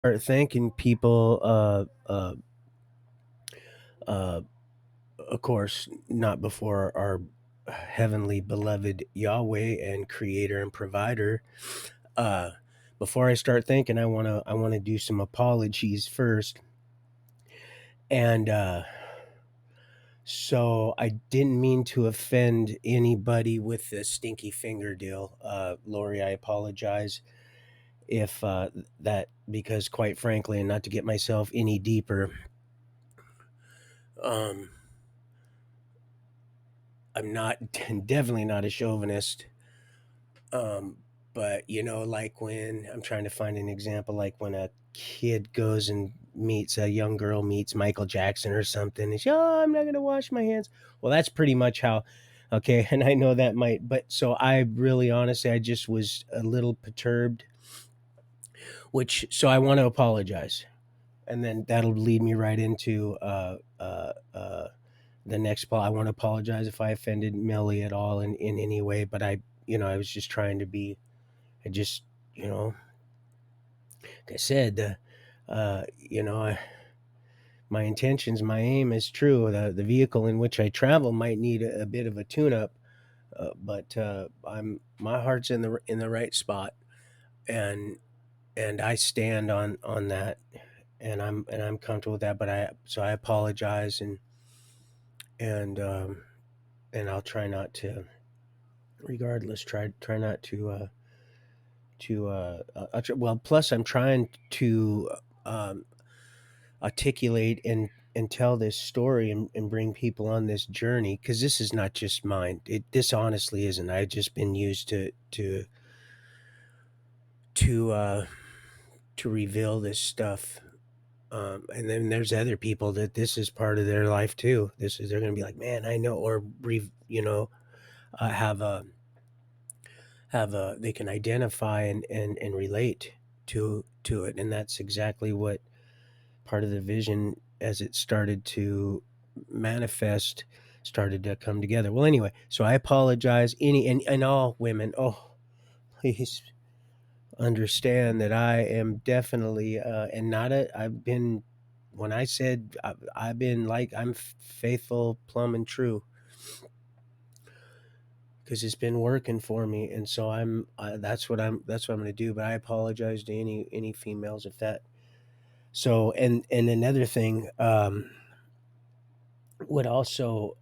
start thanking people, uh, of course, not before our heavenly beloved Yahweh and creator and provider. Uh, Before I start thinking, I want to do some apologies first. And so I didn't mean to offend anybody with the stinky finger deal. Lori, I apologize if that, because quite frankly, and not to get myself any deeper, um, I'm not definitely not a chauvinist. Um, but like when I'm trying to find an example, like when a kid goes and meets a young girl meets Michael Jackson or something, and she, oh, I'm not gonna wash my hands. Well, that's pretty much how. Okay, and I know that might, but so I really, honestly, I just was a little perturbed, which so I want to apologize, and then that'll lead me right into the next part. I want to apologize if I offended Millie at all in any way, but I was just trying to be. I just, you know, like I said, my intentions, my aim is true. The vehicle in which I travel might need a bit of a tune-up, but I'm my heart's in the right spot, and I stand on that, and I'm comfortable with that. But I apologize, and um, and I'll try not to, regardless, try not to well. Plus, I'm trying to um, articulate and tell this story and bring people on this journey, because this is not just mine. This honestly isn't. I've just been used to uh, to reveal this stuff. And then there's other people that this is part of their life too. They're going to be like, man, I know, or have a they can identify and relate to it, and that's exactly what part of the vision, as it started to manifest, started to come together. Well, anyway, so I apologize. And all women, oh, please understand that I am definitely and not a. I've been when I said I've been like I'm faithful, plumb, and true, because it's been working for me, and so that's what I'm going to do. But I apologize to any females if that. So and another thing. What also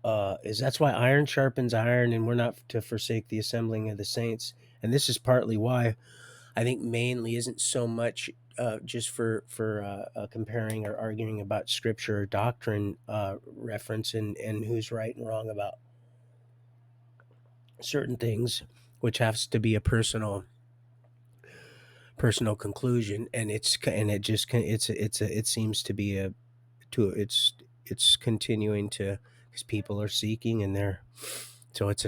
is that's why iron sharpens iron, and we're not to forsake the assembling of the saints. And this is partly why I think mainly isn't so much just for comparing or arguing about scripture or doctrine reference, and who's right and wrong about certain things, which has to be a personal conclusion, and it just it seems to be a to it's continuing to, because people are seeking, and they're so that's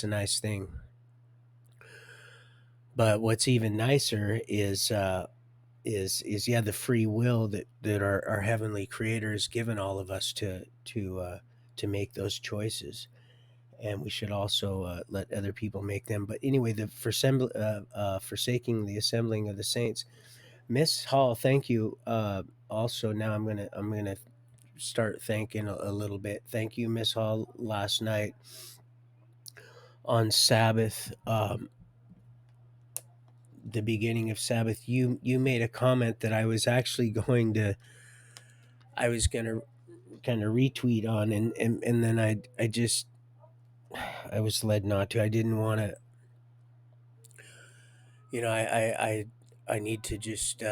a nice thing. But what's even nicer is yeah, the free will that our heavenly creator has given all of us to make those choices, and we should also let other people make them. But anyway, forsaking the assembling of the saints, Miss Hall, thank you. Also, now I'm gonna start thanking a little bit. Thank you, Miss Hall. Last night on Sabbath, the beginning of Sabbath, you made a comment that I was actually gonna kind of retweet on, and then I just I was led not to. I didn't want to. I need to just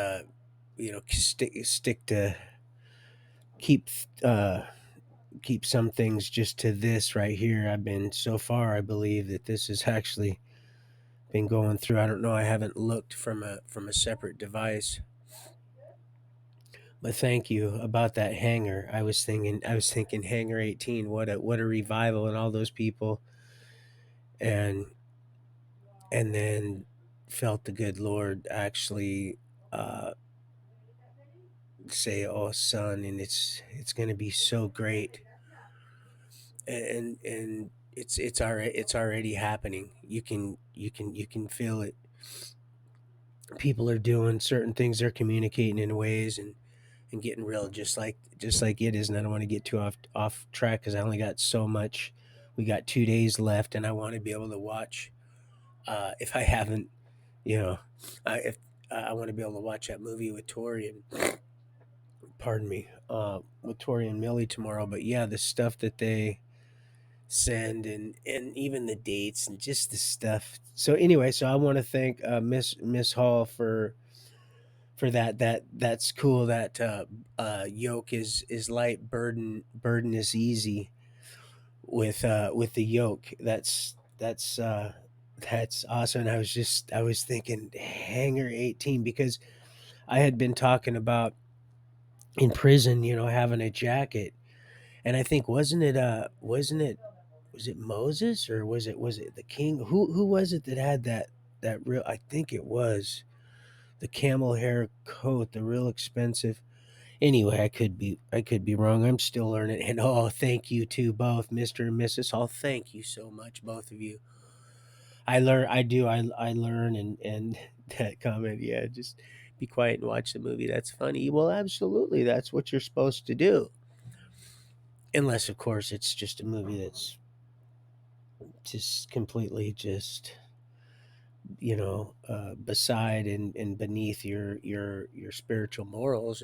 stick to keep uh keep some things just to this right here. I've been so far. I believe that this has actually been going through. I don't know. I haven't looked from a separate device. But thank you about that hangar. I was thinking Hangar 18. What a revival, and all those people, and then felt the good Lord actually uh, say, "Oh, son," and it's going to be so great, and it's already happening. You can feel it. people are doing certain things, they're communicating in ways and getting real, just like it is. And I don't want to get too off track because I only got so much. We got 2 days left, and I want to be able to watch. If I haven't, you know, if I want to be able to watch that movie with Tori and pardon me, with Tori and Millie tomorrow. But yeah, the stuff that they send and even the dates and just the stuff. So anyway, so I want to thank Miss Hall for that's cool. That yoke is light, burden is easy with the yoke. That's awesome. And I was thinking Hangar 18 because I had been talking about in prison, having a jacket. And I think wasn't it was it Moses or was it the king? Who was it that had that real? I think it was the camel hair coat, the real expensive. Anyway, I could be wrong. I'm still learning. And oh, thank you to both Mr. and Mrs. Hall. Thank you so much, both of you. I learn. I do. I learn and that comment. Yeah, just be quiet and watch the movie. That's funny. Well, absolutely. That's what you're supposed to do. Unless, of course, it's just a movie that's just completely just beside and beneath your spiritual morals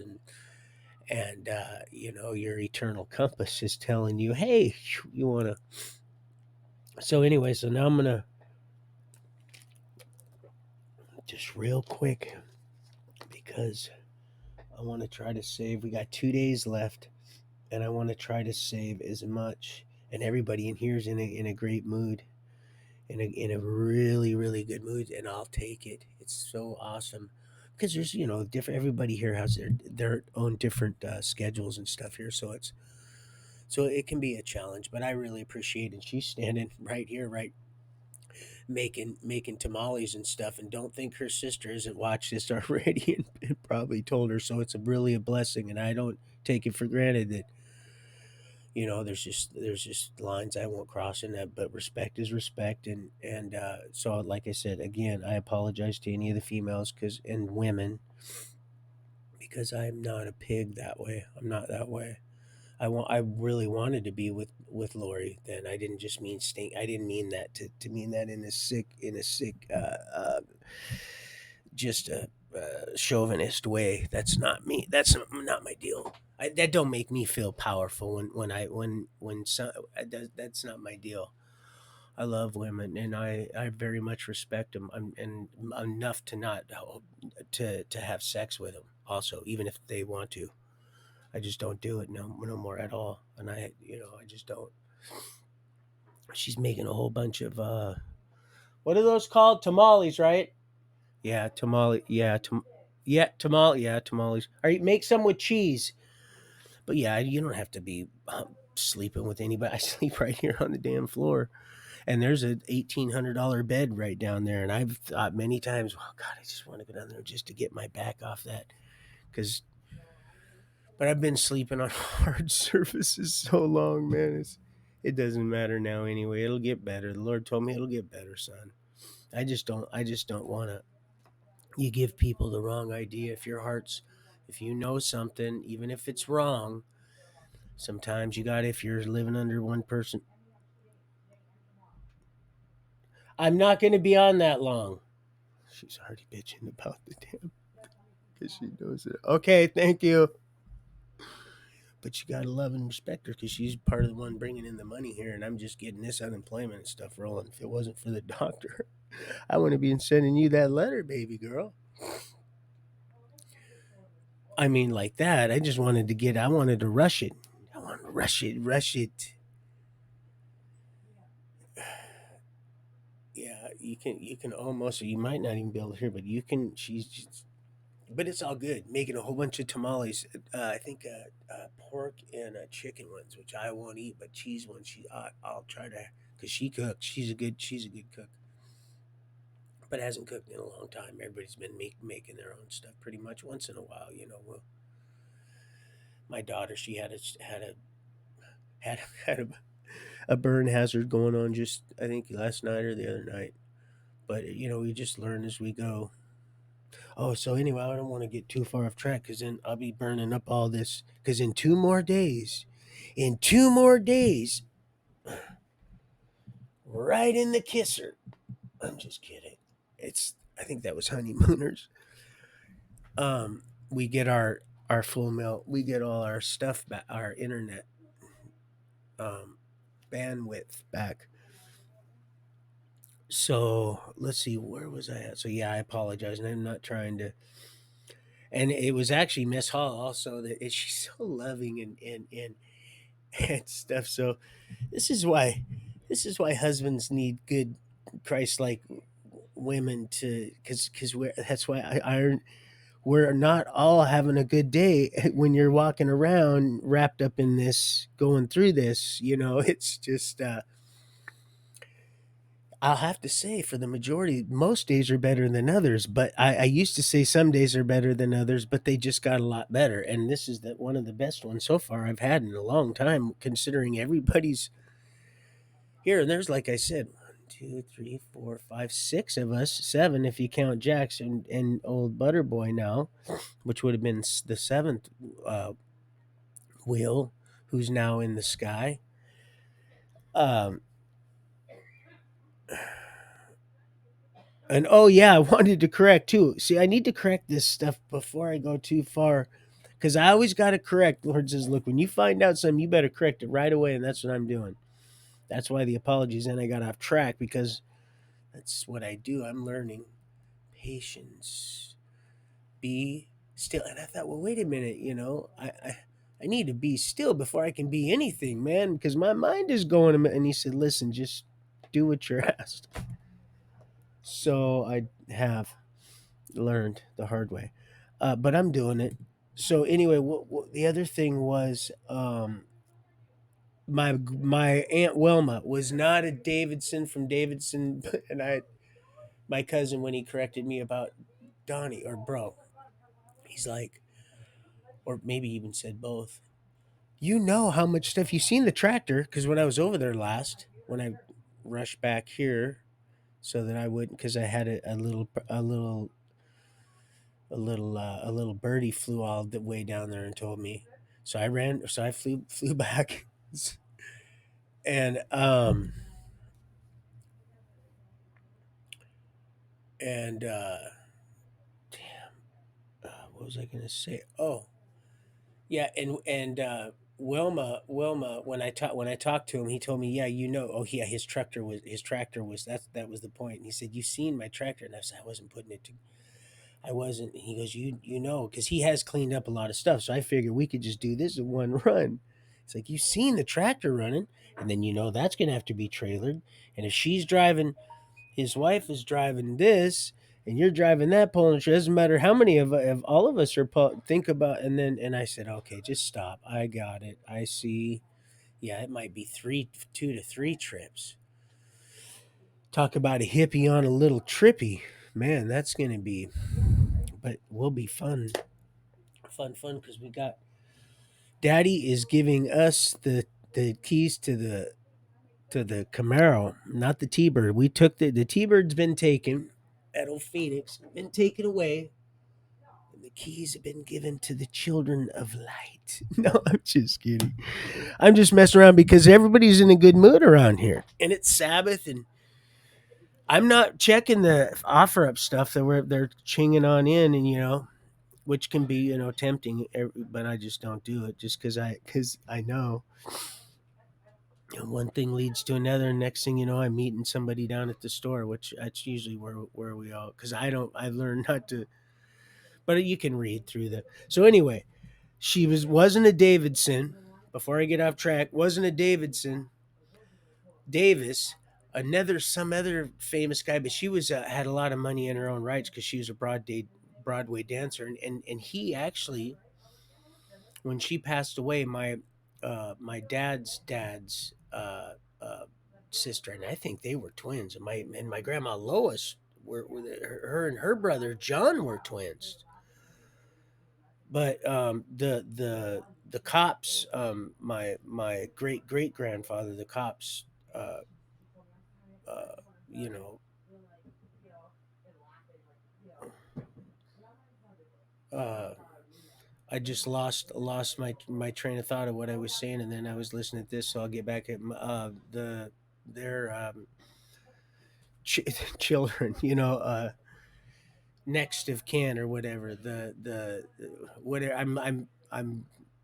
and your eternal compass is telling you, hey, you want to. So anyway, so now I'm gonna just real quick because I want to try to save. We got 2 days left, and I want to try to save as much. And everybody in here is in a great mood, in a really really good mood, and I'll take it. It's so awesome because there's different. Everybody here has their own different schedules and stuff here, so it can be a challenge. But I really appreciate it. She's standing right here, right, making tamales and stuff, and don't think her sister hasn't watched this already and probably told her. So it's really a blessing, and I don't take it for granted that there's just lines I won't cross in that, but respect is respect. And so like I said again, I apologize to any of the females because and women, because I'm not a pig that way. I'm not that way. I really wanted to be with Lori. Then I didn't just mean stink. I didn't mean that to mean that in a sick just a chauvinist way. That's not me. That's not my deal. That don't make me feel powerful when some, that's not my deal. I love women and I very much respect them. And enough to not to have sex with them. Also, even if they want to, I just don't do it no more at all. And I just don't. She's making a whole bunch of what are those called? Tamales, right? Yeah, tamale. Yeah, tamale. Yeah, tamales. All right, make some with cheese. But yeah, you don't have to be sleeping with anybody. I sleep right here on the damn floor, and there's a $1,800 bed right down there. And I've thought many times, oh God, I just want to go down there just to get my back off that, because. But I've been sleeping on hard surfaces so long, man. It doesn't matter now anyway. It'll get better. The Lord told me it'll get better, son. I just don't want to. You give people the wrong idea. If you know something, even if it's wrong, sometimes you got, if you're living under one person. I'm not going to be on that long. She's already bitching about the damn, because she knows it. Okay, thank you. But you got to love and respect her because she's part of the one bringing in the money here, and I'm just getting this unemployment and stuff rolling. If it wasn't for the doctor, I wouldn't be sending you that letter, baby girl. I mean, like that. I wanted to rush it. I want to rush it. Yeah, you can almost, you might not even be able to hear, but you can. She's just, but it's all good. Making a whole bunch of tamales. I think pork and chicken ones, which I won't eat, but cheese ones. I'll try to, because she cooks. She's a good cook, but hasn't cooked in a long time. Everybody's been making their own stuff pretty much once in a while. My daughter, she had had a burn hazard going on just I think last night or the other night. But we just learn as we go. Oh, so anyway, I don't want to get too far off track because then I'll be burning up all this. Because in 2 more days, right in the kisser. I'm just kidding. I think that was honeymooners. We get our full mail. We get all our stuff back, our internet um bandwidth back. So let's see, where was I at? So yeah, I apologize, and I'm not trying to. And it was actually Miss Hall also she's so loving and and stuff. So this is why this is why husbands need good Christ-like women to because we're that's why we're not all having a good day when you're walking around wrapped up in this going through this. It's just I'll have to say for the majority, most days are better than others. But I used to say some days are better than others, but they just got a lot better. And this is one of the best ones so far I've had in a long time, considering everybody's here. And there's, like I said, 1, 2, 3, 4, 5, 6 of us, seven if you count Jackson and old Butterboy now, which would have been the seventh uh, wheel, who's now in the sky. Um, And oh yeah, I wanted to correct too. See, I need to correct this stuff before I go too far, because I always got to correct. Lord says, "Look, when you find out something, you better correct it right away," and that's what I'm doing. That's why the apologies, and I got off track because that's what I do. I'm learning patience, be still. And I thought, well, wait a minute, I need to be still before I can be anything, man, because my mind is going. And he said, "Listen, just do what you're asked." So I have learned the hard way, but I'm doing it. So anyway, the other thing was my aunt Wilma was not a Davidson from Davidson, and my cousin when he corrected me about Donnie or bro, he's like, or maybe even said both. You know how much stuff you seen the tractor because when I was over there last, when I rushed back here so that I wouldn't because I had a little birdie flew all the way down there and told me. So I flew back, and and what was I gonna say? Oh yeah, and Wilma when I talked to him, he told me, yeah, oh yeah, his tractor was that was the point. And he said, you seen my tractor, and I said I wasn't putting it to. I wasn't. He goes, because he has cleaned up a lot of stuff. So I figured we could just do this in one run. It's like, you've seen the tractor running, and then that's going to have to be trailered. And if she's driving, his wife is driving this, and you're driving that pulling. It doesn't matter how many of all of us are think about. And I said, okay, just stop. I got it. I see. Yeah, it might be 2 to 3 trips. Talk about a hippie on a little trippy. Man, that's going to be, but will be fun. Fun because we got Daddy is giving us the keys to the Camaro, not the T-Bird. We took the T-Bird's been taken at Old Phoenix, been taken away, and the keys have been given to the children of light. No, I'm just kidding. I'm just messing around because everybody's in a good mood around here, and it's Sabbath, and I'm not checking the offer up stuff that they're chinging on in, and which can be tempting, but I just don't do it just because I know. And one thing leads to another, and next thing you know, I'm meeting somebody down at the store, which that's usually where we all, because I learned not to, but you can read through that. So anyway, she wasn't a Davidson. Before I get off track, wasn't a Davidson. Davis, some other famous guy, but she was had a lot of money in her own rights because she was a Broadway dancer, and he actually, when she passed away, my dad's sister, and I think they were twins, and my grandma Lois her and her brother John were twins. But the cops, my great grandfather, the cops, uh, uh, you know, uh, I just lost my train of thought of what I was saying, and then I was listening to this, so I'll get back at their ch- children. Next of kin or whatever. The whatever. I'm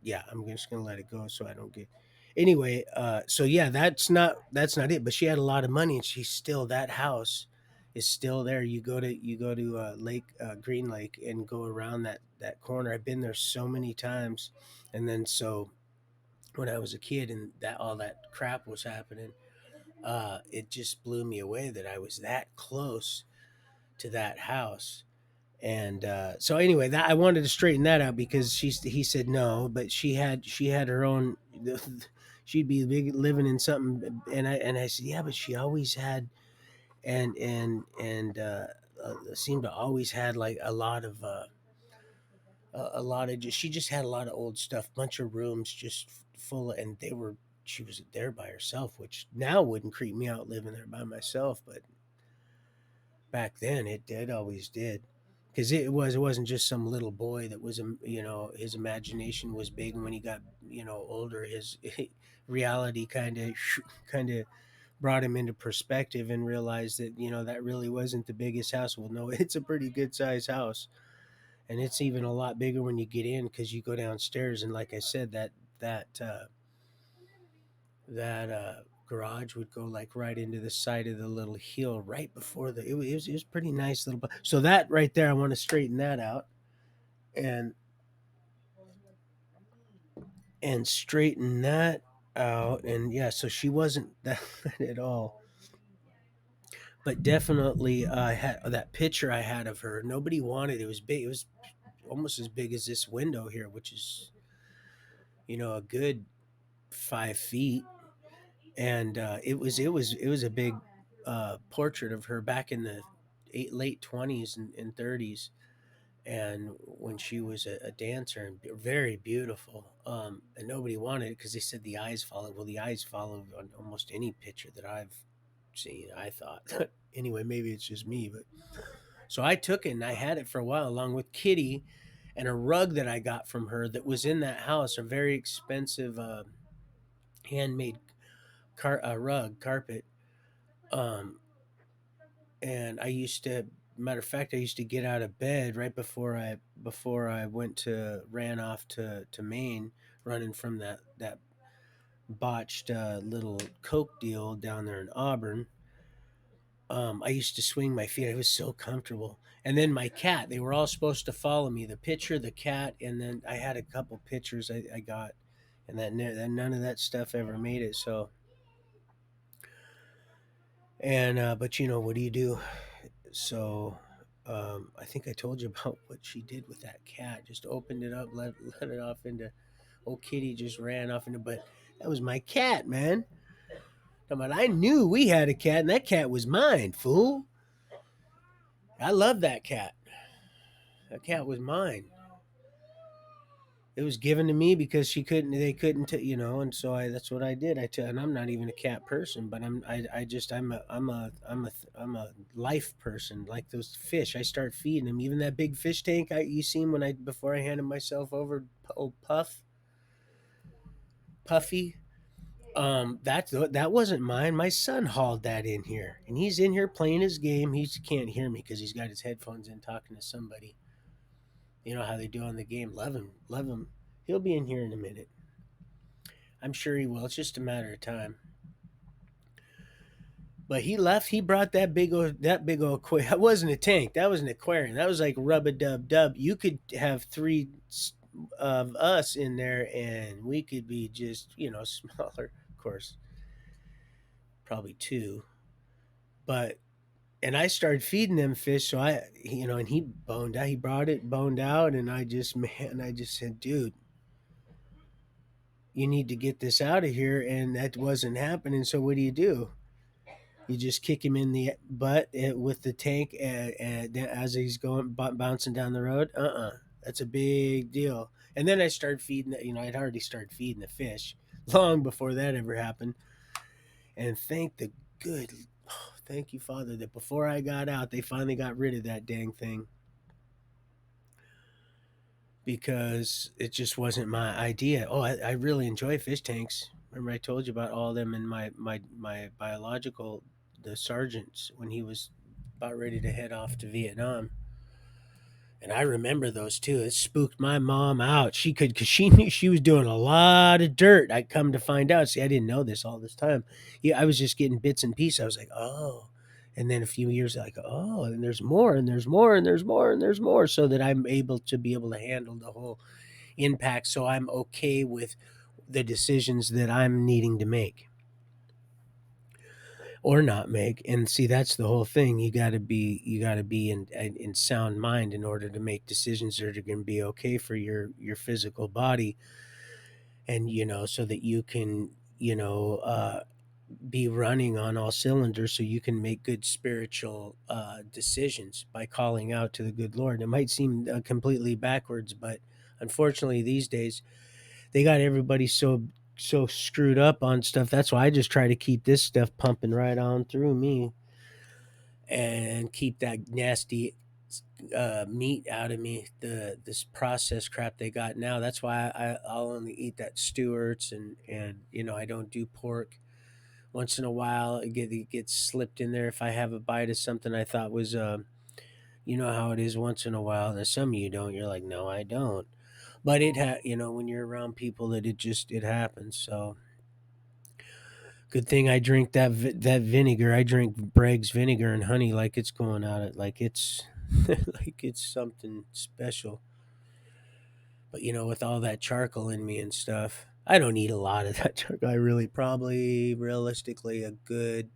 yeah. I'm just gonna let it go so I don't get. Anyway, so yeah, that's not it. But she had a lot of money, and she's still that house is still there. You go to Lake Green Lake and go around that corner. I've been there so many times, and then so when I was a kid and that all that crap was happening, it just blew me away that I was that close to that house. And so anyway, that I wanted to straighten that out because he said no, but she had her own. She'd be living in something, and I said yeah, but she always had and seemed to always had like a lot of she just had a lot of old stuff, bunch of rooms just full of, and she was there by herself, which now wouldn't creep me out living there by myself, but back then it always did because it wasn't just some little boy that was his imagination was big, and when he got older his reality kind of brought him into perspective and realized that that really wasn't the biggest house. Well, no, it's a pretty good size house, and it's even a lot bigger when you get in because you go downstairs, and like I said, that garage would go like right into the side of the little hill right before it was pretty nice little so that right there I want to straighten that out and straighten that out. And yeah, so she wasn't that at all, but definitely I had that picture I had of her. Nobody wanted it. Was big. It was almost as big as this window here, which is a good 5 feet. And it was a big portrait of her back in the late 20s and 30s, and when she was a dancer and very beautiful. And nobody wanted it because they said the eyes follow. Well, the eyes follow on almost any picture that I've seen, I thought. Anyway, maybe it's just me, but so I took it and I had it for a while along with Kitty and a rug that I got from her that was in that house, a very expensive handmade rug carpet. Um, and I used to, matter of fact, I used to get out of bed right before I went to ran off to Maine, running from that botched little coke deal down there in Auburn. I used to swing my feet. I was so comfortable. And then my cat, they were all supposed to follow me. The picture, the cat, and then I had a couple pictures I got, and that none of that stuff ever made it. So, and but what do you do? So I think I told you about what she did with that cat. Just opened it up, let it off into. Old Kitty just ran off into. But that was my cat, man. I knew we had a cat, and that cat was mine, fool. I love that cat. That cat was mine. It was given to me because they couldn't, and so that's what I did. And I'm not even a cat person, but I'm a life person. Like those fish, I start feeding them. Even that big fish tank you seen before I handed myself over, old Puffy. That wasn't mine. My son hauled that in here, and he's in here playing his game. He can't hear me because he's got his headphones in, talking to somebody. You know how they do on the game. Love him, love him. He'll be in here in a minute. I'm sure he will. It's just a matter of time. But he left. He brought that big old that wasn't a tank. That was an aquarium. That was like rub a dub dub. You could have three of us in there, and we could be just smaller. Of course, probably two. But and I started feeding them fish. So and he boned out. He brought it boned out, and I just said, dude, you need to get this out of here. And that wasn't happening. So what do? You just kick him in the butt with the tank as he's going bouncing down the road. That's a big deal. And then I started feeding. I'd already started feeding the fish long before that ever happened. And good, thank you, Father, that before I got out, they finally got rid of that dang thing. because it just wasn't my idea. Oh, I really enjoy fish tanks. Remember I told you about all of them in my biological, the sergeants when he was about ready to head off to Vietnam. And I remember those too. It spooked my mom out. She could, because she knew she was doing a lot of dirt. I come to find out. See, I didn't know this all this time. Yeah, I was just getting bits and pieces. I was like, oh. And then a few years, like, oh, and there's more, and there's more, and there's more, and there's more, so that I'm able to be able to handle the whole impact. So I'm okay with the decisions that I'm needing to make or not make. And see, that's the whole thing. You got to be in sound mind in order to make decisions that are going to be okay for your physical body, and so that you can be running on all cylinders, so you can make good spiritual decisions by calling out to the good Lord. It might seem completely backwards, but unfortunately these days they got everybody so screwed up on stuff. That's why I just try to keep this stuff pumping right on through me and keep that nasty meat out of me. This processed crap they got now. That's why I'll only eat that Stewart's, and I don't do pork. Once in a while, it gets slipped in there if I have a bite of something I thought was you know how it is once in a while. And some of you don't. You're like, no, I don't. But when you're around people, that it happens. So good thing I drink that vinegar. I drink Bragg's vinegar and honey like it's going out it like it's like it's something special. But with all that charcoal in me and stuff, I don't eat a lot of that charcoal. I really probably realistically a good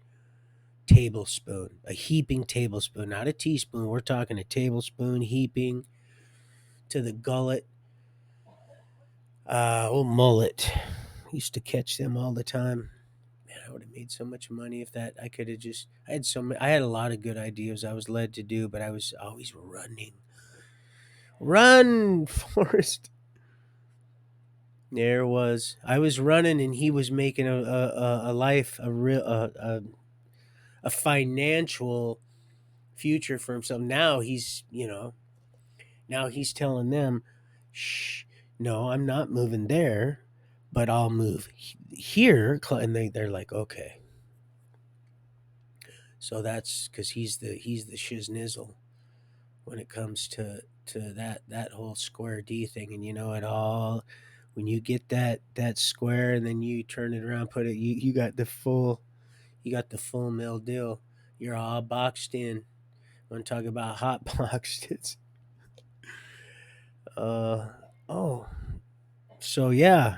tablespoon, a heaping tablespoon, not a teaspoon. We're talking a tablespoon heaping to the gullet. Old mullet used to catch them all the time. Man, I would have made so much money if that I could have just. I had a lot of good ideas I was led to do, but I was always running. Run, Forrest. There was I was running, and he was making a life a real a financial future for himself. Now he's telling them, "Shh, no, I'm not moving there, but I'll move here." And they're like, "Okay." So that's because he's the shiznizzle when it comes to that whole square D thing, and it all. When you get that square, and then you turn it around, put it, you got the full mill deal. You're all boxed in. Want to talk about hot boxed? It's uh oh. So yeah,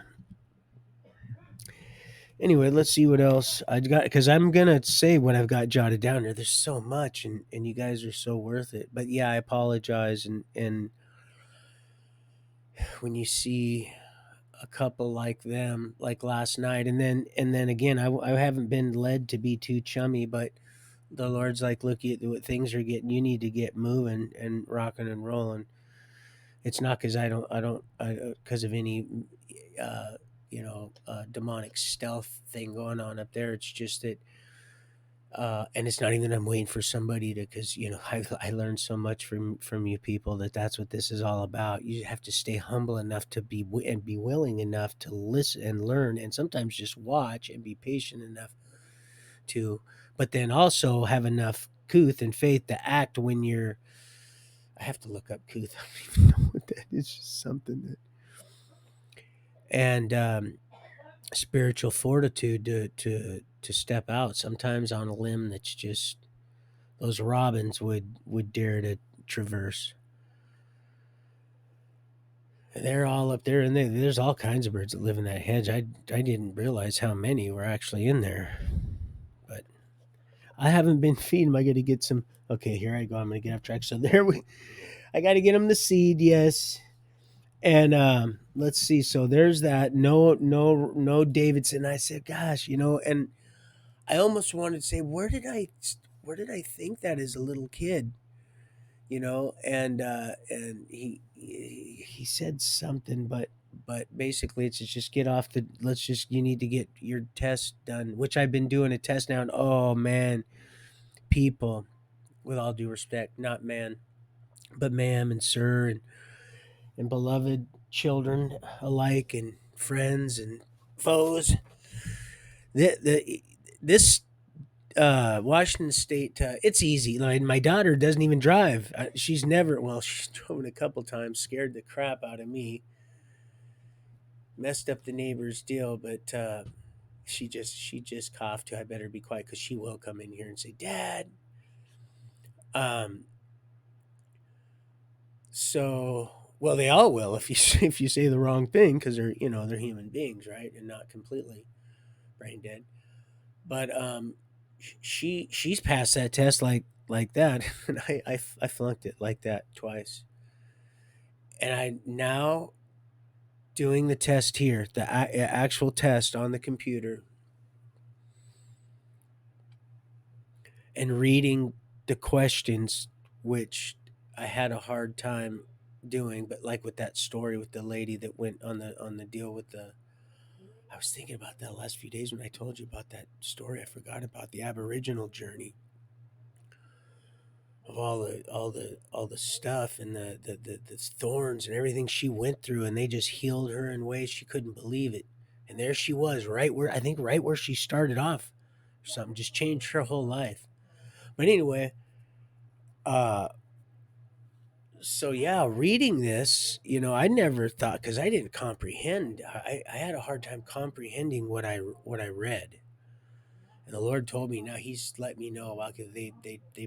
anyway, let's see what else I got, because I'm gonna say what I've got jotted down here. There's so much, and you guys are so worth it. But yeah, I apologize, and when you see a couple like them, like last night, and then again, I haven't been led to be too chummy, but the Lord's like, look at what things are getting. You need to get moving and rocking and rolling. It's not because because of any demonic stealth thing going on up there. It's just that and it's not even that I'm waiting for somebody to, because I learned so much from you people, that's what this is all about. You have to stay humble enough to and be willing enough to listen and learn, and sometimes just watch and be patient enough to, but then also have enough couth and faith to act when you're. I have to look up couth. I don't even know what that is. It's just something that, and spiritual fortitude to step out sometimes on a limb that's just those robins would dare to traverse. They're all up there, and there's all kinds of birds that live in that hedge. I didn't realize how many were actually in there, but I haven't been feeding them. I got to get some. Okay, here I go. I'm gonna get off track. So I got to get them the seed. Yes. And let's see. So there's that. No Davidson. I said, gosh, and I almost wanted to say, where did I think that as a little kid? And he said something, but basically it's just get off the. You need to get your test done, which I've been doing a test now. And oh man, people, with all due respect, not man, but ma'am and sir, and beloved children alike, and friends and foes. This Washington State, it's easy. Like, my daughter doesn't even drive. She's never, well, she's driven a couple times, scared the crap out of me, messed up the neighbor's deal, but she just coughed too. I better be quiet because she will come in here and say, "Dad." Um, so, well, they all will if you if you say the wrong thing, because they're human beings, right, and not completely brain dead. But she's passed that test like that, and I flunked it like that twice. And I now doing the test here, the actual test on the computer, and reading the questions, which I had a hard time doing. But like with that story with the lady that went on the deal with the, I was thinking about that last few days when I told you about that story. I forgot about the Aboriginal journey of all the stuff, and the thorns and everything she went through, and they just healed her in ways she couldn't believe it. And there she was, right where she started off. Something just changed her whole life. But anyway, uh so yeah, reading this, I never thought, because I didn't comprehend. I had a hard time comprehending what I read. And the Lord told me, now He's let me know about, 'cause they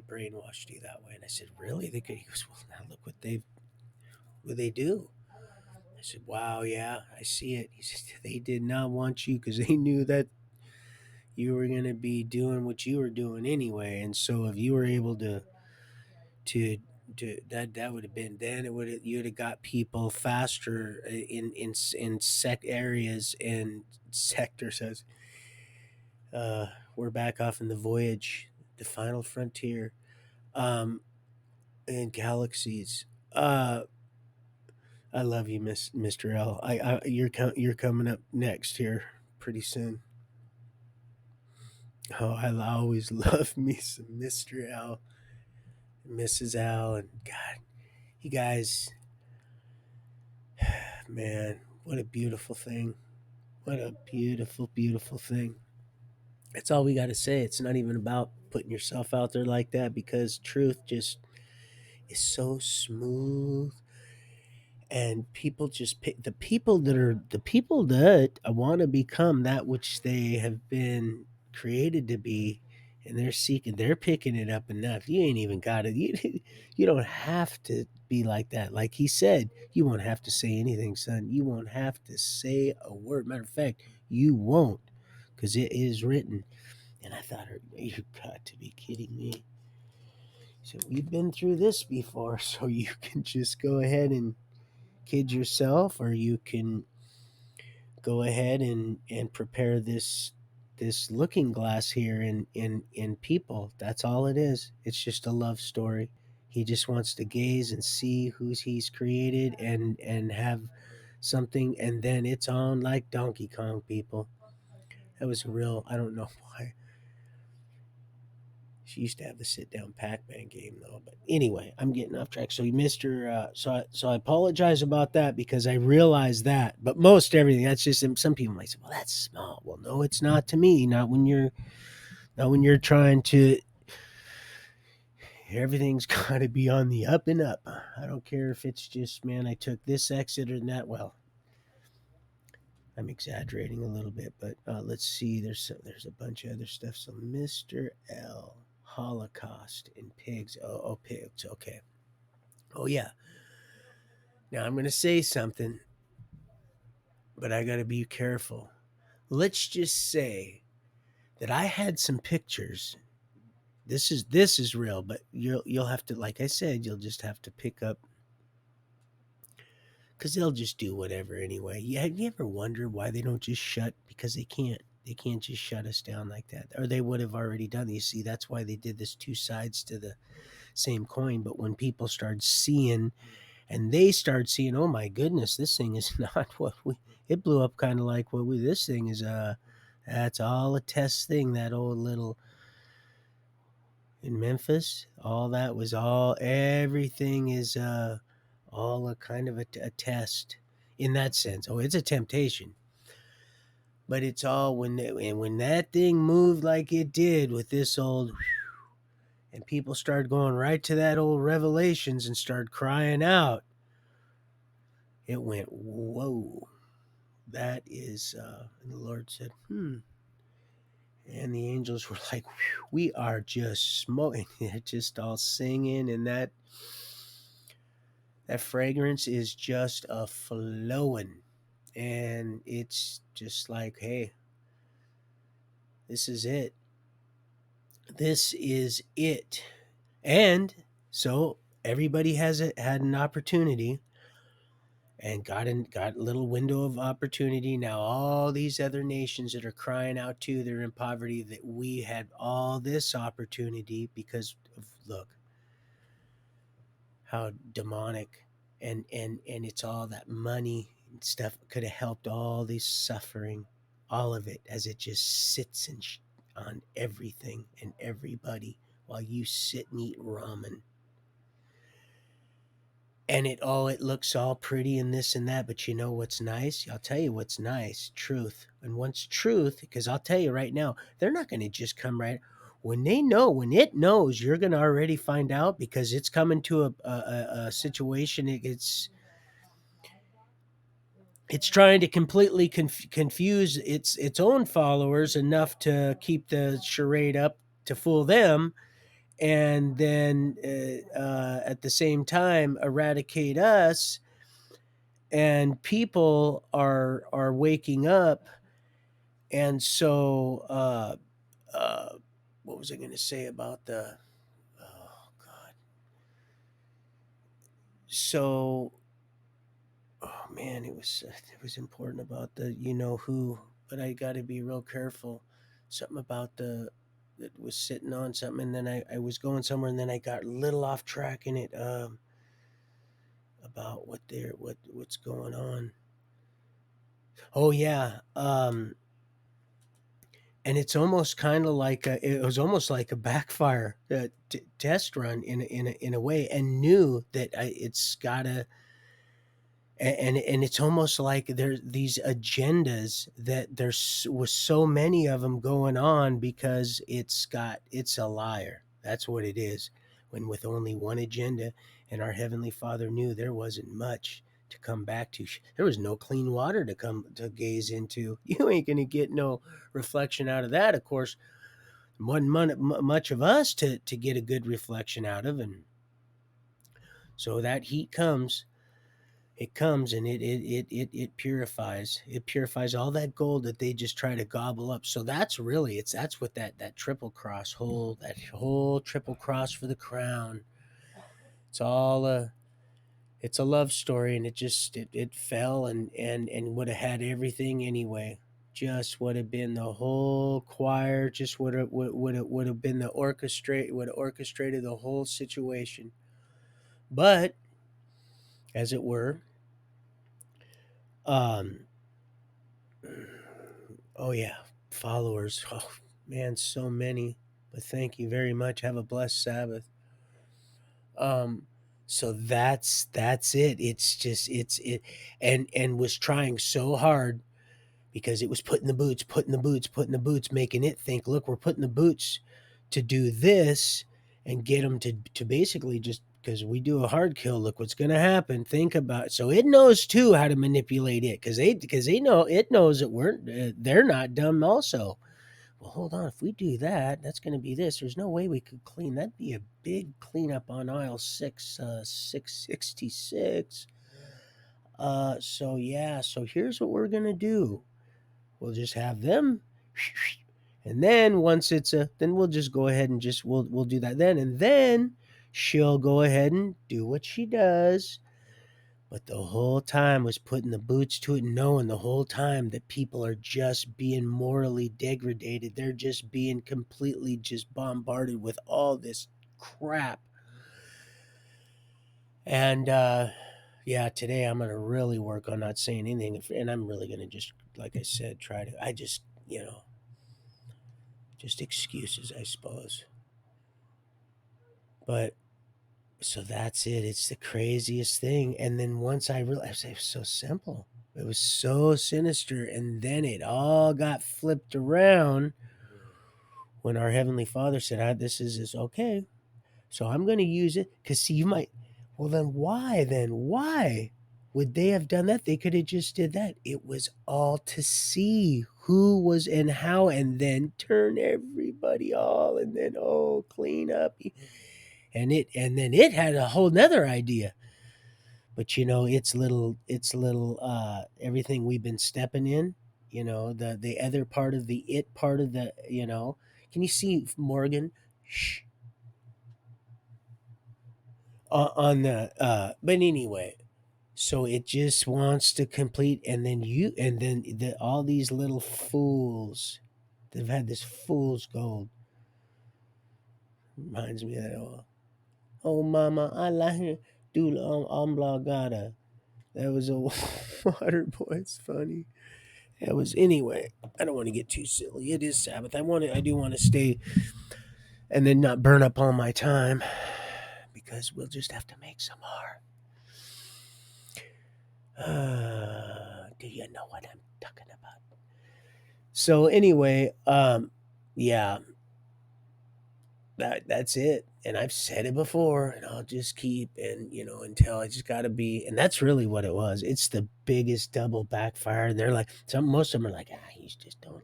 brainwashed you that way. And I said, really? He goes, well, now look what they do. I said, wow, yeah, I see it. He said, they did not want you because they knew that you were going to be doing what you were doing anyway. And so if you were able to that would have been, then it would, you'd have got people faster in sec areas and sectors. As we're back off in the voyage, the final frontier, um and galaxies. uh I love you, Mr. L. You're coming up next here pretty soon. Oh, I always love me some Mr. L, Mrs. L, and God, you guys, man, what a beautiful thing. What a beautiful, beautiful thing. That's all we got to say. It's not even about putting yourself out there like that, because truth just is so smooth, and people just pick the people that want to become that which they have been created to be, and they're picking it up enough. You ain't even got it. You don't have to be like that. Like he said, you won't have to say anything, son. You won't have to say a word. Matter of fact, you won't, because it is written. And I thought, you got to be kidding me. So we've been through this before, so you can just go ahead and kid yourself, or you can go ahead and prepare this looking glass here in people. That's all it is. It's just a love story. He just wants to gaze and see who's he's created, and have something, and then it's on like Donkey Kong, people. That was a real, I don't know why. She used to have the sit down Pac-Man game though. But anyway, I'm getting off track. So Mister, so I apologize about that, because I realize that. But most everything, that's just, some people might say, well, that's small. Well, no, it's not to me. Not when you're trying to. Everything's got to be on the up and up. I don't care if it's just, man, I took this exit or that. Well, I'm exaggerating a little bit, but let's see. There's a bunch of other stuff. So Mr. L, Holocaust and pigs. Oh, pigs. Okay. Oh yeah. Now I'm gonna say something, but I gotta be careful. Let's just say that I had some pictures. This is real, but you'll have to, like I said, you'll just have to pick up, because they'll just do whatever anyway. Have you ever wondered why they don't just shut? Because they can't. They can't just shut us down like that, or they would have already done. You see, that's why they did this two sides to the same coin. But when people start seeing, and they start seeing, oh my goodness, this thing is not what we. It blew up kind of like what we. This thing is. That's all a test thing. That old little in Memphis. All that was all. Everything is. all a kind of a test in that sense. Oh, it's a temptation, but it's all and when that thing moved like it did with this old, and people started going right to that old Revelations and started crying out. It went, whoa, that is, and the Lord said, and the angels were like, we are just smoking. They're just all singing, and that fragrance is just a flowing. And it's just like, hey, this is it. This is it. And so everybody had an opportunity and got a little window of opportunity. Now all these other nations that are crying out too, they're in poverty, that we had all this opportunity because of, look how demonic, and it's all that money and stuff could have helped all this suffering, all of it, as it just sits on everything and everybody while you sit and eat ramen. And it looks all pretty and this and that, but you know what's nice? I'll tell you what's nice. Truth. And once truth, because I'll tell you right now, they're not going to just come right when they know, when it knows, you're going to already find out, because it's coming to a situation. It's trying to completely confuse its own followers enough to keep the charade up to fool them, and then at the same time eradicate us. And people are waking up. And so uh what was I going to say about the, oh god, so, oh man, it was important about the, you know who, but I got to be real careful. Something about the, that was sitting on something, and then I was going somewhere, and then I got a little off track in it, about what's going on. Oh yeah. And it's almost kind of like it was almost like a backfire test run in a way, and knew that it's gotta, and it's almost like there's these agendas that was so many of them going on, because it's a liar. That's what it is. When with only one agenda, and our heavenly Father knew there wasn't much to come back to. There was no clean water to come to gaze into. You ain't gonna get no reflection out of that. Of course, wasn't much of us to get a good reflection out of. And so that heat comes, it comes, and it purifies. It purifies all that gold that they just try to gobble up. So that's really, that's what that triple cross, that whole triple cross for the crown. It's all it's a love story, and it fell, and would have had everything anyway. Just would have been the whole choir. Just would have been the orchestrate. Would have orchestrated the whole situation. But as it were, um, oh yeah, followers. Oh man, so many. But thank you very much. Have a blessed Sabbath. Um, so that's it. It's just it, and was trying so hard, because it was putting the boots, making it think, look, we're putting the boots to do this, and get them to basically just, because we do a hard kill. Look what's going to happen. Think about it. So it knows too how to manipulate it, because they know, it knows that they're not dumb also. Well, hold on. If we do that, that's going to be this. There's no way we could clean. That'd be a big cleanup on aisle 666. So yeah. So here's what we're gonna do. We'll just have them, and then once then we'll just go ahead and just we'll do that then, and then she'll go ahead and do what she does. But the whole time was putting the boots to it, knowing the whole time that people are just being morally degraded. They're just being completely just bombarded with all this crap. And yeah, today I'm going to really work on not saying anything. And I'm really going to just, like I said, I just, just excuses, I suppose. But So that's it. It's the craziest thing. And then once I realized it was so simple, it was so sinister. And then it all got flipped around when our Heavenly Father said, this is okay. So I'm going to use it. Because, see, you might, well, then why? Then why would they have done that? They could have just did that. It was all to see who was and how, and then turn everybody all, and then, oh, clean up. And then it had a whole nother idea. But it's little everything we've been stepping in, the other part of the it part of the. Can you see Morgan? Shh. On the but anyway, so it just wants to complete, and then all these little fools, they've had this fool's gold. Reminds me of that. Oh mama, I like do oblongata. That was a water boy. It's funny. It was anyway. I don't want to get too silly. It is Sabbath. I do want to stay and then not burn up all my time because we'll just have to make some more. Do you know what I'm talking about? So anyway, yeah, that's it. And I've said it before, and I'll just keep and until I just got to be. And that's really what it was. It's the biggest double backfire. And they're like, most of them are like, he's just don't.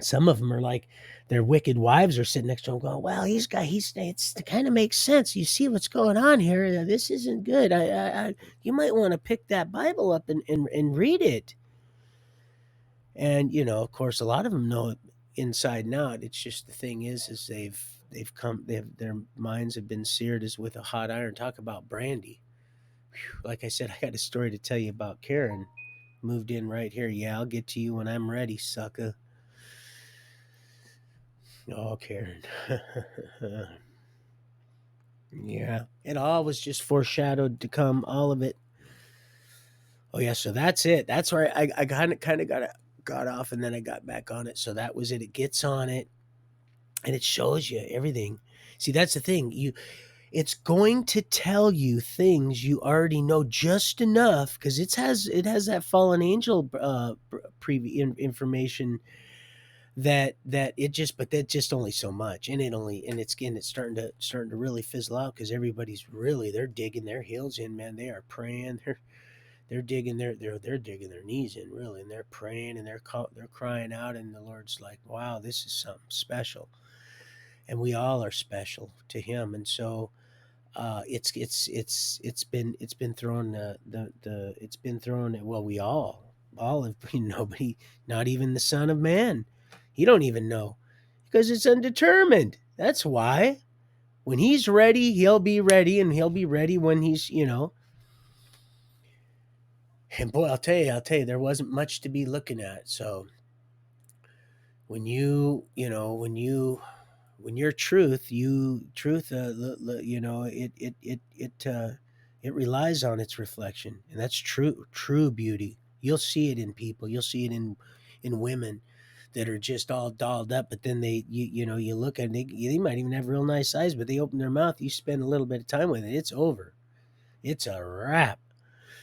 Some of them are like, their wicked wives are sitting next to him, going, "Well, it's it kind of makes sense. You see what's going on here. This isn't good. You might want to pick that Bible up and read it." And of course, a lot of them know it inside and out. It's just the thing is their minds have been seared as with a hot iron. Talk about brandy. Whew. Like I said, I got a story to tell you about Karen. Moved in right here. Yeah, I'll get to you when I'm ready, sucker. Oh, Karen. Yeah, it all was just foreshadowed to come. All of it. Oh yeah, so that's it. That's where I kind of got off, and then I got back on it. So that was it. It gets on it, and it shows you everything. See, that's the thing. It's going to tell you things you already know just enough because it has that fallen angel information that it just but that just only so much, and it's starting to really fizzle out because everybody's really they're digging their heels in, man. They are praying, they're digging they're digging their knees in, really, and they're praying, and they're crying out, and the Lord's like, wow, this is something special, and we all are special to Him. And so it's been thrown the it's been thrown, well, we all have been, nobody, not even the Son of Man, he don't even know because it's undetermined. That's why when he's ready, he'll be ready, and he'll be ready when he's. And boy, I'll tell you, there wasn't much to be looking at. So when when you're truth, it relies on its reflection, and that's true beauty. You'll see it in people. You'll see it in women that are just all dolled up, but then you look at it, they might even have real nice eyes, but they open their mouth. You spend a little bit of time with it, it's over. It's a wrap.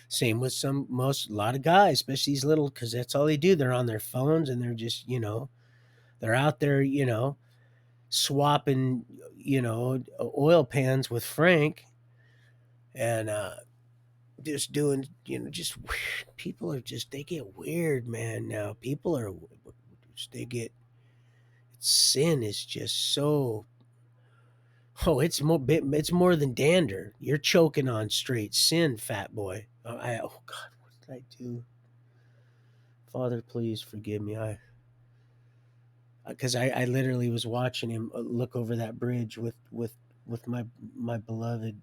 Same with a lot of guys, especially these little, because that's all they do. They're on their phones, and they're just they're out there swapping oil pans with Frank, and just doing just weird. People are just, they get weird, man. Now people are, they get, sin is just so, it's more than dander. You're choking on straight sin, fat boy. Oh God, what did I do? Father, please forgive me. I Because I literally was watching him look over that bridge with my beloved,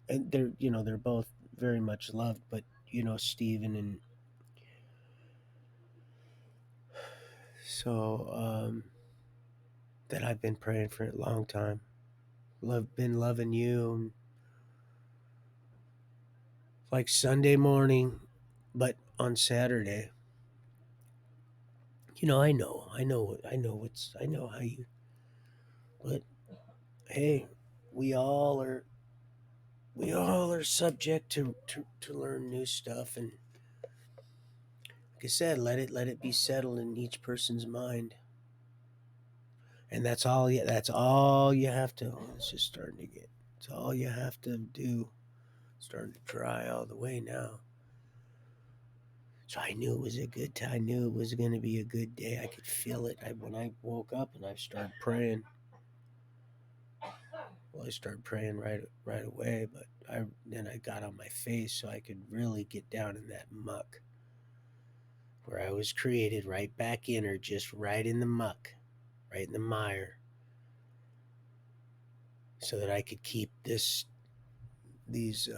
and they're both very much loved, but Stephen, and so that I've been praying for a long time. Been loving you like Sunday morning, but on Saturday, I know how you, but hey, we all are. we all are subject to learn new stuff, and like I said, let it be settled in each person's mind. And that's all you have to. Oh, it's just starting to get. It's all you have to do. It's starting to dry all the way now. So I knew it was a good time. I knew it was going to be a good day. I could feel it. When I woke up and I started praying. Well, I started praying right away, but then I got on my face so I could really get down in that muck where I was created, right back in her, just right in the muck, right in the mire, so that I could keep these this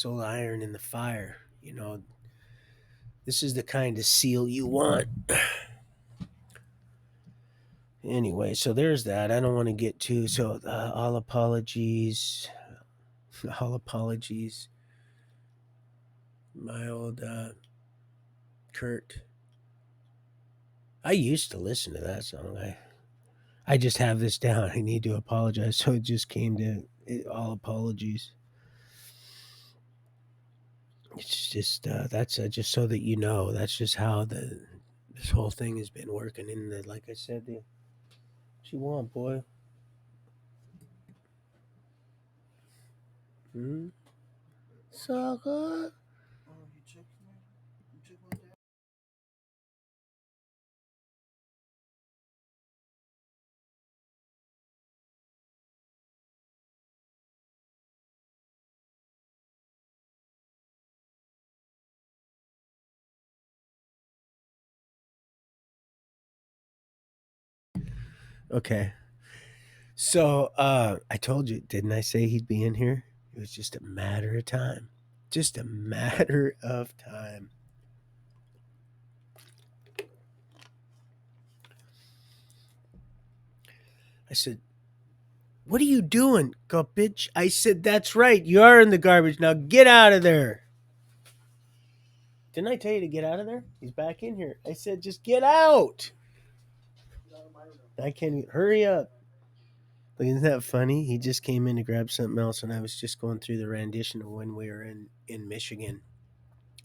old iron in the fire. This is the kind of seal you want. Anyway, so there's that. I don't want to get too so. All apologies, all apologies. My old Kurt. I used to listen to that song. I just have this down. I need to apologize. So it just came to all apologies. It's just that's just so that you know. That's just how this whole thing has been working. In the like I said, what you want, boy? Hmm? Sucker. Okay. So I told you, didn't I say he'd be in here? It was just a matter of time. Just a matter of time. I said, "What are you doing, bitch?" I said, "That's right. You are in the garbage. Now get out of there." Didn't I tell you to get out of there? He's back in here. I said, "Just get out." I can't hurry up. Like, isn't that funny? He just came in to grab something else, and I was just going through the rendition of when we were in Michigan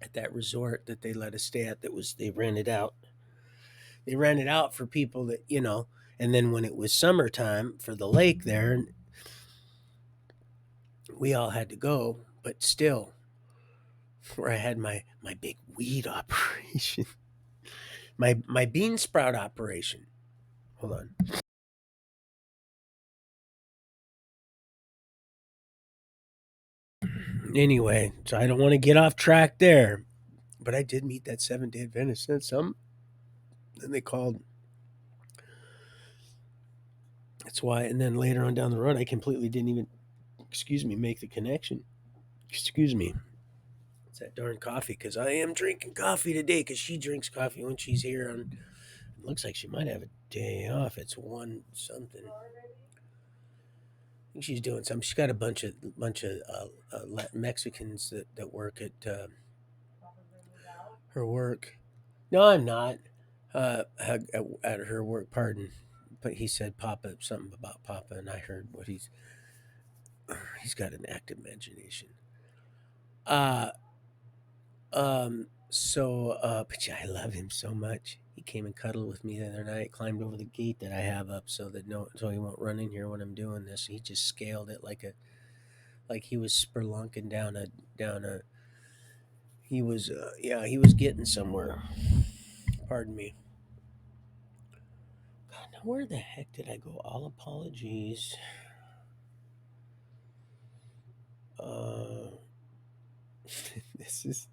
at that resort that they let us stay at. That was they rented out. They rented out for people that And then when it was summertime for the lake there, we all had to go. But still, where I had my big weed operation, my bean sprout operation. Hold on. Anyway, so I don't want to get off track there, but I did meet that Seventh-day Adventist. Said some. Then they called. That's why. And then later on down the road, I completely didn't even, excuse me, make the connection. Excuse me. It's that darn coffee because I am drinking coffee today because she drinks coffee when she's here. And it looks like she might have a day off. It's one something. I think she's doing something. She's got a bunch of Mexicans that work at her work. No, I'm not. At her work, pardon. But he said Papa something about Papa, and I heard what he's got an active imagination. Uh but yeah, I love him so much. He came and cuddled with me the other night, climbed over the gate that I have up so he won't run in here when I'm doing this. He just scaled it like he was spelunking down a he was yeah, he was getting somewhere. Pardon me. God, now where the heck did I go? All apologies. Uh this is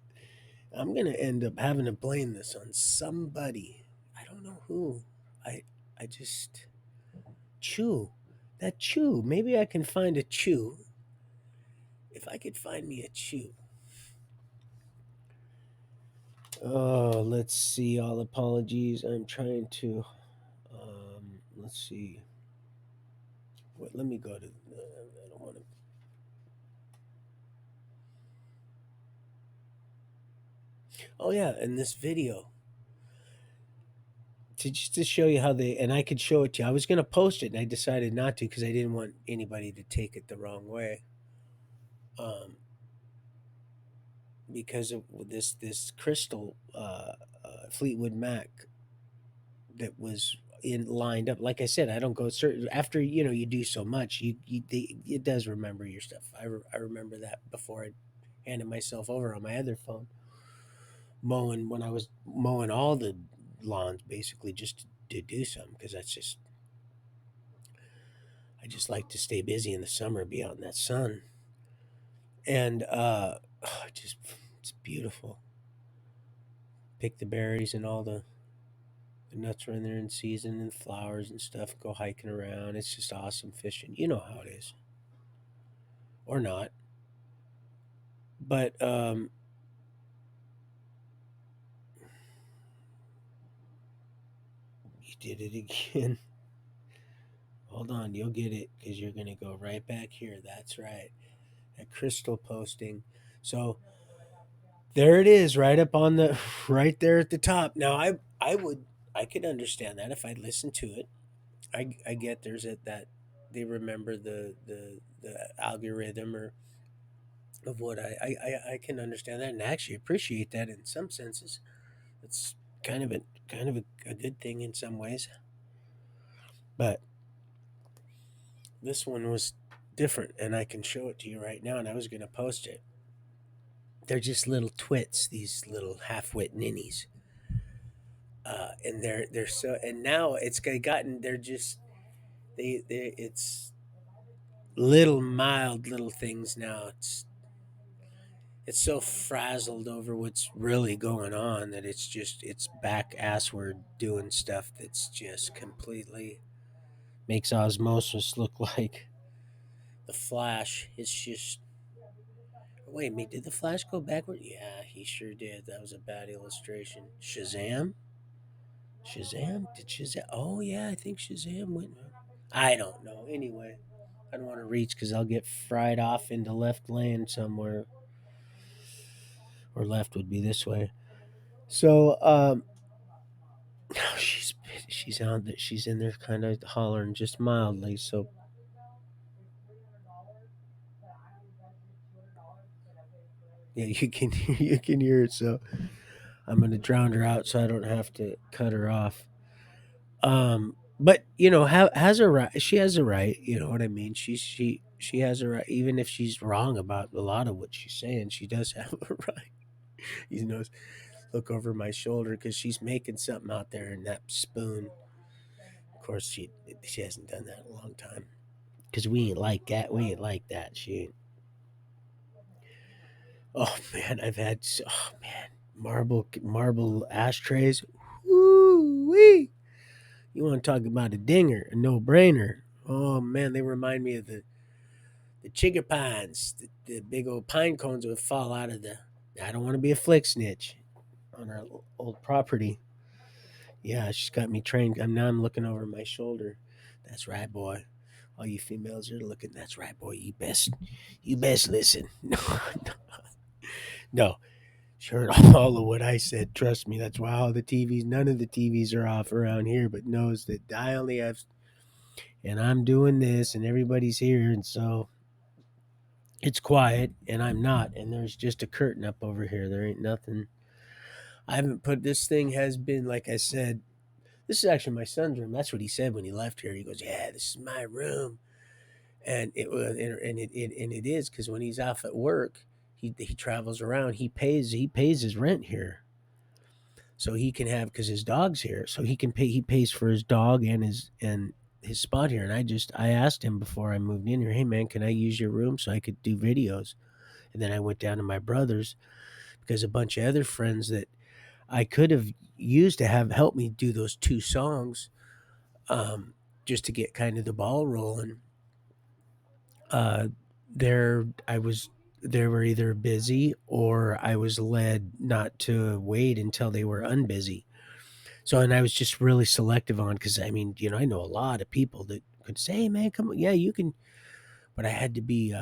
I'm gonna end up having to blame this on somebody. I don't know who. I I just Chew. That chew. Maybe I can find a chew. If I could find me a chew. Oh, let's see. All apologies. I'm trying to. Let's see. Wait, let me go to. I don't want to. Oh yeah, in this video, just to show you how and I could show it to you. I was gonna post it, and I decided not to because I didn't want anybody to take it the wrong way. um, because of this crystal Fleetwood Mac that was in lined up. Like I said, I don't go certain after you do so much. It does remember your stuff. I remember that before I handed myself over on my other phone, mowing when I was mowing all the lawns basically just to do something because I just like to stay busy in the summer, be out in that sun, and just it's beautiful. Pick the berries and all the nuts are in there in season and flowers and stuff. Go hiking around. It's just awesome fishing. You know how it is, or not. But you did it again. Hold on, you'll get it because you're gonna go right back here. That's right, that crystal posting. So there it is, right up on the, right there at the top. Now I could understand that if I listened to it. I get there's that they remember the algorithm or of what I can understand that and actually appreciate that in some senses. It's kind of a good thing in some ways. But this one was different and I can show it to you right now and I was gonna post it. They're just little twits, these little half-wit ninnies. And they're so and now it's gotten they're just they it's little mild little things now. It's so frazzled over what's really going on that it's back assward doing stuff that's just completely makes osmosis look like the Flash. It's just wait, me did the Flash go backward? Yeah, he sure did. That was a bad illustration. Shazam? Shazam? Did Shazam? Oh yeah, I think Shazam went. I don't know. Anyway, I don't want to reach because I'll get fried off into left lane somewhere, or left would be this way. So she's she's on that she's in there kind of hollering just mildly. So yeah, you can you can hear it. So I'm gonna drown her out so I don't have to cut her off. But has a right. She has a right. You know what I mean. She has a right. Even if she's wrong about a lot of what she's saying, she does have a right. You know, look over my shoulder because she's making something out there in that spoon. Of course, she hasn't done that in a long time because we ain't like that. We ain't like that. She ain't. Oh man, oh man, marble ashtrays. Woo wee! You want to talk about a dinger, a no brainer? Oh man, they remind me of the chigga pines, the big old pine cones would fall out of the. I don't want to be a flick snitch on our old property. Yeah, she's got me trained. I'm looking over my shoulder. That's right, boy. All you females are looking. That's right, boy. You best listen. No, no, no. She heard all of what I said. Trust me. That's why all the TVs, none of the TVs are off around here, but knows that I only have, and I'm doing this, and everybody's here, and so it's quiet, and I'm not, and there's just a curtain up over here. There ain't nothing. I haven't put this thing has been like I said. This is actually my son's room. That's what he said when he left here. He goes, "Yeah, this is my room," and it was, and it is because when he's off at work, he travels around. He pays his rent here, so he can have because his dog's here, so he can pay. He pays for his dog and his spot here. And I asked him before I moved in here, "Hey man, can I use your room so I could do videos?" And then I went down to my brother's because a bunch of other friends that I could have used to have helped me do those two songs, um, just to get kind of the ball rolling. Uh, there, I was they were either busy or I was led not to wait until they were unbusy. So, and I was just really selective on because I mean, I know a lot of people that could say, "Hey, man, come on, yeah, you can," but I had to be.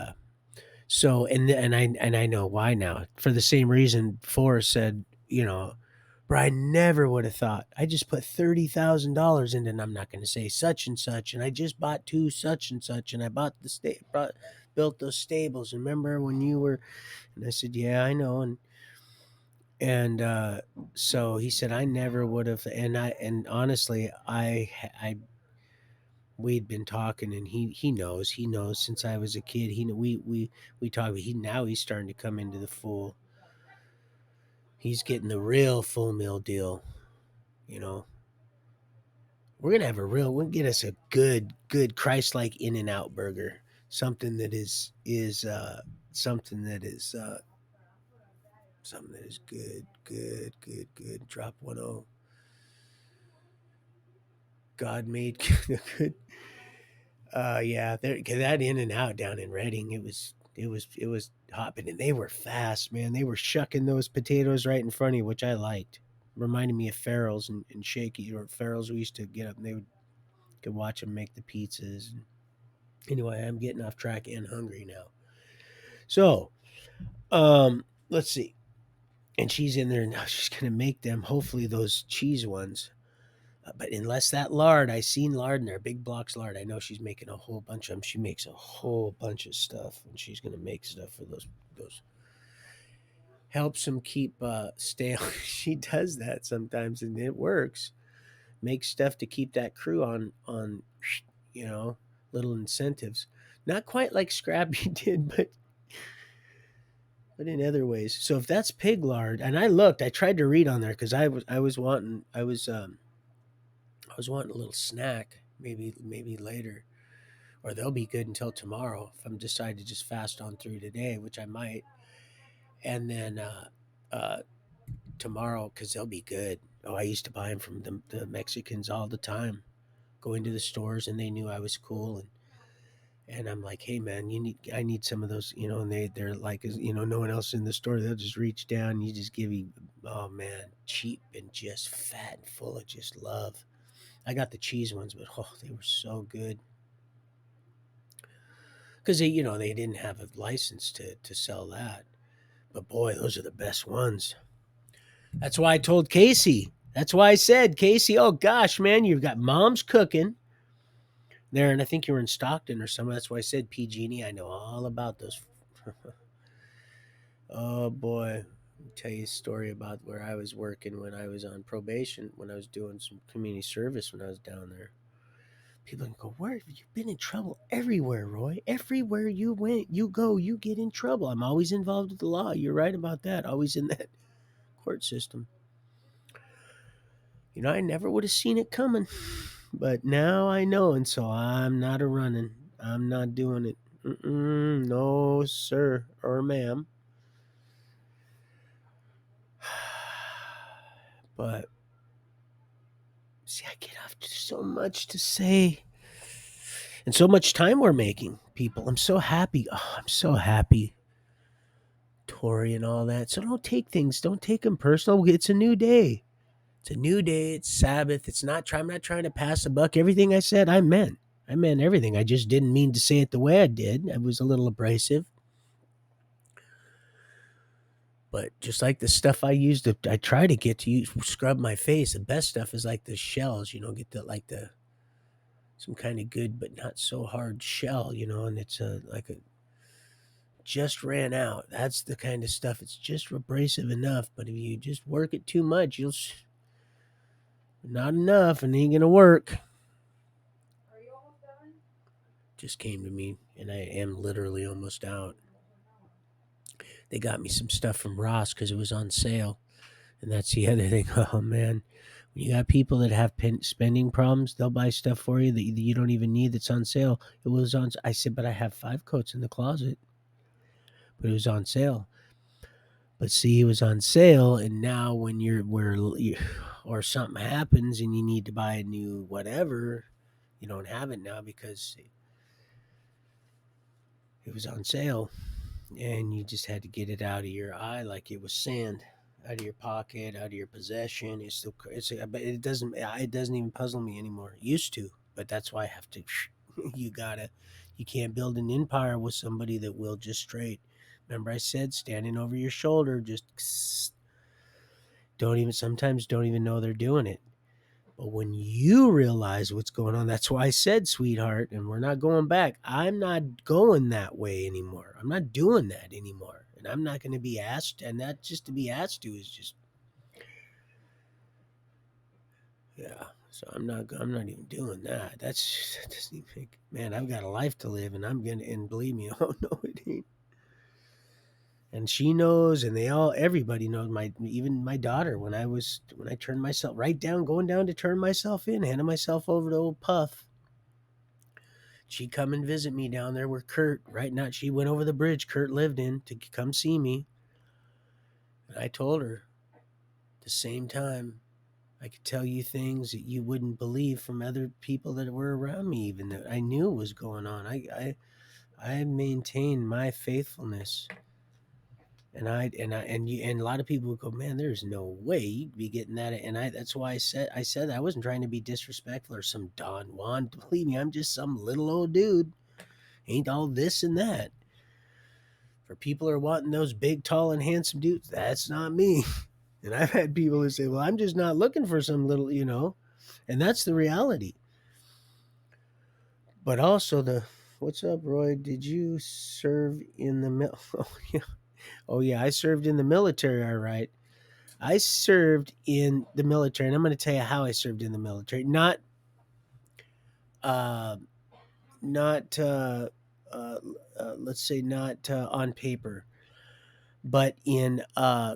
So, and I know why now. For the same reason, Forrest said, "Bro, I never would have thought. I just put $30,000 into, and I'm not going to say such and such, and I just bought two such and such, and I bought the state. built those stables. Remember when you were?" And I said, "Yeah, I know." And so he said, "I never would have." And honestly, I we'd been talking, and he knows since I was a kid. We talk. He's starting to come into the full. He's getting the real full meal deal. You know, we'll get us a good Christ-like In-N-Out burger, something that is something that is something that is good. Drop 1-0. God made good. Yeah, that In-N-Out down in Reading, it was hopping, and they were fast, man. They were shucking those potatoes right in front of you, which I liked. Reminded me of Farrell's and Shaky, or Farrell's. We used to get up and they would could watch them make the pizzas. Anyway, I'm getting off track and hungry now. So, let's see. And she's in there now. She's gonna make them. Hopefully, those cheese ones. But unless that lard, I seen lard in there, big blocks lard. I know she's making a whole bunch of them. She makes a whole bunch of stuff, and she's gonna make stuff for those. Helps them keep stale. She does that sometimes, and it works. Makes stuff to keep that crew on, you know, little incentives. Not quite like Scrappy did, but in other ways. So if that's pig lard, and I tried to read on there because I was wanting a little snack, maybe later, or they'll be good until tomorrow if I'm decide to just fast on through today, which I might, and then uh, tomorrow because they'll be good. Oh, I used to buy them from the Mexicans all the time. Go into the stores and they knew I was cool, and I'm like, "Hey man, I need some of those," and they're like, no one else in the store. They'll just reach down, and you just give you, oh man, cheap and just fat and full of just love. I got the cheese ones, but oh, they were so good because they didn't have a license to sell that. But boy, those are the best ones. That's why I told Casey. That's why I said, Casey, oh gosh, man, you've got mom's cooking there, and I think you were in Stockton or somewhere. That's why I said PG&E. I know all about those. Oh boy, I'll tell you a story about where I was working when I was on probation, when I was doing some community service when I was down there. People can go, "Where have you been in trouble?" Everywhere, Roy. Everywhere you go, you get in trouble. I'm always involved with the law. You're right about that. Always in that court system. I never would have seen it coming, but now I know, and so I'm not a running. I'm not doing it. No, sir or ma'am. But see, I get off to so much to say, and so much time we're making, people. I'm so happy. Oh, I'm so happy, Tori, and all that. So don't take them personal. It's a new day. It's a new day. It's Sabbath. I'm not trying to pass a buck. Everything I said, I meant. I meant everything. I just didn't mean to say it the way I did. I was a little abrasive. But just like the stuff I try to get to use, scrub my face. The best stuff is like the shells. Get the some kind of good but not so hard shell. And it's like a just ran out. That's the kind of stuff. It's just abrasive enough. But if you just work it too much, not enough, and it ain't gonna work. Just came to me, and I am literally almost out. They got me some stuff from Ross because it was on sale, and that's the other thing. Oh man, when you got people that have spending problems, they'll buy stuff for you that you don't even need that's on sale. It was on. I said, but I have 5 coats in the closet, but it was on sale. But see, it was on sale, and now when or something happens and you need to buy a new whatever, you don't have it now because it was on sale, and you just had to get it out of your eye like it was sand, out of your pocket, out of your possession. But it doesn't even puzzle me anymore. It used to, but that's why I have to. You can't build an empire with somebody that will just straight. Remember, I said standing over your shoulder, just don't even sometimes don't even know they're doing it. But when you realize what's going on, that's why I said, sweetheart, and we're not going back. I'm not going that way anymore. I'm not doing that anymore. And I'm not going to be asked. And that just to be asked to is just, yeah. So I'm not even doing that. That doesn't even make, man, I've got a life to live and I'm going to, and believe me, oh no, it ain't. And she knows, and everybody knows, even my daughter, when I turned myself right down, going down to turn myself in, handing myself over to old Puff, she'd come and visit me down there where Kurt, right now, she went over the bridge Kurt lived in to come see me. And I told her at the same time, I could tell you things that you wouldn't believe from other people that were around me, even that I knew was going on. I maintained my faithfulness. And a lot of people would go, man, there's no way you'd be getting that. And that's why I said that I wasn't trying to be disrespectful or some Don Juan. Believe me, I'm just some little old dude. Ain't all this and that. For people who are wanting those big, tall, and handsome dudes, that's not me. And I've had people who say, well, I'm just not looking for some little, and that's the reality. But also what's up, Roy? Did you serve in the Oh yeah. Oh yeah, I served in the military, all right. I served in the military, and I'm going to tell you how I served in the military. Uh, not uh, let's say not on paper, but in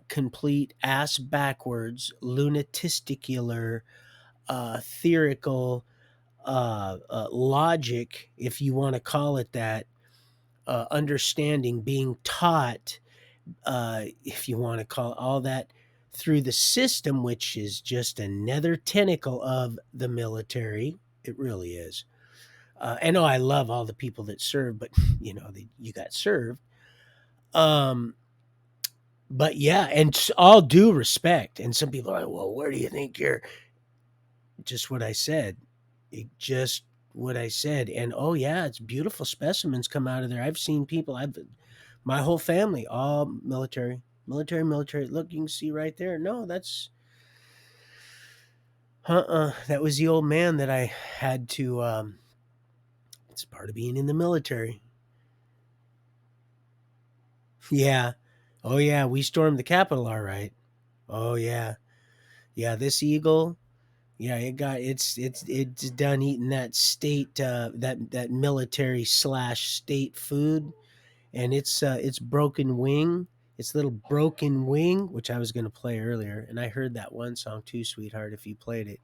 complete ass backwards, lunatisticular, theoretical logic, if you want to call it that, understanding, being taught, if you want to call all that, through the system, which is just another tentacle of the military. It really is. And I love all the people that serve, but you got served. Um, but yeah, and all due respect. And some people are like, well, where do you think you're? Just what I said. Just what I said. And oh yeah, it's beautiful specimens come out of there. I've seen people. My whole family, all military, military, military. Look, you can see right there. No, that was the old man that I had to. It's part of being in the military. Yeah. Oh yeah, we stormed the Capitol. All right. Oh yeah, yeah. This eagle. Yeah, it's done eating that state that military slash state food, and it's broken wing. It's little broken wing, which I was going to play earlier, and I heard that one song too, sweetheart. If you played it,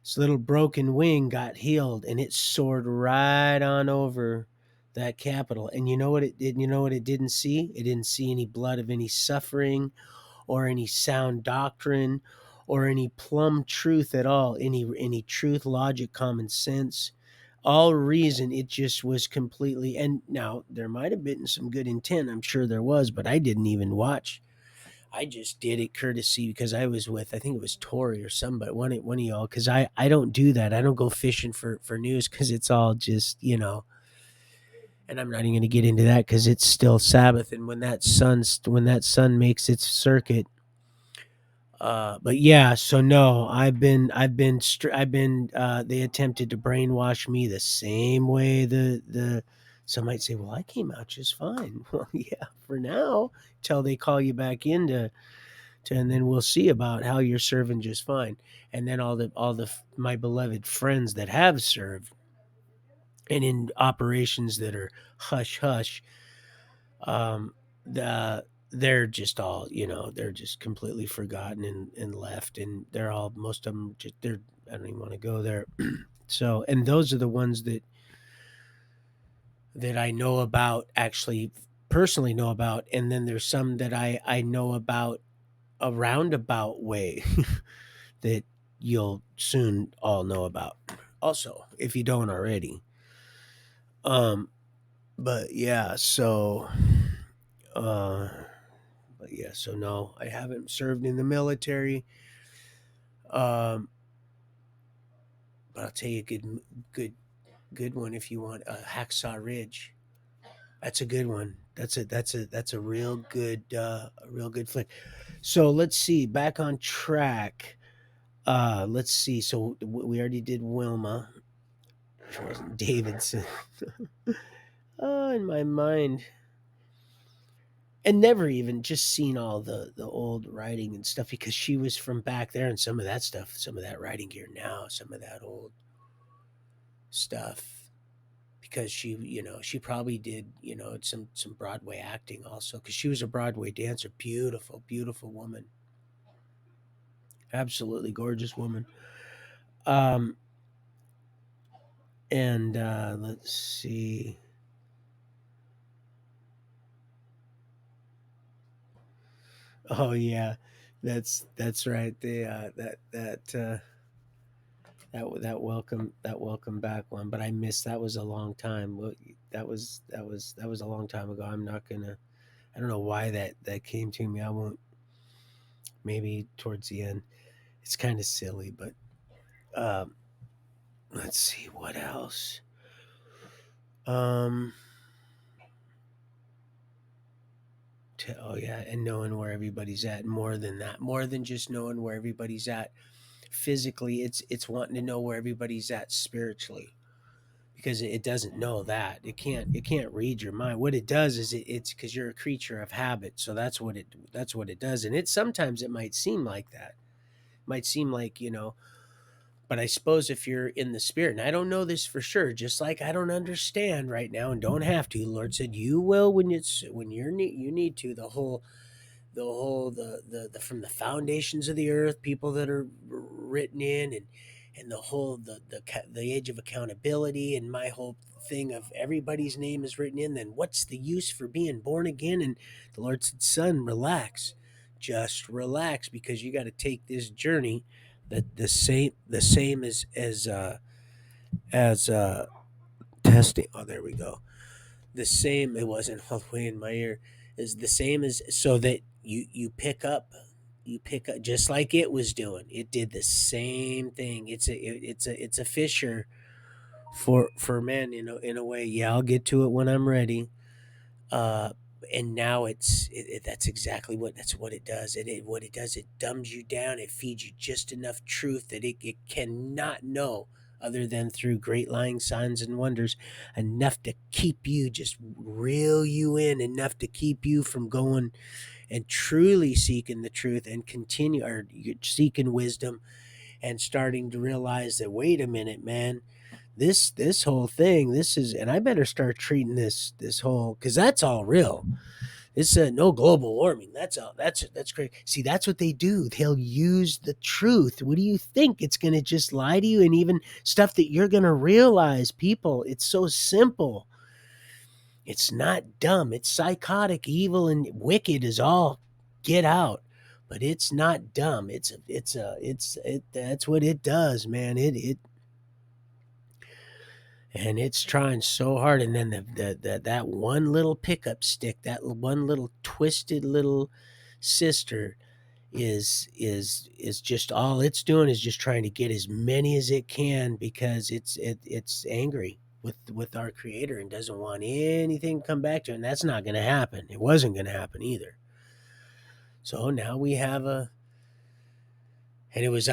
its little broken wing got healed, and it soared right on over that Capitol. And you know what it did? You know what it didn't see? It didn't see any blood of any suffering or any sound doctrine or any plumb truth at all, any truth, logic, common sense, all reason. It just was completely. And now there might have been some good intent, I'm sure there was, but I didn't even watch. I just did it courtesy because I was with, I think it was Tori or somebody, one of y'all, because I don't do that. I don't go fishing for news because it's all just, and I'm not even going to get into that because it's still Sabbath, and when that sun makes its circuit. But yeah, so no, they attempted to brainwash me the same way some might say, well, I came out just fine. Well, yeah, for now, till they call you back in and then we'll see about how you're serving just fine. And then my beloved friends that have served and in operations that are hush hush, um, the they're just all, they're just completely forgotten and left, and they're all, most of them, just they're, I don't even want to go there. So, and those are the ones that I know about, actually personally know about, and then there's some that I know about a roundabout way that you'll soon all know about also, if you don't already. um but yeah, so uh but yeah, so no, I haven't served in the military. Um, but I'll tell you a good, good one if you want. Hacksaw Ridge. That's a good one. That's a real good flick. So let's see. Back on track. Let's see. So we already did Wilma, which wasn't Davidson. Oh, in my mind, and never even just seen all the old writing and stuff because she was from back there, and some of that stuff, some of that writing gear now, some of that old stuff. Because she probably did some Broadway acting also because she was a Broadway dancer. Beautiful, beautiful woman, absolutely gorgeous woman. Um, and let's see. Oh yeah, that's right. That welcome back one, but I missed. That was a long time. That was a long time ago. I'm not gonna. I don't know why that came to me. I won't. Maybe towards the end. It's kind of silly, but um, let's see what else. Um, oh yeah, and knowing where everybody's at. More than that, more than just knowing where everybody's at physically. It's wanting to know where everybody's at spiritually because it doesn't know that. It can't read your mind. What it does is it's because you're a creature of habit. So that's what it does. And sometimes it might seem like that. It might seem like but I suppose if you're in the spirit, and I don't know this for sure, just like I don't understand right now and don't have to. The Lord said you will when you need to. The from the foundations of the earth, people that are written in, and the whole the age of accountability, and my whole thing of everybody's name is written in. Then what's the use for being born again? And the Lord said, "Son, relax, just relax, because you got to take this journey that the same as testing." Oh, there we go. The same. It wasn't all the way in my ear. Is the same as so that you pick up just like it was doing. It did the same thing. It's a fisher for men in a way. Yeah, I'll get to it when I'm ready. Uh, and now that's what it does. What it does, it dumbs you down. It feeds you just enough truth that it cannot know other than through great lying signs and wonders, enough to keep you, just reel you in, enough to keep you from going and truly seeking the truth and continue, or you're seeking wisdom and starting to realize that, wait a minute, man, this whole thing, this is, and I better start treating this whole, because that's all real. It's no global warming. That's all. That's great. See, that's what they do. They'll use the truth. What do you think? It's going to just lie to you, and even stuff that you're going to realize. People, it's so simple. It's not dumb. It's psychotic, evil, and wicked is all get out. But it's not dumb. That's what it does, man. And it's trying so hard. And then that one little pickup stick, that one little twisted little sister is just, all it's doing is just trying to get as many as it can, because it's angry with our creator and doesn't want anything to come back to it. And that's not going to happen. It wasn't going to happen either. So now we have and it was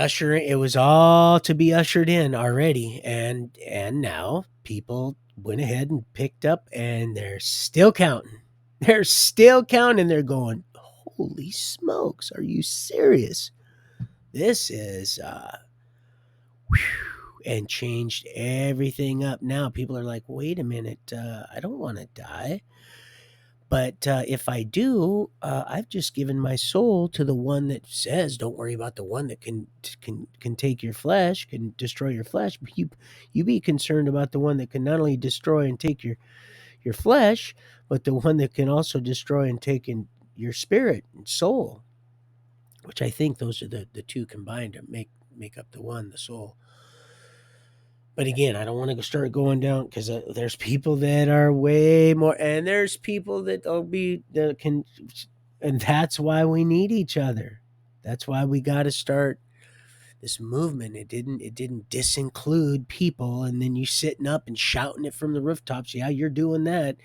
all to be ushered in already, and now people went ahead and picked up, and they're still counting. They're still counting. They're going, holy smokes, are you serious? This is and changed everything up. Now people are like, wait a minute, I don't want to die. But if I do, I've just given my soul to the one that says, "Don't worry about the one that can take your flesh, can destroy your flesh. But you be concerned about the one that can not only destroy and take your flesh, but the one that can also destroy and take in your spirit and soul." Which I think those are the two combined to make up the one, the soul. But again, I don't want to start going down, because there's people that are way more, and there's people that can, and that's why we need each other. That's why we got to start this movement. It didn't disinclude people, and then you sitting up and shouting it from the rooftops. Yeah, you're doing that,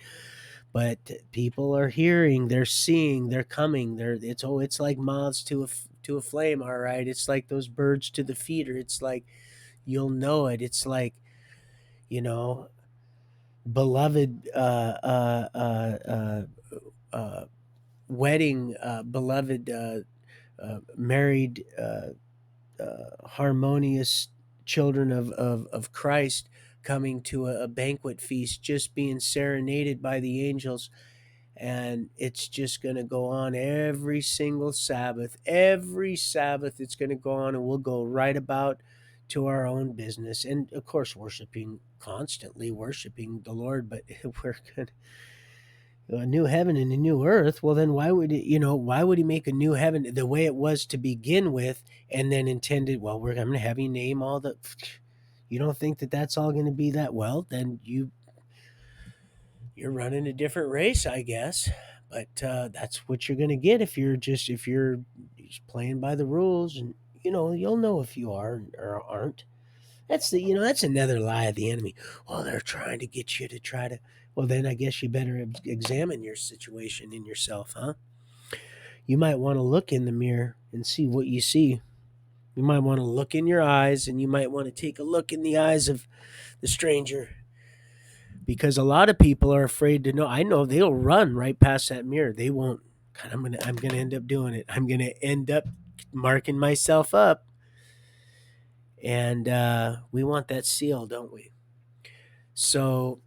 but people are hearing, they're seeing, they're coming. It's like moths to a flame, all right. It's like those birds to the feeder. It's like you'll know it. It's like, you know, beloved uh, wedding, beloved married harmonious children of Christ coming to a banquet feast, just being serenaded by the angels. And it's just going to go on every single Sabbath. Every Sabbath, it's going to go on, and we'll go right about to our own business. And of course, constantly worshiping the Lord. But we're going to a new heaven and a new earth. Well, then why would why would he make a new heaven the way it was to begin with, and then intended, well, we're going to have you name all the, you don't think that that's all going to be that? Well, then you're running a different race, I guess. But that's what you're going to get if you're just playing by the rules. And you'll know if you are or aren't. That's another lie of the enemy. Well, they're trying to get you to try to. Well, then I guess you better examine your situation in yourself, huh? You might want to look in the mirror and see what you see. You might want to look in your eyes, and you might want to take a look in the eyes of the stranger, because a lot of people are afraid to know. I know they'll run right past that mirror. They won't. God, I'm gonna end up doing it. I'm gonna end up marking myself up, and we want that seal, don't we? So,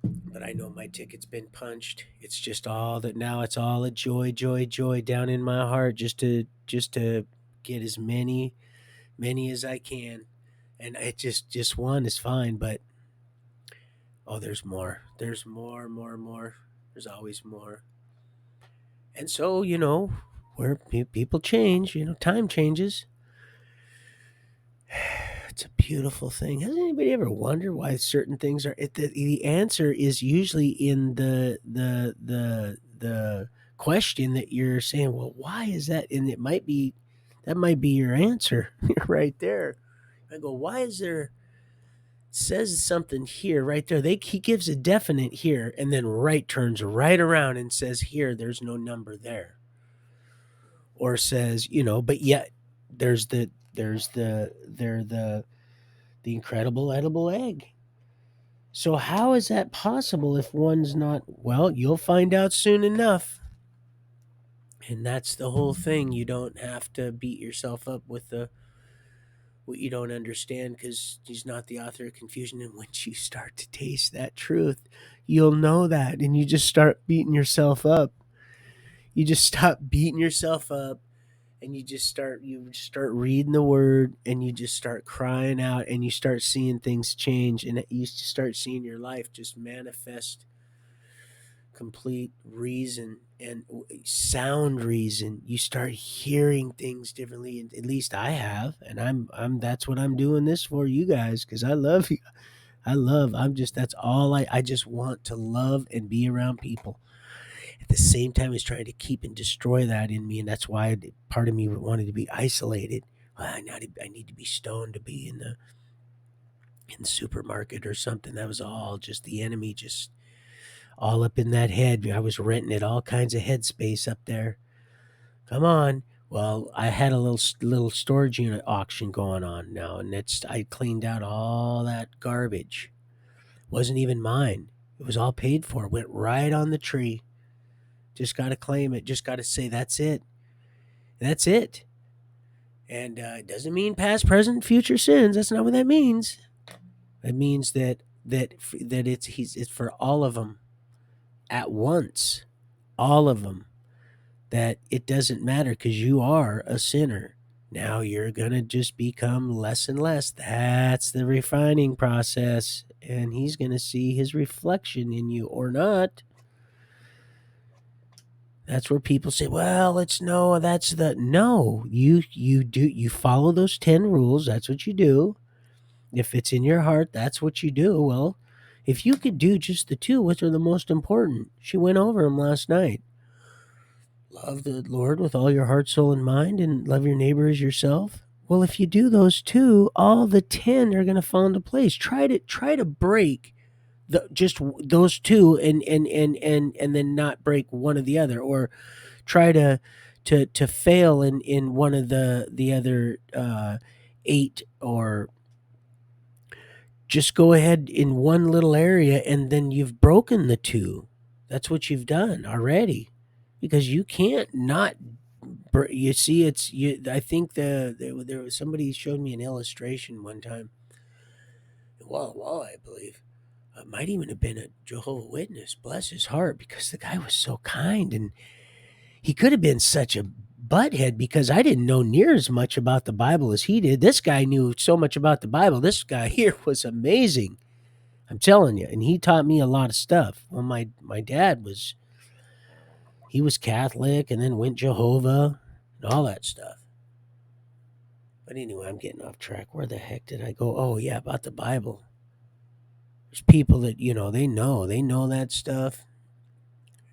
but I know my ticket's been punched. It's just all that now. It's all a joy, joy, joy down in my heart, just to get as many as I can, and it just one is fine. But oh, there's more. There's more, more, more. There's always more. And so where people change, time changes. It's a beautiful thing. Has anybody ever wondered why certain things are? The answer is usually in the question that you're saying. Well, why is that? And that might be your answer right there. I go, why is there? Says something here, right there. He gives a definite here, and then turns right around and says here. There's no number there, or says but yet they're the incredible edible egg. So how is that possible if one's not? Well, you'll find out soon enough. And that's the whole thing. You don't have to beat yourself up with what you don't understand, because he's not the author of confusion. And once you start to taste that truth, you'll know that, and you just start beating yourself up. You just stop beating yourself up, and you start reading the word, and you just start crying out, and you start seeing things change, and you start seeing your life just manifest complete reason and sound reason. You start hearing things differently, and at least I have, and I'm that's what I'm doing this for you guys, because I love you. I'm just that's all I just want to love and be around people. At the same time as trying to keep and destroy that in me, and that's why part of me wanted to be isolated. Well, I need to be stoned to be in the supermarket or something. That was all just the enemy, just all up in that head. I was renting it, all kinds of headspace up there. Come on. Well, I had a little storage unit auction going on now, and I cleaned out all that garbage. Wasn't even mine. It was all paid for. Went right on the tree. Just got to claim it. Just got to say that's it. That's it. And it doesn't mean past, present, future sins. That's not what that means. It means that it's for all of them at once, all of them. That it doesn't matter, because you are a sinner. Now you're gonna just become less and less. That's the refining process, and he's gonna see his reflection in you or not. That's where people say, well, it's no, that's the no. You follow those 10 rules. That's what you do. If it's in your heart, that's what you do. Well, if you could do just the two, which are the most important? She went over them last night. Love the Lord with all your heart, soul, and mind, and love your neighbor as yourself. Well, if you do those two, all the 10 are going to fall into place. Try to break just those two, and then not break one of the other, or try to to fail in one of the other 8, or just go ahead in one little area and then you've broken the 2. That's what you've done already, because you can't not you see, it's you. I think there was somebody showed me an illustration one time. Well, I believe it might even have been a Jehovah Witness. Bless his heart, because the guy was so kind, and he could have been such a butthead because I didn't know near as much about the Bible as he did. This guy knew so much about the Bible. This guy here was amazing. I'm telling you, and he taught me a lot of stuff. Well, my dad was, he was Catholic and then went Jehovah and all that stuff. But anyway, I'm getting off track. Where the heck did I go? Oh yeah, about the Bible. There's people that they know that stuff.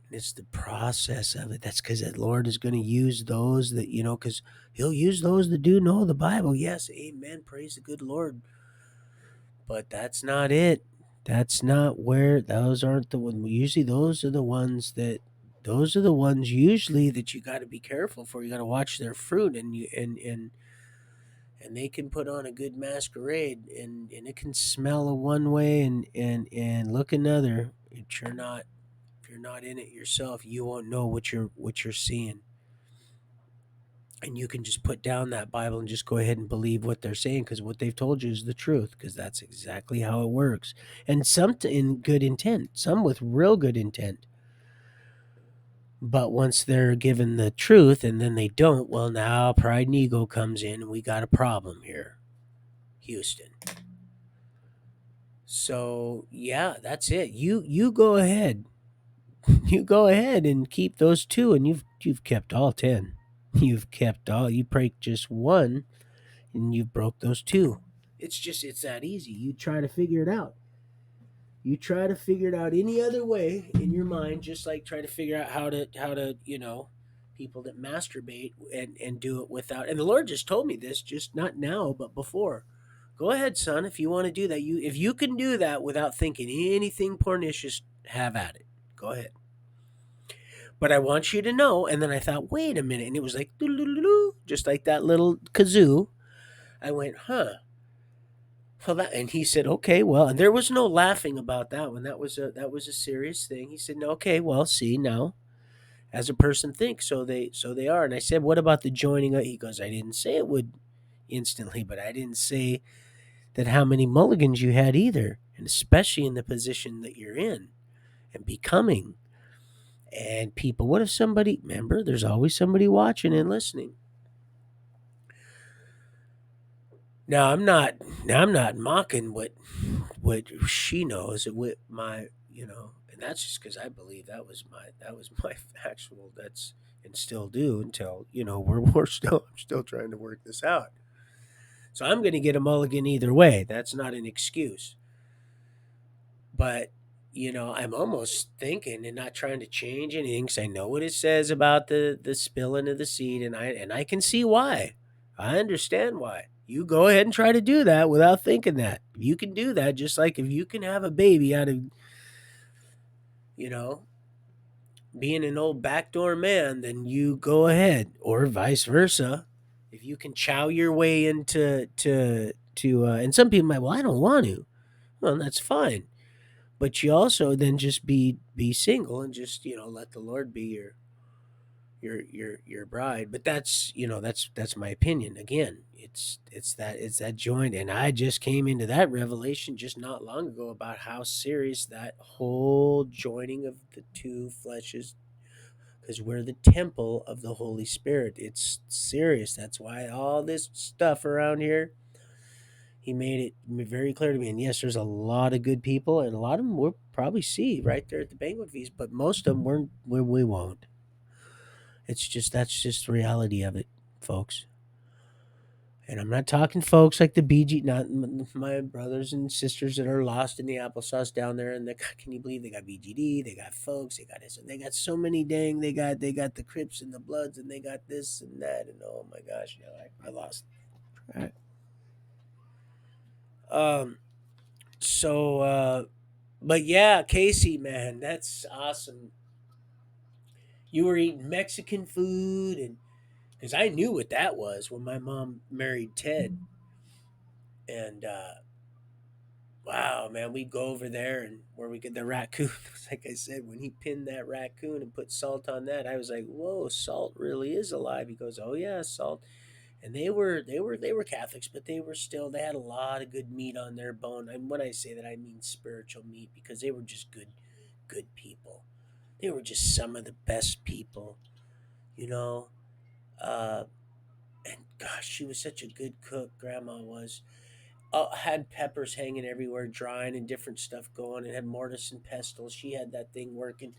And it's the process of it. That's because the Lord is going to use those that because He'll use those that do know the Bible. Yes, Amen. Praise the good Lord. But that's not it. That's not where those aren't the ones. Usually, those are the ones that. Those are the ones usually that you got to be careful for. You got to watch their fruit, and they can put on a good masquerade, and it can smell a one way and look another. If you're not in it yourself, you won't know what you're seeing. And you can just put down that Bible and just go ahead and believe what they're saying, because what they've told you is the truth, because that's exactly how it works. And some in good intent, some with real good intent. But once they're given the truth and then they don't, well, now pride and ego comes in, and we got a problem here, Houston. So yeah, that's it. You go ahead. You go ahead and keep those 2, and you've kept all 10. You've kept all. You break just one, and you broke those 2. It's that easy. You try to figure it out. You try to figure it out any other way in your mind, just like try to figure out how to people that masturbate and do it without. And the Lord just told me this, just not now, but before. Go ahead, son, if you want to do that. If you can do that without thinking anything pernicious, have at it. Go ahead. But I want you to know. And then I thought, wait a minute, and it was like doo-doo-doo-doo, just like that little kazoo. I went, huh. Well, and he said, okay, well, and there was no laughing about that one. That was a serious thing. He said, no, okay, well, see now, as a person thinks, so they are. And I said, what about the joining up? He goes, I didn't say it would instantly, but I didn't say that how many mulligans you had either, and especially in the position that you're in and becoming. And people, what if somebody? Remember, there's always somebody watching and listening. Now I'm not mocking what she knows, and what and that's just because I believe that was my factual. That's, and still do, until we're still I'm still trying to work this out. So I'm going to get a mulligan either way. That's not an excuse. But I'm almost thinking and not trying to change anything, because I know what it says about the spilling of the seed, and I can see why. I understand why. You go ahead and try to do that without thinking that. You can do that, just like if you can have a baby out of you know being an old backdoor man, then you go ahead, or vice versa. If you can chow your way into to and some people might, well, I don't want to. Well, that's fine. But you also then just be single, and just let the Lord be your bride. But that's my opinion. Again, it's that joint, and I just came into that revelation just not long ago about how serious that whole joining of the 2 fleshes, because we're the temple of the Holy Spirit. It's serious. That's why all this stuff around here, he made it very clear to me. And yes, there's a lot of good people, and a lot of them we'll probably see right there at the banquet feast, but most of them we won't. That's just the reality of it, folks. And I'm not talking folks like the BG, not my brothers and sisters that are lost in the applesauce down there. And can you believe they got BGD? They got folks. They got this. They got so many dang. They got the Crips and the Bloods, and they got this and that. And oh my gosh, I lost. All right. Um. So, but yeah, Casey, man, that's awesome. You were eating Mexican food, and because I knew what that was when my mom married Ted, and wow, man, we'd go over there and where we get the raccoon. Like I said, when he pinned that raccoon and put salt on that, I was like, "Whoa, salt really is alive." He goes, "Oh yeah, salt." And they were Catholics, but they had a lot of good meat on their bone. And when I say that, I mean spiritual meat because they were just good people. They were just some of the best people, you know. Uh, and gosh, she was such a good cook. Grandma was. Had peppers hanging everywhere, drying and different stuff going, and had mortise and pestle. She had that thing working.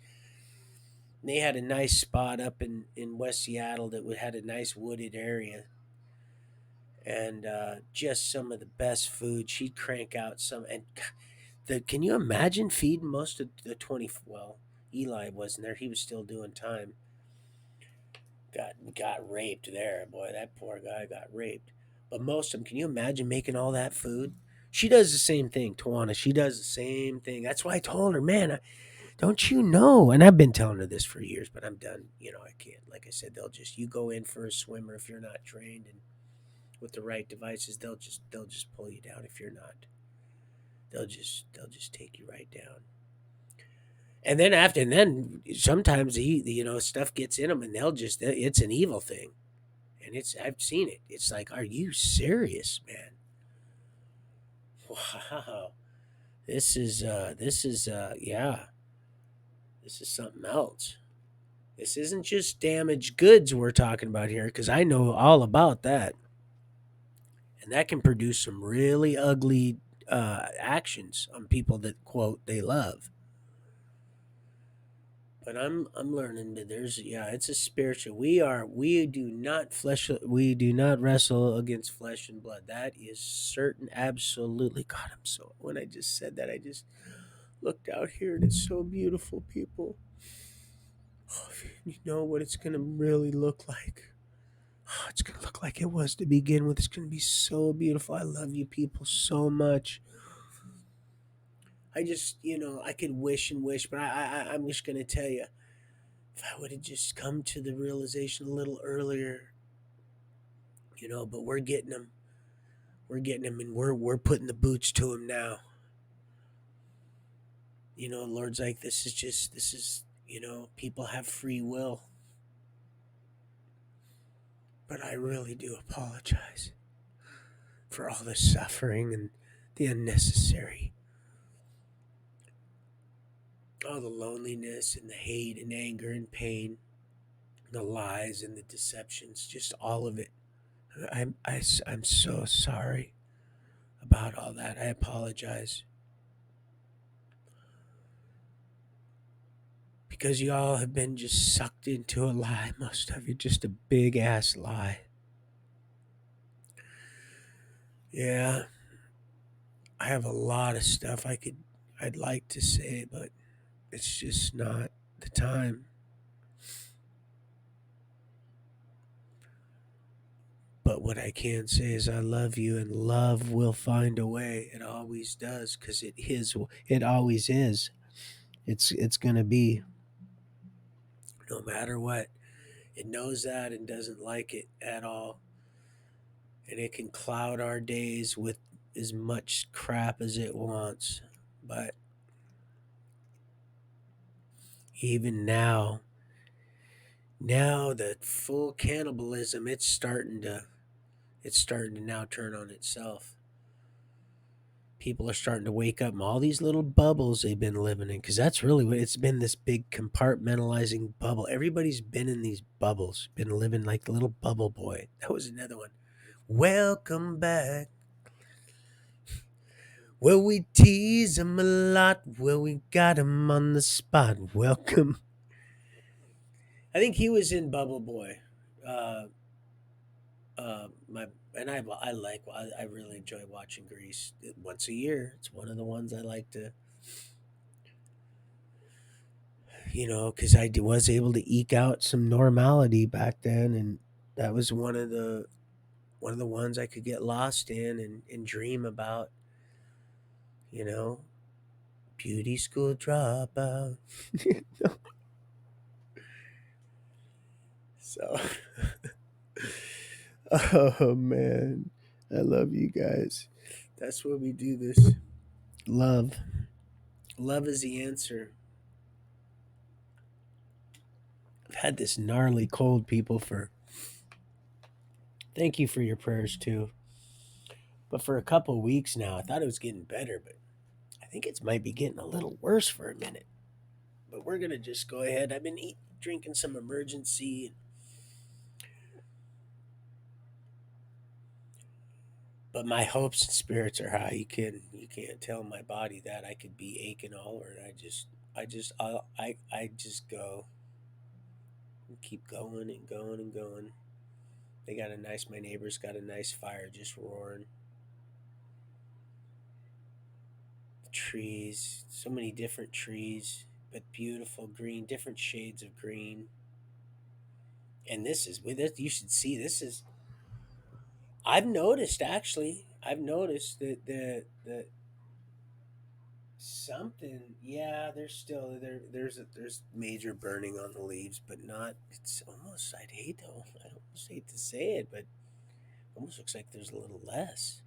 They had a nice spot up in West Seattle that had a nice wooded area, and just some of the best food. She'd crank out some, and can you imagine feeding most of the 20? Well, Eli wasn't there; he was still doing time. Got raped there, boy. That poor guy got raped. But most of them, can you imagine making all that food? She does the same thing, Tawana. She does the same thing. That's why I told her, man, don't you know? And I've been telling her this for years, but I'm done. I can't. Like I said, you go in for a swimmer if you're not trained and with the right devices, they'll just pull you down if you're not. They'll just take you right down. And then sometimes stuff gets in them, and it's an evil thing, and I've seen it. It's like, are you serious, man? Wow, yeah, this is something else. This isn't just damaged goods we're talking about here, because I know all about that, and that can produce some really ugly actions on people that quote they love. But I'm learning that it's a spiritual. We do not wrestle against flesh and blood. That is certain, absolutely. God, I'm so when I just said that, I just looked out here and it's so beautiful, people. Oh, you know what it's gonna really look like. Oh, it's gonna look like it was to begin with. It's gonna be so beautiful. I love you people so much. I just, I could wish and wish, but I'm just gonna tell you, if I would have just come to the realization a little earlier, but we're getting them. We're getting them, and we're putting the boots to them now. Lord's like, people have free will, but I really do apologize for all the suffering and the unnecessary, all the loneliness and the hate and anger and pain, the lies and the deceptions, just all of it. I'm so sorry about all that. I apologize. Because y'all have been just sucked into a lie, most of you, just a big ass lie. Yeah, I have a lot of stuff I'd like to say, but it's just not the time. But what I can say is I love you, and love will find a way. It always does, because it always is. It's gonna be, no matter what. It knows that and doesn't like it at all. And it can cloud our days with as much crap as it wants. But even now the full cannibalism, it's starting to now turn on itself. People are starting to wake up, and all these little bubbles they've been living in, because that's really what it's been, this big compartmentalizing bubble. Everybody's been in these bubbles, been living like the little bubble boy. That was another one. Welcome back. Well, we tease him a lot. Well, we got him on the spot. Welcome. I think he was in Bubble Boy. Uh, my and I really enjoy watching Grease once a year. It's one of the ones I like to, because was able to eke out some normality back then, and that was one of the ones I could get lost in and dream about. You know, beauty school dropout. So, oh man, I love you guys. That's what we do this. Love. Love is the answer. I've had this gnarly cold, people, for thank you for your prayers too. But for a couple weeks now, I thought it was getting better, but I think it might be getting a little worse for a minute. But we're gonna just go ahead. I've been drinking some emergency, but my hopes and spirits are high. You can't tell my body that I could be aching all over. I just go and keep going and going and going. They got a nice. My neighbor's got a nice fire just roaring. Trees, so many different trees, but beautiful green, different shades of green. And this is with it. You should see. This is. I've noticed actually. I've noticed that the something. Yeah, there's still there's major burning on the leaves, but not. It's almost. I'd hate to. I almost hate to say it, but almost looks like there's a little less.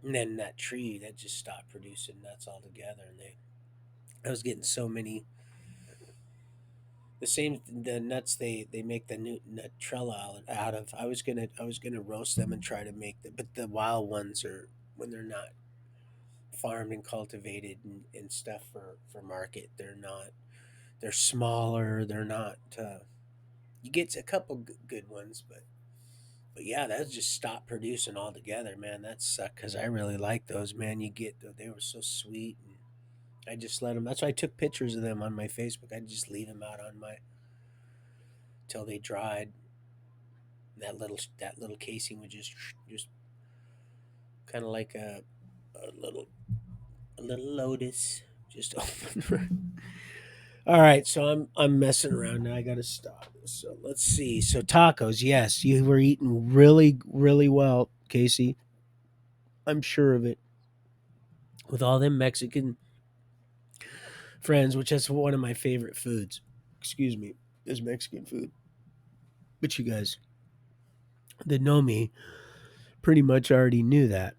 And then that tree that just stopped producing nuts altogether, and I was getting so many the nuts they make the new Nutrella out of. I was gonna roast them and try to make them, but the wild ones are when they're not farmed and cultivated and stuff for market. They're not. They're smaller. They're not. You get a couple good ones, but yeah, that just stopped producing altogether, man. That sucked because I really like those, man. They were so sweet, and I just let them. That's why I took pictures of them on my Facebook. I just leave them out on my till they dried. That little casing would just kind of like a little a little lotus just open. All right, so I'm messing around now. I got to stop this. So let's see. So tacos, yes, you were eating really well, Casey. I'm sure of it. With all them Mexican friends, which is one of my favorite foods. Excuse me, is Mexican food. But you guys that know me pretty much already knew that.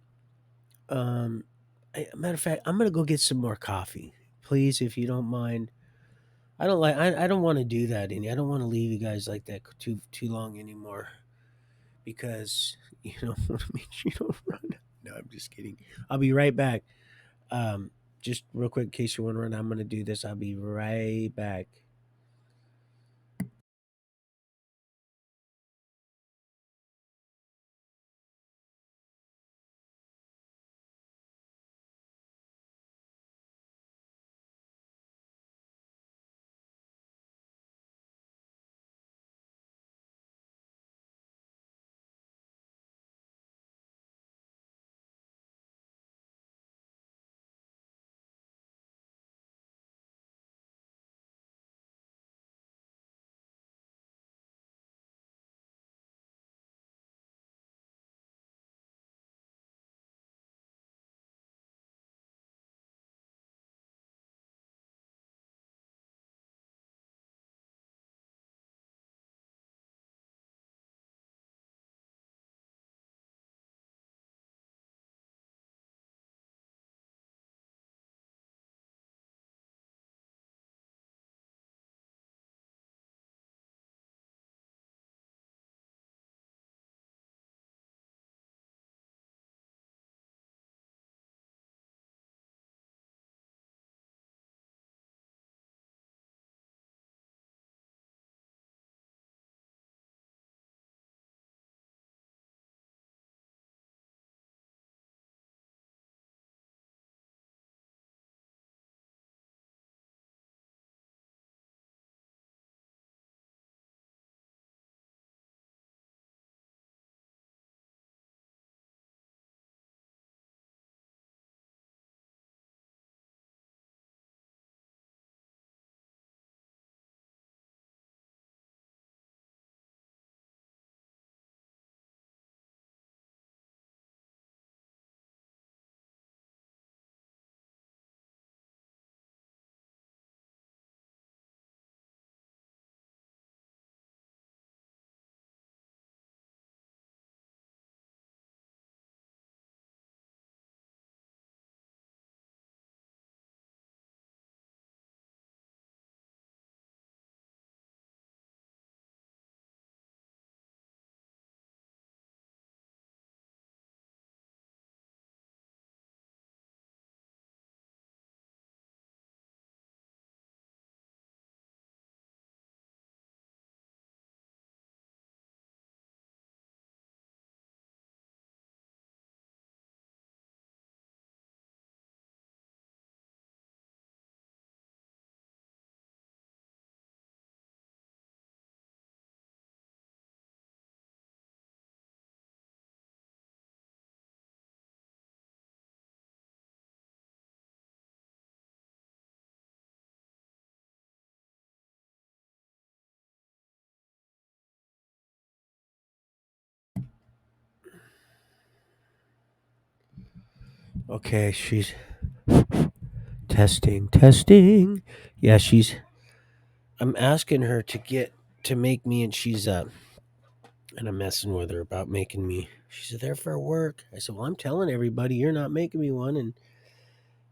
Matter of fact, I'm gonna go get some more coffee, please, if you don't mind. I don't like. I don't want to do that any. I don't want to leave you guys like that too long anymore because you know want to make sure you don't run. No, I'm just kidding. I'll be right back. Um, just real quick, in case you want to run, I'm gonna do this. I'll be right back. Okay, she's testing, testing. Yeah, she's. I'm asking her to make me, and I'm messing with her about making me. She said, "They're for work." I said, "Well, I'm telling everybody you're not making me one,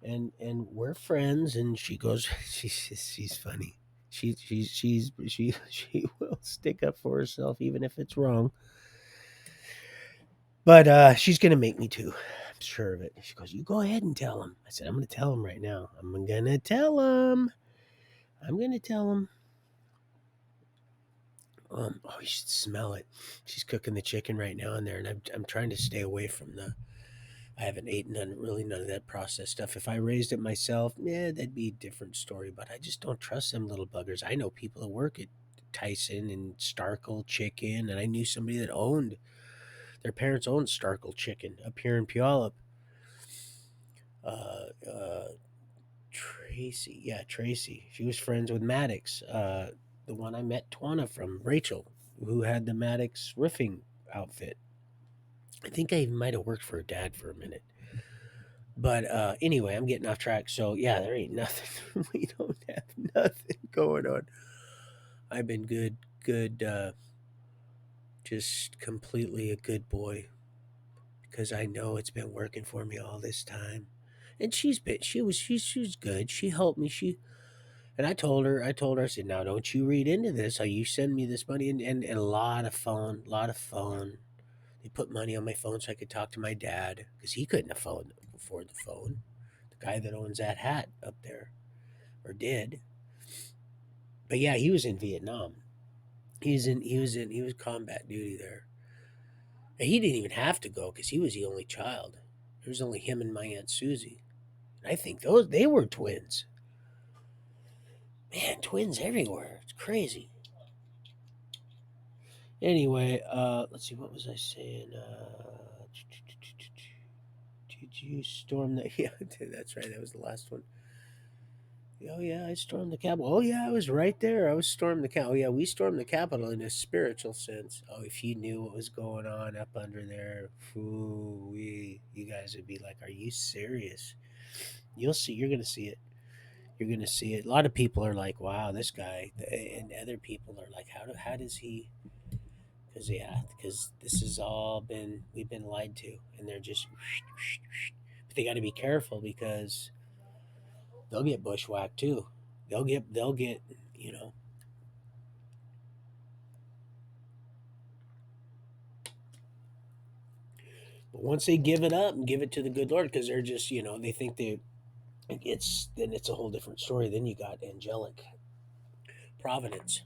and we're friends." And she goes, she's funny. She will stick up for herself even if it's wrong. But she's gonna make me too. I'm sure of it. She goes, "You go ahead and tell him." I said, "I'm gonna tell him right now. I'm gonna tell him. I'm gonna tell him." Oh, you should smell it. She's cooking the chicken right now in there, and I'm trying to stay away from the. I haven't eaten none of that processed stuff. If I raised it myself, yeah, that'd be a different story. But I just don't trust them little buggers. I know people that work at Tyson and Starkle Chicken, and I knew somebody that owned their parents owned Starkle Chicken up here in Puyallup. Uh, uh, Tracy, yeah, Tracy. She was friends with Maddox, the one I met Twana from, Rachel, who had the Maddox roofing outfit. I think I even might have worked for her dad for a minute. But anyway, I'm getting off track. So yeah, there ain't nothing. We don't have nothing going on. I've been good, just completely a good boy because I know it's been working for me all this time. And she was good. She helped me. And I told her, I said, now don't you read into this. How you send me this money and a lot of phone. They put money on my phone so I could talk to my dad because he couldn't afford the phone. The guy that owns that hat up there, or did. But yeah, he was in Vietnam. He was combat duty there. And he didn't even have to go because he was the only child. There was only him and my aunt Susie. And I think they were twins. Man, twins everywhere. It's crazy. Anyway, let's see. What was I saying? Did you storm the? Yeah, that's right. That was the last one. Oh yeah, I stormed the Capitol. Oh yeah, I was right there. I was storming the Capitol. Oh yeah, we stormed the Capitol in a spiritual sense. Oh, if you knew what was going on up under there, you guys would be like, "Are you serious?" You'll see. You're gonna see it. You're gonna see it. A lot of people are like, "Wow, this guy," and other people are like, how does he?" Because this has all been we've been lied to, and they're just. But they got to be careful because they'll get bushwhacked too. They'll get you know. But once they give it up and give it to the good Lord, because they're just they think it's a whole different story. Then you got angelic providence,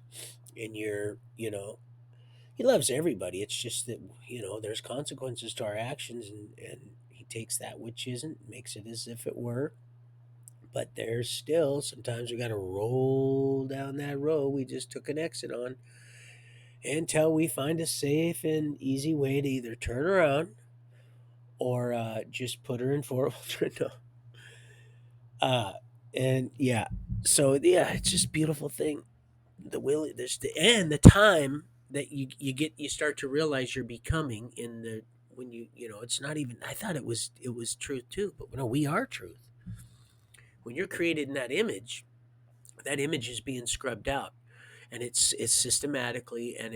and he loves everybody. It's just that there's consequences to our actions, and he takes that which isn't, makes it as if it were. But there's still sometimes we got to roll down that road we just took an exit on until we find a safe and easy way to either turn around or just put her in forward. No. Uh, and yeah, so yeah, it's just a beautiful thing. The will, there's the and the time that you start to realize you're becoming in the when it's not even. I thought it was truth too, but no, we are truth. When you're created in that image is being scrubbed out, and it's systematically, and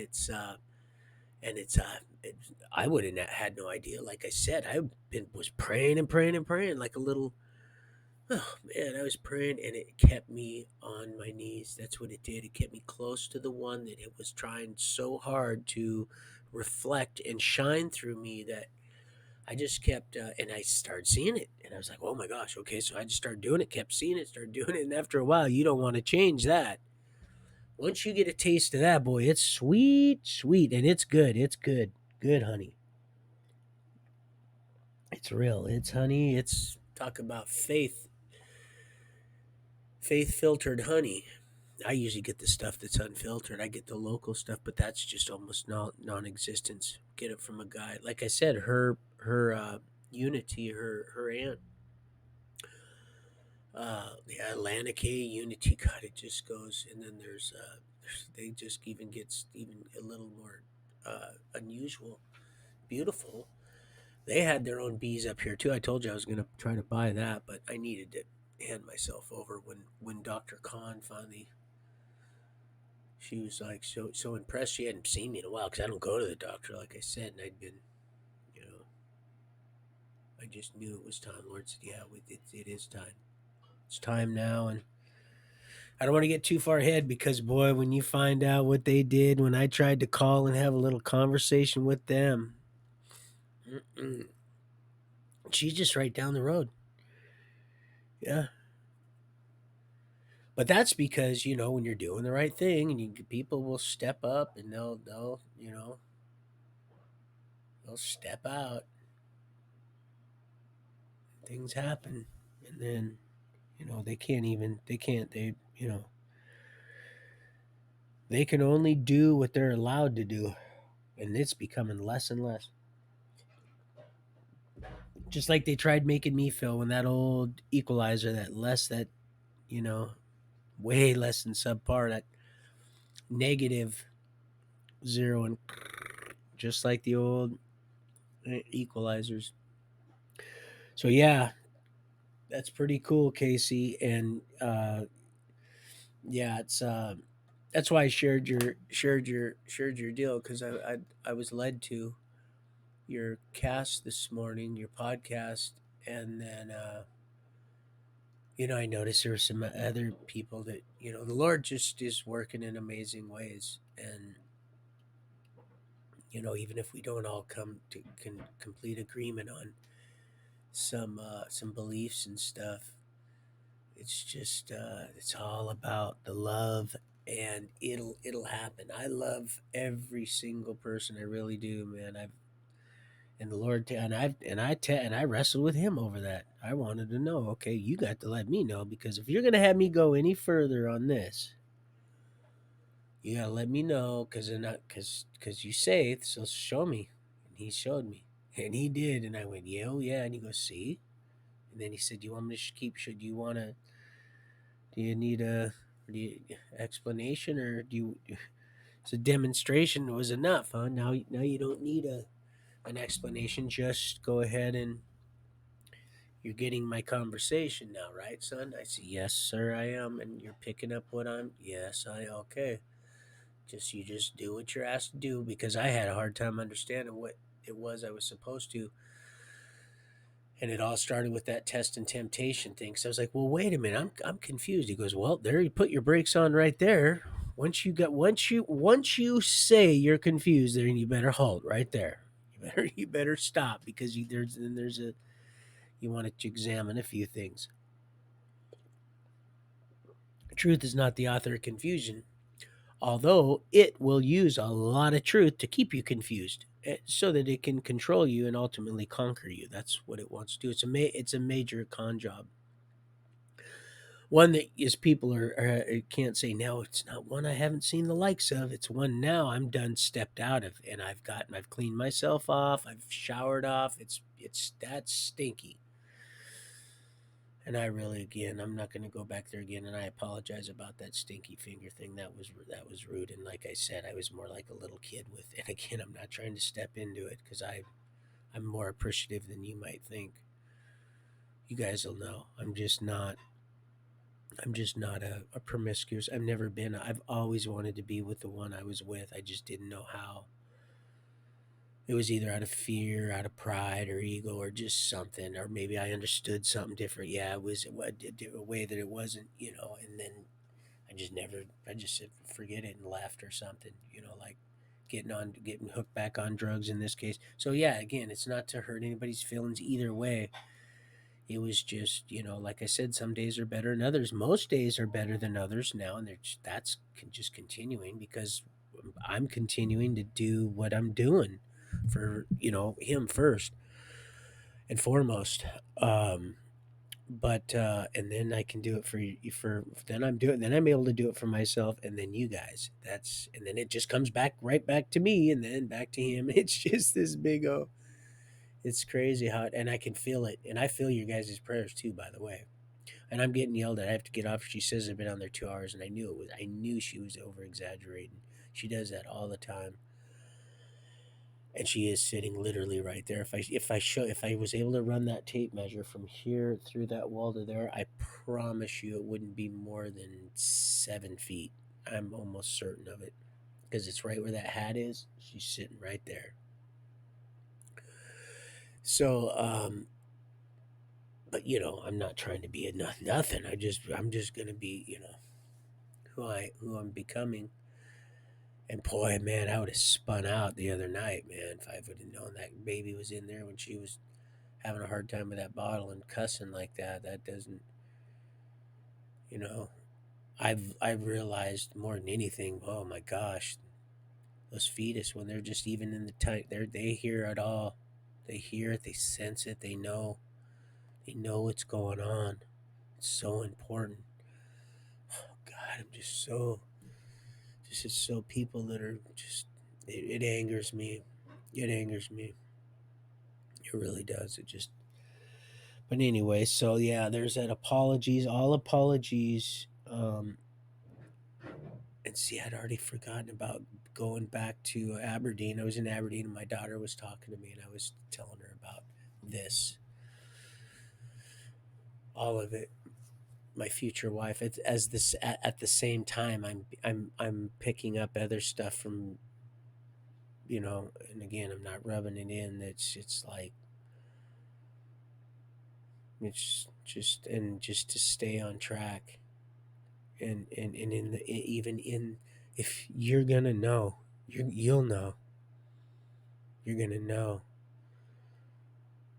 I would have had no idea. Like I said, was praying and praying and praying like a little. Oh man, I was praying and it kept me on my knees. That's what it did. It kept me close to the one that it was trying so hard to reflect and shine through me that I just kept, and I started seeing it. And I was like, oh my gosh, okay. So I just started doing it, kept seeing it, started doing it. And after a while, you don't want to change that. Once you get a taste of that, boy, it's sweet, sweet. And it's good. It's good. Good honey. It's real. It's honey. It's talk about faith filtered honey. I usually get the stuff that's unfiltered. I get the local stuff, but that's just almost non-existence. Get it from a guy. Like I said, her Unity, her aunt, the Atlantic Unity. God, it just goes, and then they just gets even a little more unusual, beautiful. They had their own bees up here too. I told you I was going to try to buy that, but I needed to hand myself over when Dr. Khan finally. She was like so impressed. She hadn't seen me in a while because I don't go to the doctor, like I said, and I'd been, you know, I just knew it was time. Lord said, "Yeah, it is time. It's time now." And I don't want to get too far ahead because, boy, when you find out what they did when I tried to call and have a little conversation with them, mm-mm. She's just right down the road. Yeah. But that's because, when you're doing the right thing and people will step up and they'll step out, things happen. And then, they can only do what they're allowed to do. And it's becoming less and less. Just like they tried making me feel when that old equalizer, that you know, way less than subpar, that negative zero, and just like the old equalizers. So yeah, that's pretty cool, Casey. And yeah, it's that's why I shared your deal because I was led to your cast this morning, your podcast, and then I noticed there were some other people that the Lord just is working in amazing ways, and even if we don't all come to complete agreement on some beliefs and stuff, it's just it's all about the love, and it'll happen. I love every single person, I really do, man. I've and the Lord and I wrestled with him over that. I wanted to know, okay, you got to let me know, because if you're gonna have me go any further on this, you gotta let me know, because you say it, so show me. And he showed me, and he did, and I went, yeah, oh yeah, and he goes, see, and then he said, do you want me to keep? Should you want to? Do you need explanation, or do you? It's a demonstration was enough, huh? Now you don't need an explanation. Just go ahead, and you're getting my conversation now, right, son? I said, yes, sir, I am. And you're picking up what I'm, yes, okay. You just do what you're asked to do, because I had a hard time understanding what it was I was supposed to. And it all started with that test and temptation thing. So I was like, well, wait a minute, I'm confused. He goes, well, there, you put your brakes on right there. Once you say you're confused, then you better halt right there. You better stop, because you want to examine a few things. Truth is not the author of confusion, although it will use a lot of truth to keep you confused, so that it can control you and ultimately conquer you. That's what it wants to do. It's a major con job. One that is people can't say, no, it's not one I haven't seen the likes of. It's one now I'm done stepped out of, and I've cleaned myself off. I've showered off. It's that stinky. And I really, again, I'm not going to go back there again. And I apologize about that stinky finger thing. That was rude. And like I said, I was more like a little kid with. And again, I'm not trying to step into it, because I'm more appreciative than you might think. You guys will know. I'm just not. I'm just not a promiscuous. I've never been. I've always wanted to be with the one I was with. I just didn't know how. It was either out of fear, out of pride, or ego, or just something, or maybe I understood something different. Yeah, it was a way that it wasn't, And then I just said forget it and left, or something, like getting hooked back on drugs in this case. So yeah, again, it's not to hurt anybody's feelings either way. It was just, like I said, some days are better than others. Most days are better than others now, and that's just continuing, because I'm continuing to do what I'm doing for him first and foremost. Um, but and then I can do it for then I'm doing then I'm able to do it for myself, and then you guys. And then it just comes right back to me, and then back to him. It's just this big it's crazy how and I can feel it, and I feel your guys' prayers too, by the way. And I'm getting yelled at. I have to get off. She says I've been on there 2 hours, and I knew she was over exaggerating. She does that all the time. and she is sitting literally right there. If I was able to run that tape measure from here through that wall to there, I promise you it wouldn't be more than 7 feet. I'm almost certain of it because it's right where that hat is. She's sitting right there. So, but I'm not trying to be a nothing. I'm just gonna be, who I'm becoming. And boy, man, I would have spun out the other night, man, if I would have known that baby was in there when she was having a hard time with that bottle and cussing like that. That doesn't, you know. I've realized more than anything. Oh my gosh, those fetus when they're just even in the tight, they hear it all. They hear it. They sense it. They know. They know what's going on. It's so important. Oh God, I'm just so. This is so people that are just. It angers me. It angers me. It really does. It just. But anyway, so yeah, there's that apologies. All apologies. And see, I'd already forgotten about going back to Aberdeen. I was in Aberdeen, and my daughter was talking to me, and I was telling her about this, all of it. My future wife. It's, as this at the same time, I'm picking up other stuff from, and again, I'm not rubbing it in. It's like it's just to stay on track, and in the even in if you're gonna know, you'll know. You're gonna know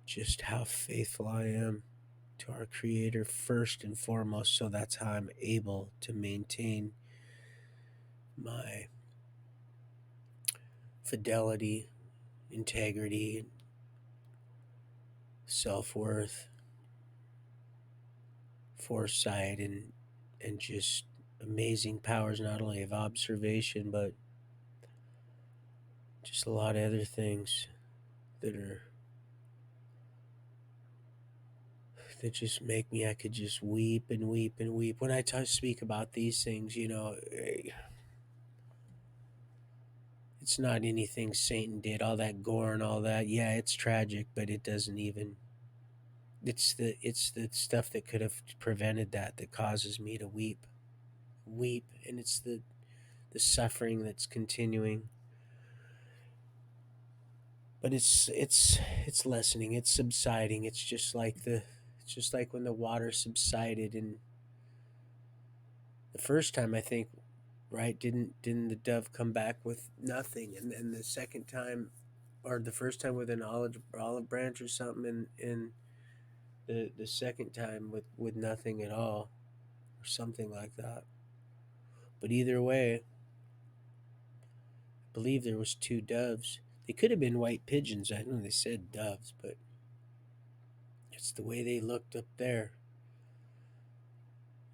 just how faithful I am to our Creator first and foremost. So that's how I'm able to maintain my fidelity, integrity, self worth, foresight, and just amazing powers, not only of observation, but just a lot of other things that are that just make me. I could just weep and weep and weep when I speak about these things. It's not anything Satan did, all that gore and all that. Yeah, it's tragic, but it doesn't even. It's the stuff that could have prevented that causes me to weep, and it's the suffering that's continuing. But it's lessening, it's subsiding. It's just like when the water subsided, and the first time I think, right, didn't the dove come back with nothing, and then the second time, or the first time with an olive branch or something, and the second time with nothing at all, or something like that. But either way, I believe there was two doves. They could have been white pigeons. I know they said doves, but it's the way they looked up there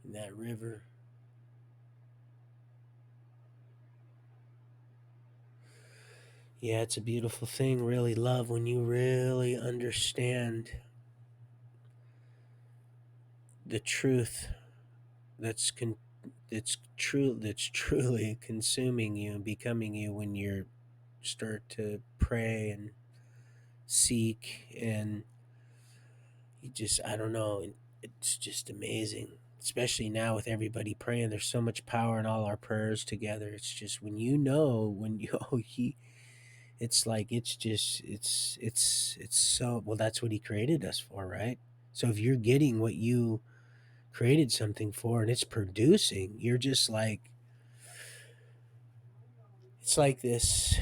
in that river. Yeah, it's a beautiful thing, really, love, when you really understand the truth that's that's truly consuming you and becoming you when you start to pray and seek, and you just, I don't know, it's just amazing, especially now with everybody praying. There's so much power in all our prayers together. It's just when you oh he it's like it's so well. That's what he created us for, right? So if you're getting what you created something for and it's producing, you're just like, it's like this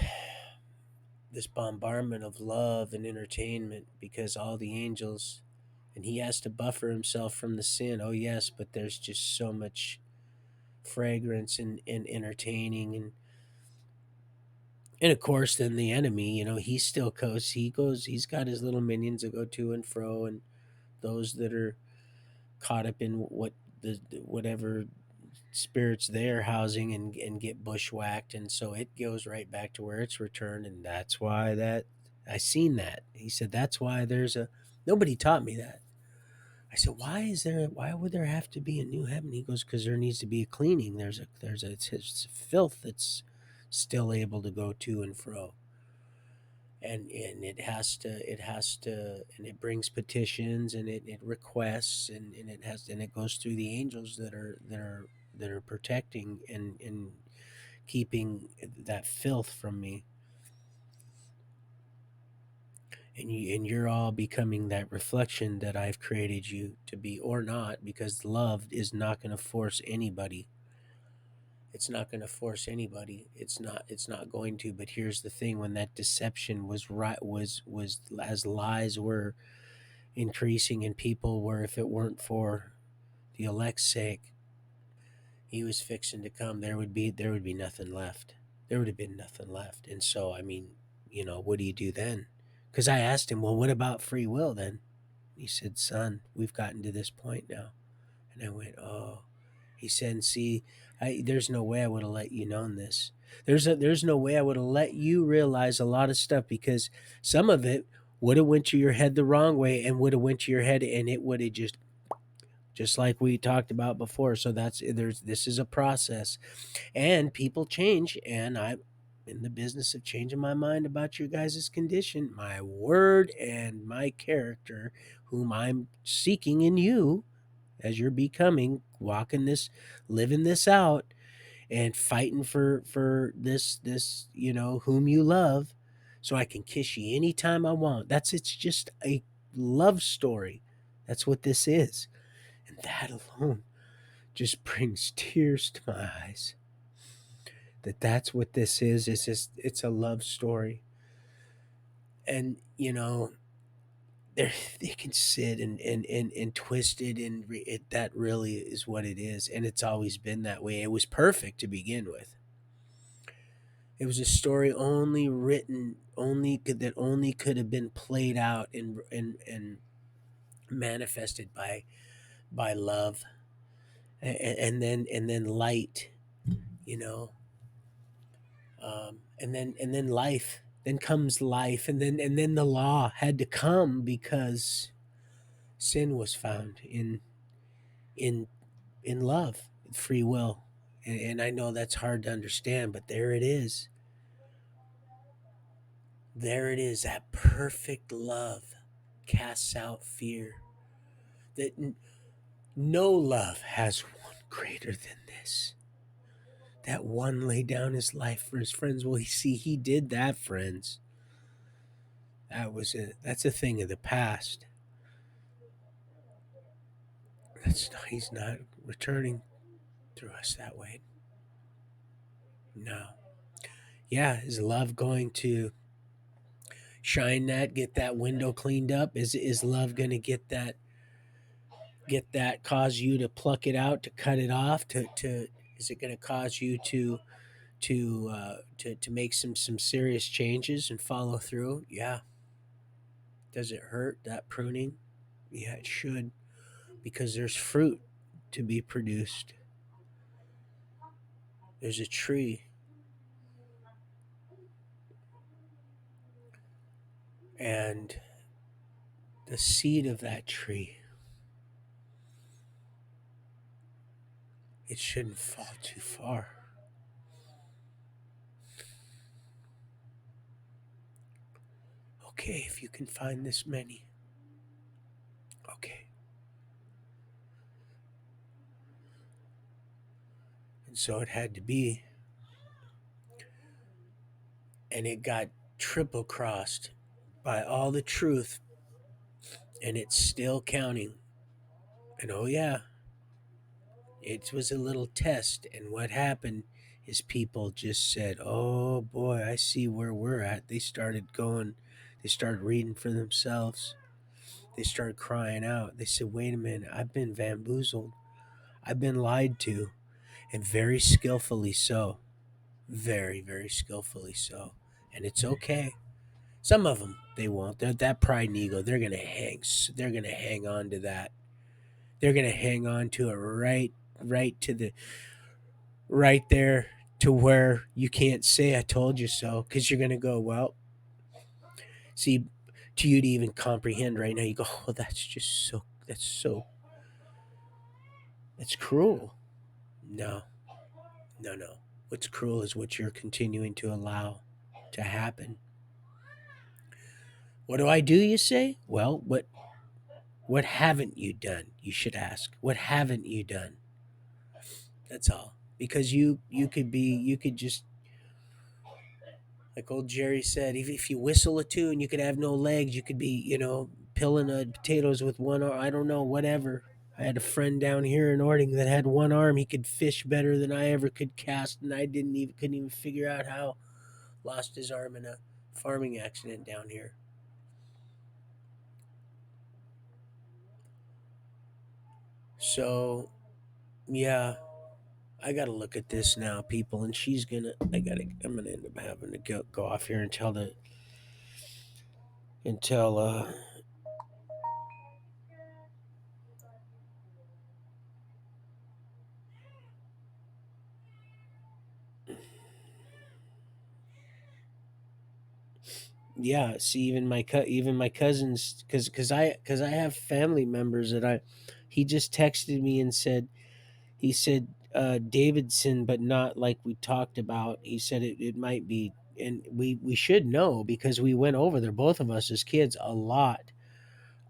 bombardment of love and entertainment, because all the angels, and he has to buffer himself from the sin. Oh yes, but there's just so much fragrance and entertaining, and of course then the enemy, he still goes, he's got his little minions that go to and fro, and those that are caught up in whatever spirits they're housing, and get bushwhacked, and so it goes right back to where it's returned. And that's why that I seen that. He said that's why there's a nobody taught me that. I said, why would there have to be a new heaven? He goes, because there needs to be a cleaning. It's filth that's still able to go to and fro. and and it brings petitions, and it requests, and it goes through the angels that are protecting and keeping that filth from me. And you're all becoming that reflection that I've created you to be, or not, because love is not going to force anybody. It's not going to force anybody. It's not going to. But here's the thing: when that deception was right, was as lies were increasing, and people were, if it weren't for the elect's sake, he was fixing to come, there would be nothing left. There would have been nothing left. And so, I mean, what do you do then? Because I asked him, well, what about free will then? He said, son, we've gotten to this point now. And I went, oh. He said, see, there's no way I would have let you known this. There's no way I would have let you realize a lot of stuff, because some of it would have went to your head the wrong way, and would have went to your head, and it would have just like we talked about before. So this is a process, and people change, and I'm in the business of changing my mind about your guys' condition, my word and my character, whom I'm seeking in you as you're becoming, walking this, living this out, and fighting for this whom you love, so I can kiss you anytime I want. It's just a love story. That's what this is. And that alone just brings tears to my eyes. That's what this is. It's a love story. And they can sit and twist it, and that really is what it is, and it's always been that way. It was perfect to begin with. It was a story only written, only could have been played out and manifested by love, and then light, you know and then life. Then comes life, and then the law had to come, because sin was found in in love, free will. And I know that's hard to understand, but there it is. There it is. That perfect love casts out fear. That no love has one greater than this. That one laid down his life for his friends. Well, he did that, friends. That's a thing of the past. He's not returning through us that way. No. Yeah, is love going to shine that, get that window cleaned up? Is love going to get that cause you to pluck it out, to cut it off, to is it going to cause you to make some serious changes and follow through? Yeah. Does it hurt, that pruning? Yeah, it should, because there's fruit to be produced. There's a tree, and the seed of that tree, it shouldn't fall too far. Okay, if you can find this many. Okay. And so it had to be. And it got triple crossed by all the truth, and it's still counting. And oh, yeah, it was a little test. And what happened is people just said, oh boy, I see where we're at. They started reading for themselves. They started crying out. They said, wait a minute, I've been bamboozled. I've been lied to, and very skillfully so. Very, very skillfully so. And it's okay. Some of them, they won't. That pride and ego, they're gonna hang. They're gonna hang on to that. They're gonna hang on to it right to the right there, to where you can't say "I told you so," because you're gonna go, well, see, to you to even comprehend right now, you go, oh, that's cruel. No, no, no. What's cruel is what you're continuing to allow to happen. What do I do, you say? Well, what haven't you done? You should ask. What haven't you done? That's all. Because you could just, like old Jerry said, if you whistle a tune, you could have no legs. You could be, peeling potatoes with one arm. I don't know, whatever. I had a friend down here in Ording that had one arm. He could fish better than I ever could cast, and I couldn't even figure out how. Lost his arm in a farming accident down here. So yeah, I gotta look at this now, people, and I'm gonna end up having to go off here and tell yeah, see, even my cousins, because I have family members that I he just texted me and said, he said, Davidson, but not like we talked about. He said it might be, and we should know because we went over there, both of us as kids, a lot,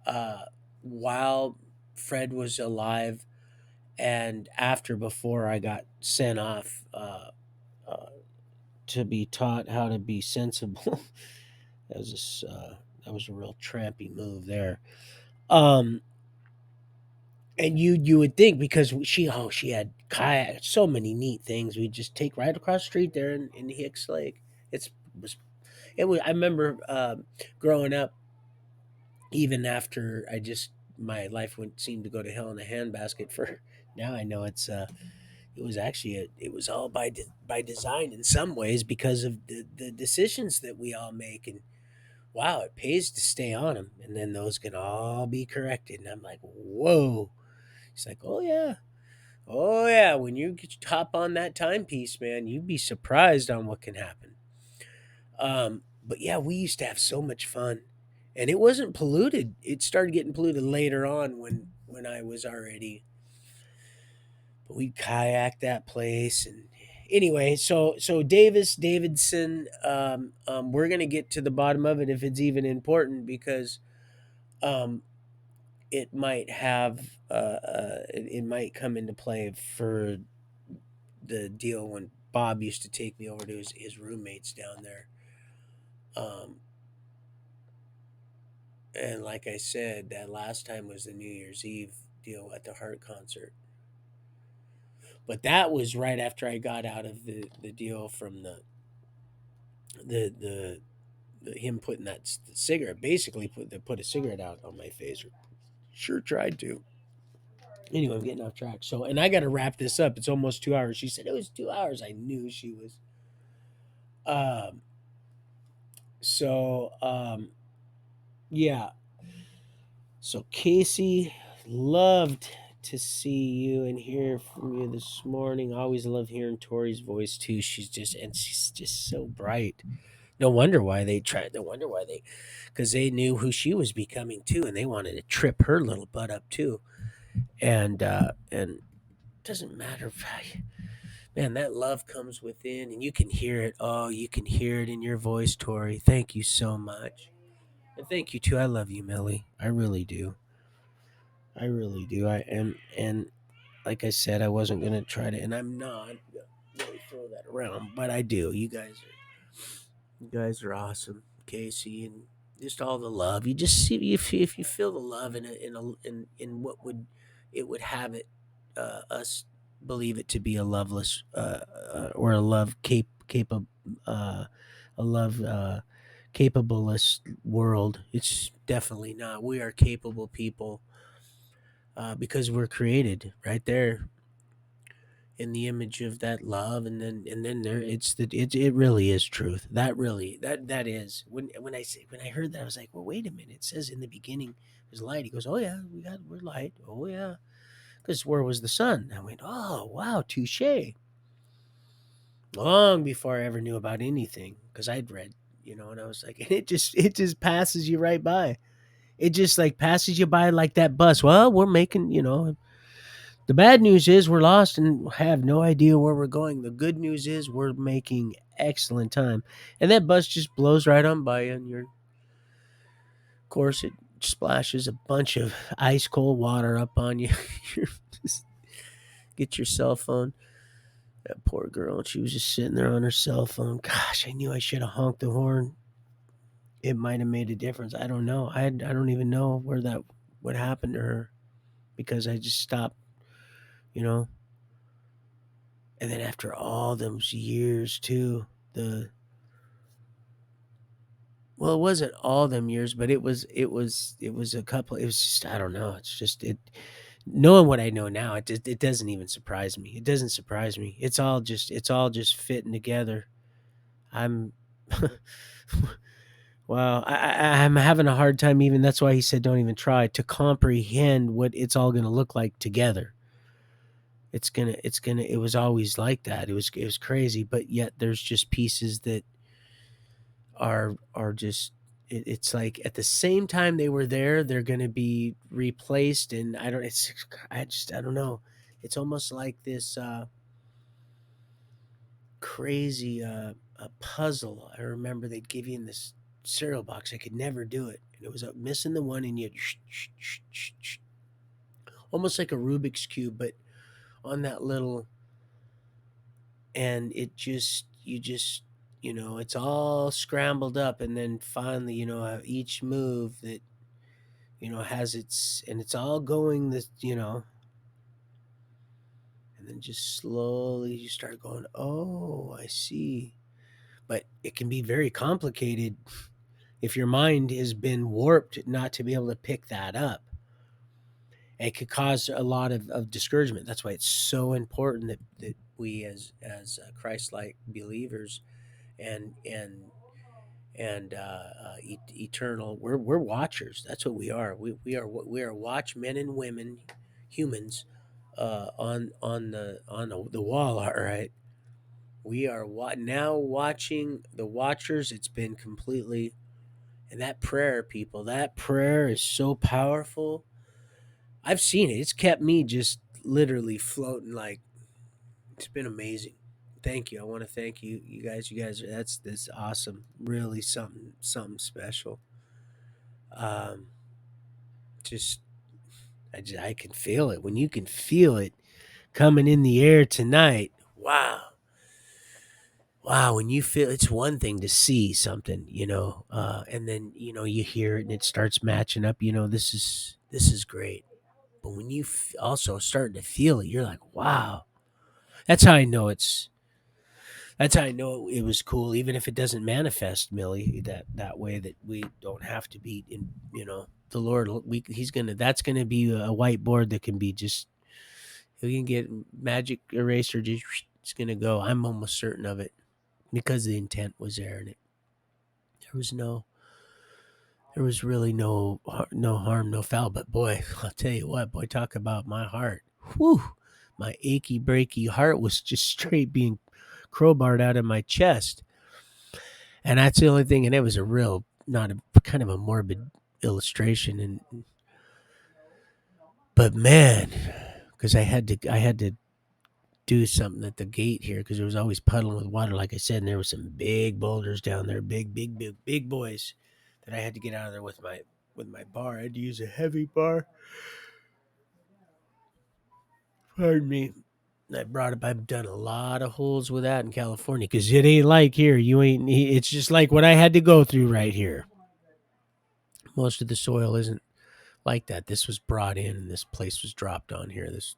uh while Fred was alive, and after, before I got sent off, uh to be taught how to be sensible. that was that was a real trampy move there. Um, and you would think, because she had kayak, so many neat things. We just take right across the street there in Hicks Lake. It's was it was. I remember growing up, even after my life went seemed to go to hell in a handbasket for. Now I know it was actually it was all by design in some ways, because of the decisions that we all make. And wow, it pays to stay on them, and then those can all be corrected. And I'm like, whoa. He's like, oh yeah. When you hop on that timepiece, man, you'd be surprised on what can happen. But yeah, we used to have so much fun, and it wasn't polluted. It started getting polluted later on when I was already. But we kayak that place, and anyway, so Davidson. We're gonna get to the bottom of it, if it's even important, because um, it might it might come into play for the deal when Bob used to take me over to his roommates down there. Um, and like I said, that last time was the New Year's Eve deal at the Heart concert. But that was right after I got out of the deal from the the, him putting that cigarette, basically put a cigarette out on my face. Or sure tried to. Anyway, I'm getting off track. So, and I got to wrap this up. It's almost 2 hours. She said it was 2 hours. I knew she was. Um. So, yeah. So Casey, loved to see you and hear from you this morning. I always love hearing Tori's voice too. She's just so bright. No wonder why they tried. No wonder why because they knew who she was becoming too, and they wanted to trip her little butt up too. And it doesn't matter if man, that love comes within, and you can hear it. Oh, you can hear it in your voice, Tori. Thank you so much, and thank you too. I love you, Millie. I really do. I really do. And like I said, I wasn't gonna try to, and I'm not gonna really throw that around, but I do. You guys are awesome, Casey, and just all the love. You just see if you feel the love in what would it would have it us believe it to be a loveless or a love capable a love capableless world. It's definitely not. We are capable people, because we're created right there in the image of that love. And then there it really is truth. That is when I heard that, I was like, well, wait a minute, it says in the beginning there's light. He goes, oh yeah, we're light. Oh yeah, because where was the sun? I went, oh wow, touche. Long before I ever knew about anything, because I'd read, and I was like, and it just passes you right by. It just like passes you by like that bus. Well, we're making, the bad news is we're lost and have no idea where we're going. The good news is we're making excellent time. And that bus just blows right on by you, and Of course, it splashes a bunch of ice cold water up on you. Just get your cell phone. That poor girl, she was just sitting there on her cell phone. Gosh, I knew I should have honked the horn. It might have made a difference. I don't know. I don't even know where that what happened to her because I just stopped, you know. And then after all those years too, the well, it wasn't all them years, but it was a couple. It was just I don't know. It's just it knowing what I know now. It doesn't even surprise me. It doesn't surprise me. It's all just fitting together. I'm wow. I'm having a hard time even. That's why he said don't even try to comprehend what it's all going to look like together. It was always like that. It was crazy, but yet there's just pieces that are just it's like at the same time they were there, they're going to be replaced, and I don't know. It's almost like this crazy a puzzle. I remember they'd give you in this cereal box. I could never do it, and it was missing the one, and you almost like a Rubik's cube, but on that little, and it's all scrambled up, and then finally each move that has its, and it's all going this, and then just slowly you start going, oh, I see. But it can be very complicated if your mind has been warped not to be able to pick that up. It could cause a lot of discouragement. That's why it's so important that we as Christ-like believers and eternal. We're watchers. That's what we are. We are watchmen and women, humans, on the wall. All right, we are now watching the watchers. It's been completely, and that prayer, people. That prayer is so powerful. I've seen it. It's kept me just literally floating. Like it's been amazing. Thank you. I want to thank you, you guys. You guys, that's awesome. Really something special. Um, just I can feel it when you can feel it coming in the air tonight. Wow, wow. When you feel, it's one thing to see something, and then you hear it and it starts matching up. This is great. But when you also starting to feel it, you're like, wow. That's how I know it's. That's how I know it was cool, even if it doesn't manifest, Millie, that way. That we don't have to be in, the Lord. He's gonna. That's gonna be a whiteboard that can be just. You can get magic eraser. Just it's gonna go. I'm almost certain of it because the intent was there, and there was no. There was really no harm, no foul. But boy, I'll tell you what, boy, talk about my heart. Whew, my achy breaky heart was just straight being crowbarred out of my chest. And that's the only thing. And it was a real, not a kind of a morbid illustration. But man, because I had to do something at the gate here because there was always puddling with water, like I said, and there were some big boulders down there, big boys that I had to get out of there with my bar. I had to use a heavy bar. Pardon me. I brought up. I've done a lot of holes with that in California because it ain't like here. You ain't. It's just like what I had to go through right here. Most of the soil isn't like that. This was brought in, and this place was dropped on here. This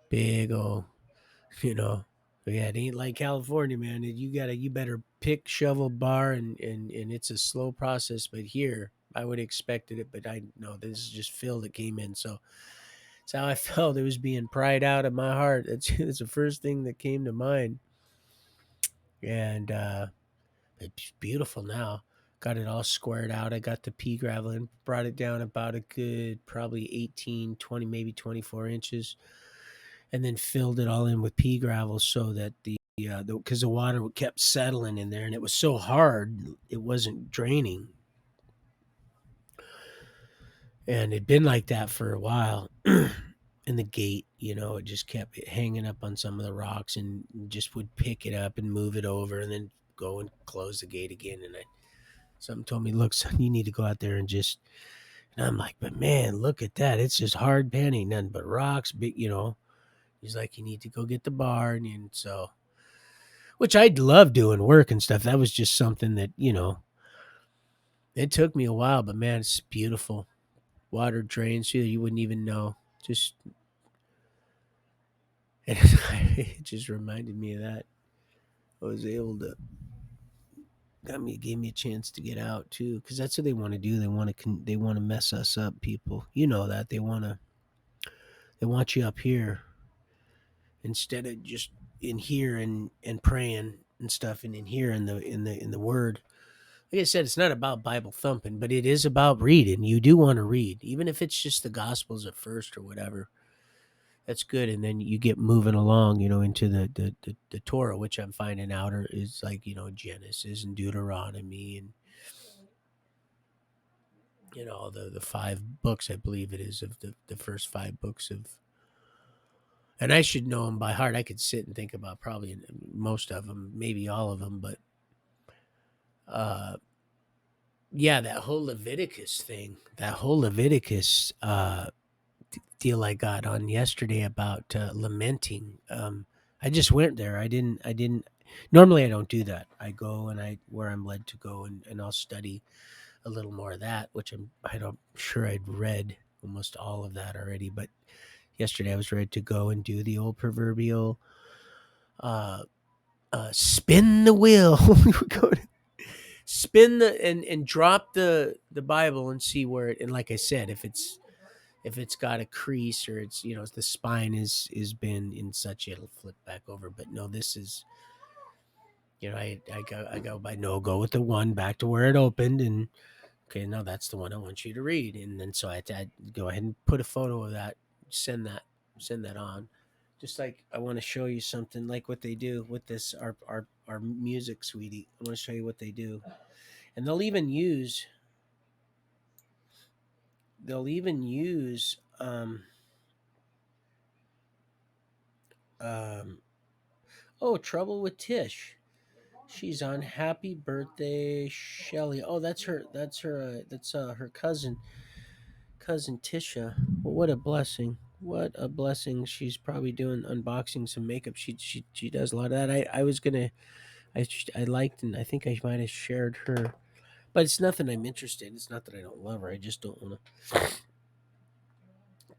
big old, you know. Yeah, it ain't like California, man. You better pick, shovel, bar, and it's a slow process. But here, I would have expected it, but I know this is just fill that came in. So it's how I felt. It was being pried out of my heart. That's the first thing that came to mind. And it's beautiful now. Got it all squared out. I got the pea gravel and brought it down about a good probably 18, 20, maybe 24 inches, and then filled it all in with pea gravel so that because the water kept settling in there and it was so hard it wasn't draining, and it'd been like that for a while. And the gate, it just kept hanging up on some of the rocks, and just would pick it up and move it over and then go and close the gate again. And Something told me, look, son, you need to go out there and just. And I'm like, but man, look at that. It's just hard panning, nothing but rocks. Big, you know. He's like, you need to go get the bar, and so, which I'd love doing work and stuff. That was just something that it took me a while, but man, it's beautiful. Water drains through, you wouldn't even know. Just and it just reminded me of that. I was able to gave me a chance to get out too, because that's what they want to do. They want to mess us up, people. You know that they want you up here instead of just in here and praying and stuff, and in here in the word. Like I said, it's not about Bible thumping, but it is about reading. You do want to read, even if it's just the Gospels at first or whatever. That's good, and then you get moving along, into the Torah, which I'm finding out is like Genesis and Deuteronomy, and the 5 books, I believe it is, of the first 5 books of. And I should know them by heart. I could sit and think about probably most of them, maybe all of them, but uh, yeah, that whole Leviticus thing, that whole Leviticus deal I got on yesterday about lamenting. I just went there. I didn't. Normally, I don't do that. I go and where I'm led to go, and I'll study a little more of that, which I don't sure I'd read almost all of that already. But yesterday, I was ready to go and do the old proverbial uh, spin the wheel. We would go to spin and drop the Bible and see where it. And like I said, if it's got a crease or it's the spine is been in such, it'll flip back over. But no, this is I go by no, go with the one back to where it opened, and okay, no, that's the one I want you to read. And then so I'd go ahead and put a photo of that, send that send that on. Just like I want to show you something like what they do with this our music, sweetie. I want to show you what they do. And they'll even use um oh, trouble with Tish. She's on happy birthday, Shelly. Oh, that's her cousin Tisha. Well, what a blessing. What a blessing. She's probably doing unboxing some makeup. She does a lot of that. I was going to I liked, and I think I might have shared her. But it's nothing I'm interested in. It's not that I don't love her. I just don't want to.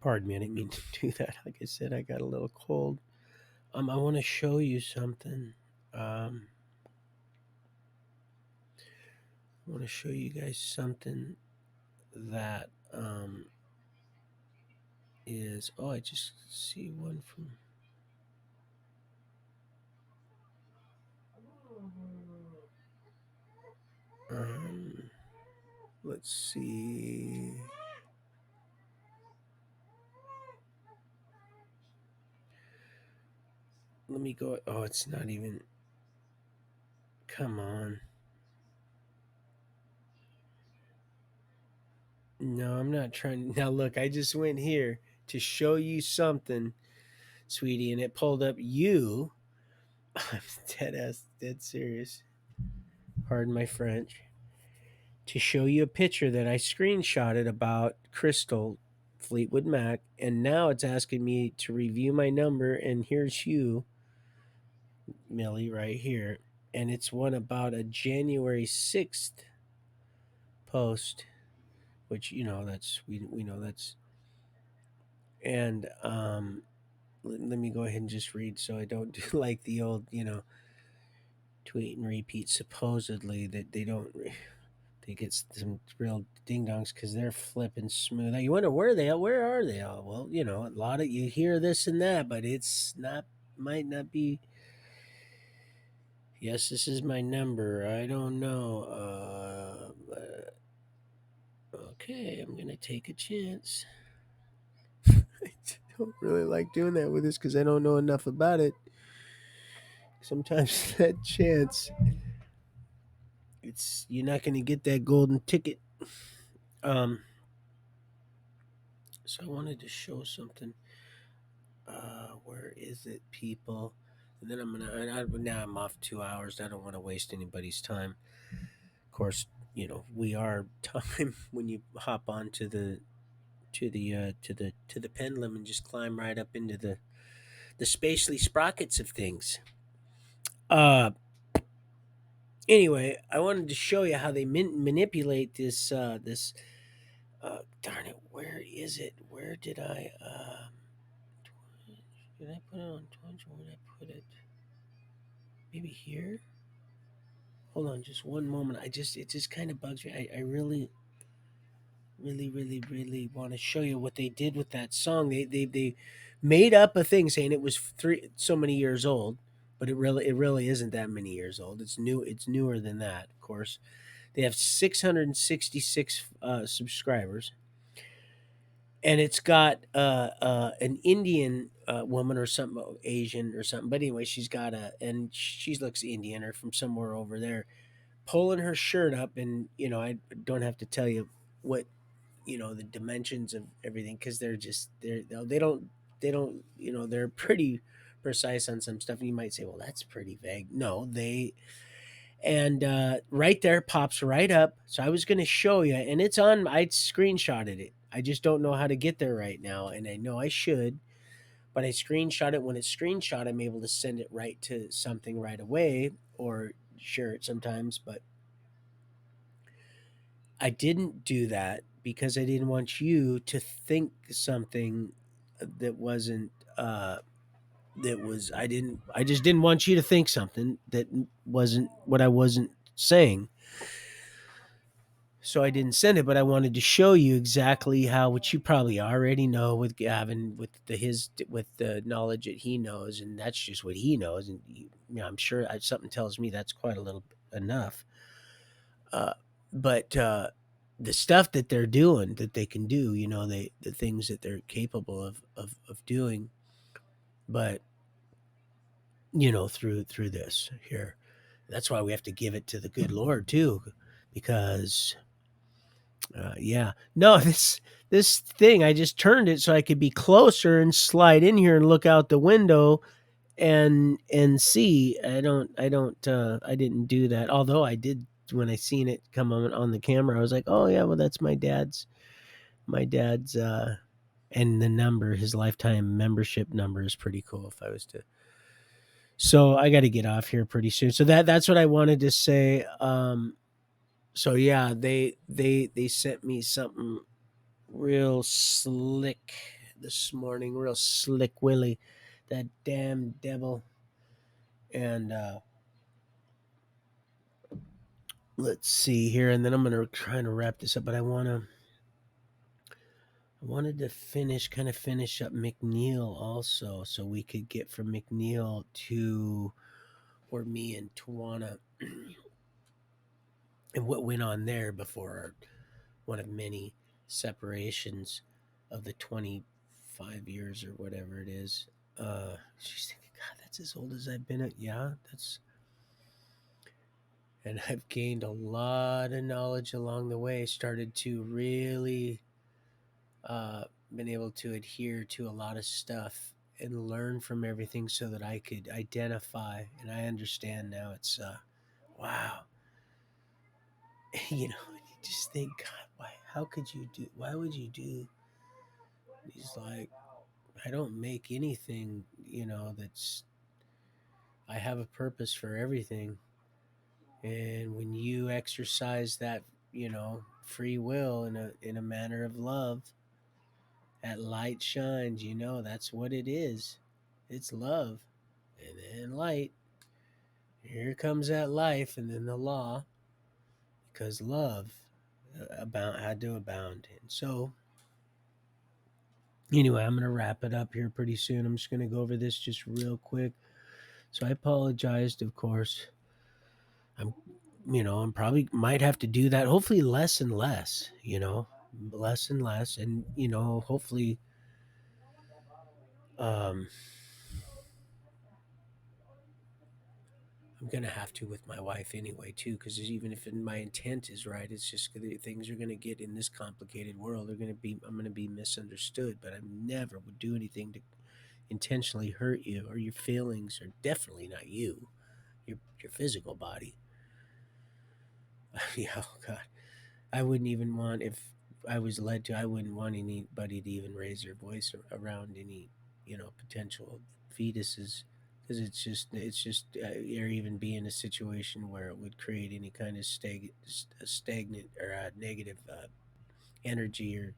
Pardon me, I didn't mean to do that. Like I said, I got a little cold. I want to show you something. Um, I want to show you guys something that is. Oh, I just see one from. Um, let's see. Let me go. Oh, it's not even. Come on. No, I'm not trying. Now, look, I just went here to show you something, sweetie, and it pulled up you. I'm dead serious. Pardon my French. To show you a picture that I screenshotted about Crystal Fleetwood Mac, and now it's asking me to review my number, and here's you, Millie, right here. And it's one about a January 6th post, which that's we know that's. And let me go ahead and just read so I don't do like the old tweet and repeat. Supposedly that they don't they get some real ding dongs because they're flipping smooth. Now you wonder where are they all? Well, a lot of you hear this and that, but it's not, might not be. Yes, this is my number. I don't know. Okay, I'm gonna take a chance. I don't really like doing that with this because I don't know enough about it. Sometimes that chance, it's you're not gonna get that golden ticket. Um, so I wanted to show something. Where is it, people? And then now I'm off 2 hours. I don't want to waste anybody's time. Of course, we are time when you hop on to the pendulum and just climb right up into the spacely sprockets of things. Uh, anyway, I wanted to show you how they manipulate this. Darn it, where is it? Where did I put it on Twitch? Where did I put it? Maybe here. Hold on, just one moment. It just kind of bugs me. I really, really, really, really want to show you what they did with that song. They made up a thing saying it was so many years old, but it really isn't that many years old. It's new. It's newer than that, of course. They have 666 subscribers, and it's got an Indian woman or something, Asian or something. But anyway, and she looks Indian or from somewhere over there, pulling her shirt up, and I don't have to tell you what the dimensions of everything, because they don't they're pretty precise on some stuff. And you might say, well, that's pretty vague. No, they and right there pops right up. So I was going to show you, and it's on. I screenshotted it. I just don't know how to get there right now, and I know I should, but I screenshot it. When it's screenshot, I'm able to send it right to something right away, or share it sometimes. But I didn't do that because I didn't want you to think something that wasn't. That was I didn't. I just didn't want you to think something that wasn't what I wasn't saying. So I didn't send it, but I wanted to show you exactly how, which you probably already know with Gavin, with the knowledge that he knows, and that's just what he knows. And I'm sure something tells me that's quite a little enough. Uh, but the stuff that they're doing, that they can do, the things that they're capable of doing, but through this here, that's why we have to give it to the good Lord too, because yeah. No, this thing, I just turned it so I could be closer and slide in here and look out the window and see. I didn't do that. Although I did, when I seen it come on the camera, I was like, "Oh yeah, well that's my dad's and the number, his lifetime membership number is pretty cool if I was to. So I got to get off here pretty soon. So that's what I wanted to say. So yeah, they sent me something real slick this morning, real slick Willie, that damn devil. And let's see here, and then I'm gonna try to wrap this up. But I wanted to finish up McNeil also, so we could get from McNeil to where me and Tawana and what went on there before one of many separations of the 25 years or whatever it is. She's thinking, God, that's as old as I've been at. Yeah, and I've gained a lot of knowledge along the way. Started to really been able to adhere to a lot of stuff and learn from everything so that I could identify, and I understand now. It's wow. You just think, God, why? How could you do? Why would you do? He's like, I don't make anything. That's I have a purpose for everything, and when you exercise that, free will in a manner of love, that light shines. That's what it is. It's love, and then light. Here comes that life, and then the law, because love had to abound. And so, anyway, I'm going to wrap it up here pretty soon. I'm just going to go over this just real quick. So I apologized, of course. I'm probably might have to do that. Hopefully, less and less. Less and less, and hopefully, um, I'm gonna have to with my wife anyway too, because even if my intent is right, it's just things are gonna get in this complicated world. I'm gonna be misunderstood, but I never would do anything to intentionally hurt you or your feelings, or definitely not you, your physical body. Yeah, oh God. I wouldn't even want, if I was led to, I wouldn't want anybody to even raise their voice around any, potential fetuses, because or even be in a situation where it would create any kind of stagnant or negative energy, or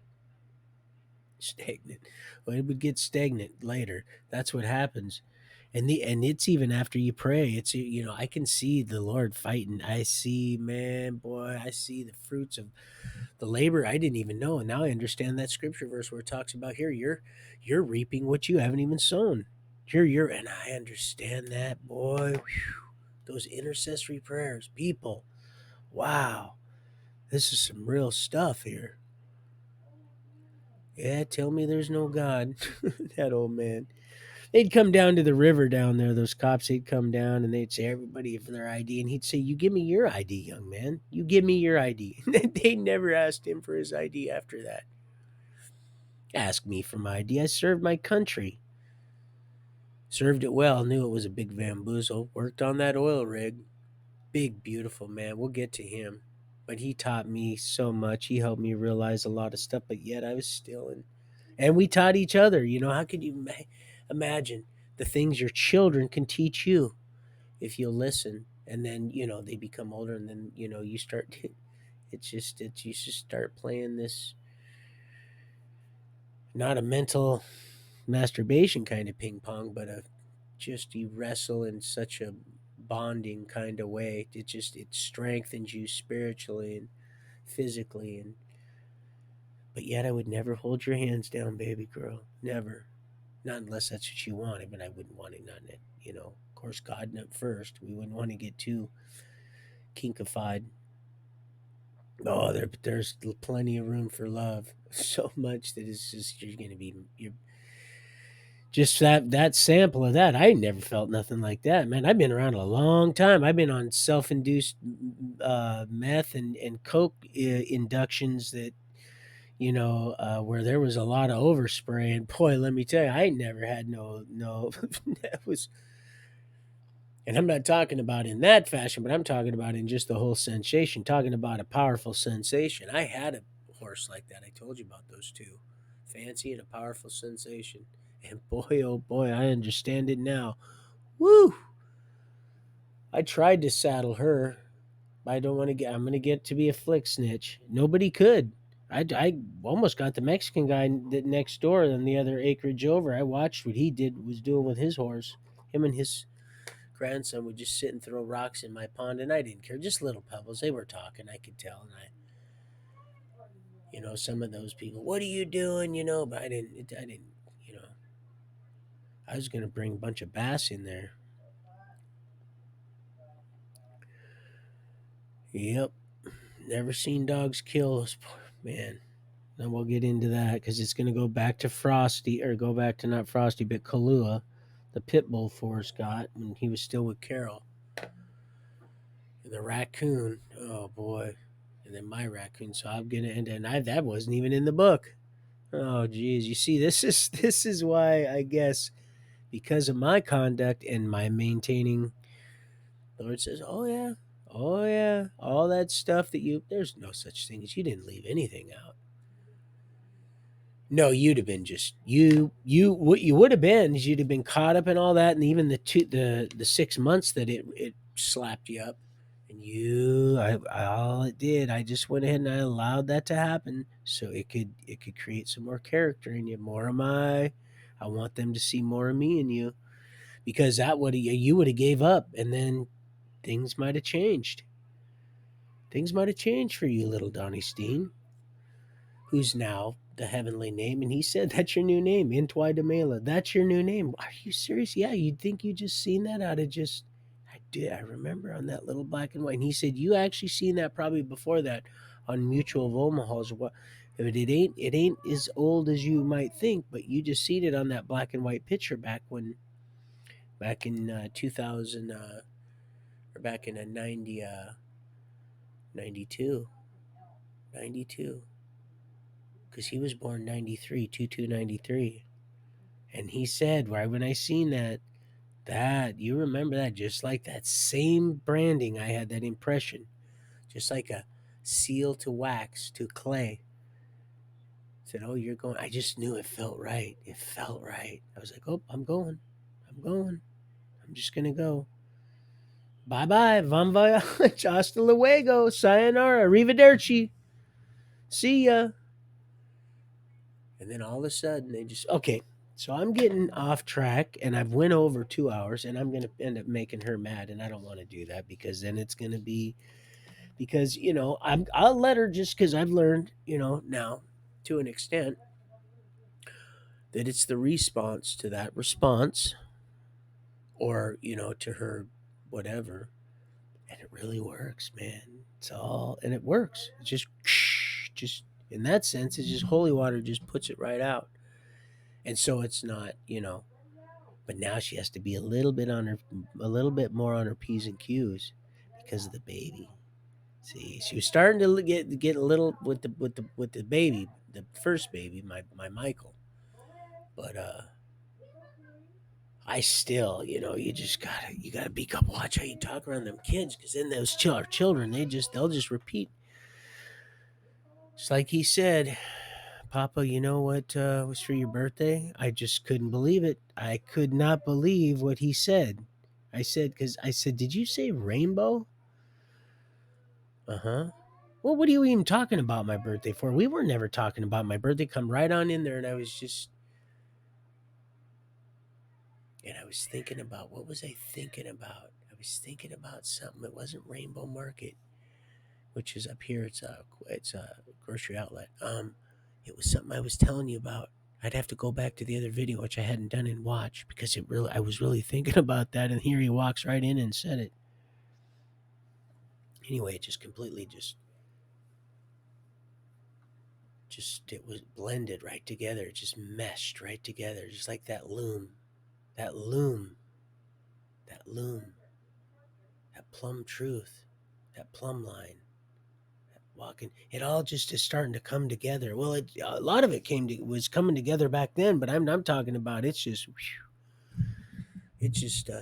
stagnant. Well, it would get stagnant later. That's what happens. And it's even after you pray. It's, I can see the Lord fighting. I see, man, boy, I see the fruits of the labor I didn't even know, and now I understand that scripture verse where it talks about here you're reaping what you haven't even sown. And I understand that, boy. Whew. Those intercessory prayers, people. Wow, this is some real stuff here. Yeah, tell me there's no God. That old man. They'd come down to the river down there. Those cops, they'd come down and they'd say everybody for their ID, and he'd say, "You give me your ID, young man. You give me your ID." They never asked him for his ID after that. Ask me for my ID. I served my country. Served it well. Knew it was a big bamboozle. Worked on that oil rig. Big, beautiful man. We'll get to him. But he taught me so much. He helped me realize a lot of stuff, but yet I was still in. And we taught each other. How could you imagine the things your children can teach you if you'll listen? And then, they become older, and then, you start. You just start playing this, not a mental masturbation kind of ping pong, but just you wrestle in such a bonding kind of way. It strengthens you spiritually and physically, and but yet I would never hold your hands down, baby girl. Never. Not unless that's what you wanted, but I wouldn't want it, none it. Of course, God not first. We wouldn't want to get too kinkified. Oh, there's plenty of room for love. So much that it's just you're just that sample of that. I never felt nothing like that, man. I've been around a long time. I've been on self-induced meth and coke inductions that, where there was a lot of overspray. And boy, let me tell you, I ain't never had no that was. And I'm not talking about in that fashion, but I'm talking about in just the whole sensation, talking about a powerful sensation. I had a horse like that. I told you about those two. Fancy and a powerful sensation. And boy, oh boy, I understand it now. Woo! I tried to saddle her. I don't want to get, I'm going to get to be a flick snitch. Nobody could. I almost got the Mexican guy that next door and the other acreage over. I watched what he was doing with his horse. Him and his grandson would just sit and throw rocks in my pond, and I didn't care. Just little pebbles. They were talking. I could tell. And some of those people, what are you doing? But I didn't, you know, I was going to bring a bunch of bass in there. Yep. Never seen dogs kill us. Man. And we'll get into that because it's going to go back to Frosty, or go back to not Frosty, but Kahlua, the pit bull Forrest got when he was still with Carol. And the raccoon, oh boy. And then my raccoon. So I'm going to end, and that wasn't even in the book. Oh geez, you see, this is why, I guess, because of my conduct and my maintaining, the Lord says, oh yeah, all that stuff that there's no such thing as, you didn't leave anything out. No, you'd have been just what you would have been is you'd have been caught up in all that, and even the 6 months that it slapped you up, and all it did, I just went ahead and I allowed that to happen so it could create some more character in you, more of my. I want them to see more of me in you, because that would you would have gave up, and then things might have changed. Things might have changed for you, little Donnie Steen, who's now the heavenly name. And he said, "That's your new name, Intwi Demela. That's your new name." Are you serious? Yeah, you'd think you just seen that out of just. I did. I remember on that little black and white. And he said, "You actually seen that probably before that on Mutual of Omaha's. What? But it ain't as old as you might think. But you just seen it on that black and white picture back in 2000, or back in a 92, 92, because he was born 93, 2293." And he said, right when I seen that you remember that, just like that same branding, I had that impression, just like a seal to wax to clay. Said, "Oh, you're going." I just knew it felt right. It felt right. I was like, "Oh, I'm going. I'm going. I'm just gonna go. Bye bye, bon voyage, hasta luego, sayonara, arrivederci, see ya." And then all of a sudden, they just okay. So I'm getting off track, and I've went over 2 hours, and I'm gonna end up making her mad, and I don't want to do that because then it's gonna be because I'll let her just because I've learned now to an extent that it's the response to that response or to her whatever, and it really works, man. It's all and it works. It's just in that sense, it's just holy water just puts it right out, and so it's not. But now she has to be a little bit more on her p's and q's because of the baby. See, she was starting to get a little with the baby, the first baby, my Michael. But I still, you gotta be up. Watch how you talk around them kids, because then those children, they'll just repeat. It's like he said, Papa, you know what was for your birthday? I just couldn't believe it. I could not believe what he said. Because I said, did you say rainbow? Uh huh. Well, what are you even talking about my birthday for? We were never talking about my birthday. Come right on in there, and I was thinking about what was I thinking about? I was thinking about something. It wasn't Rainbow Market, which is up here. It's a grocery outlet. It was something I was telling you about. I'd have to go back to the other video, which I hadn't done and watch because I was really thinking about that. And here he walks right in and said it. Anyway, it just completely just it was blended right together. It just meshed right together, just like that loom, that loom, that loom, that plum truth, that plumb line. Walking, it all just is starting to come together. Well, a lot of it was coming together back then, but I'm talking about it's just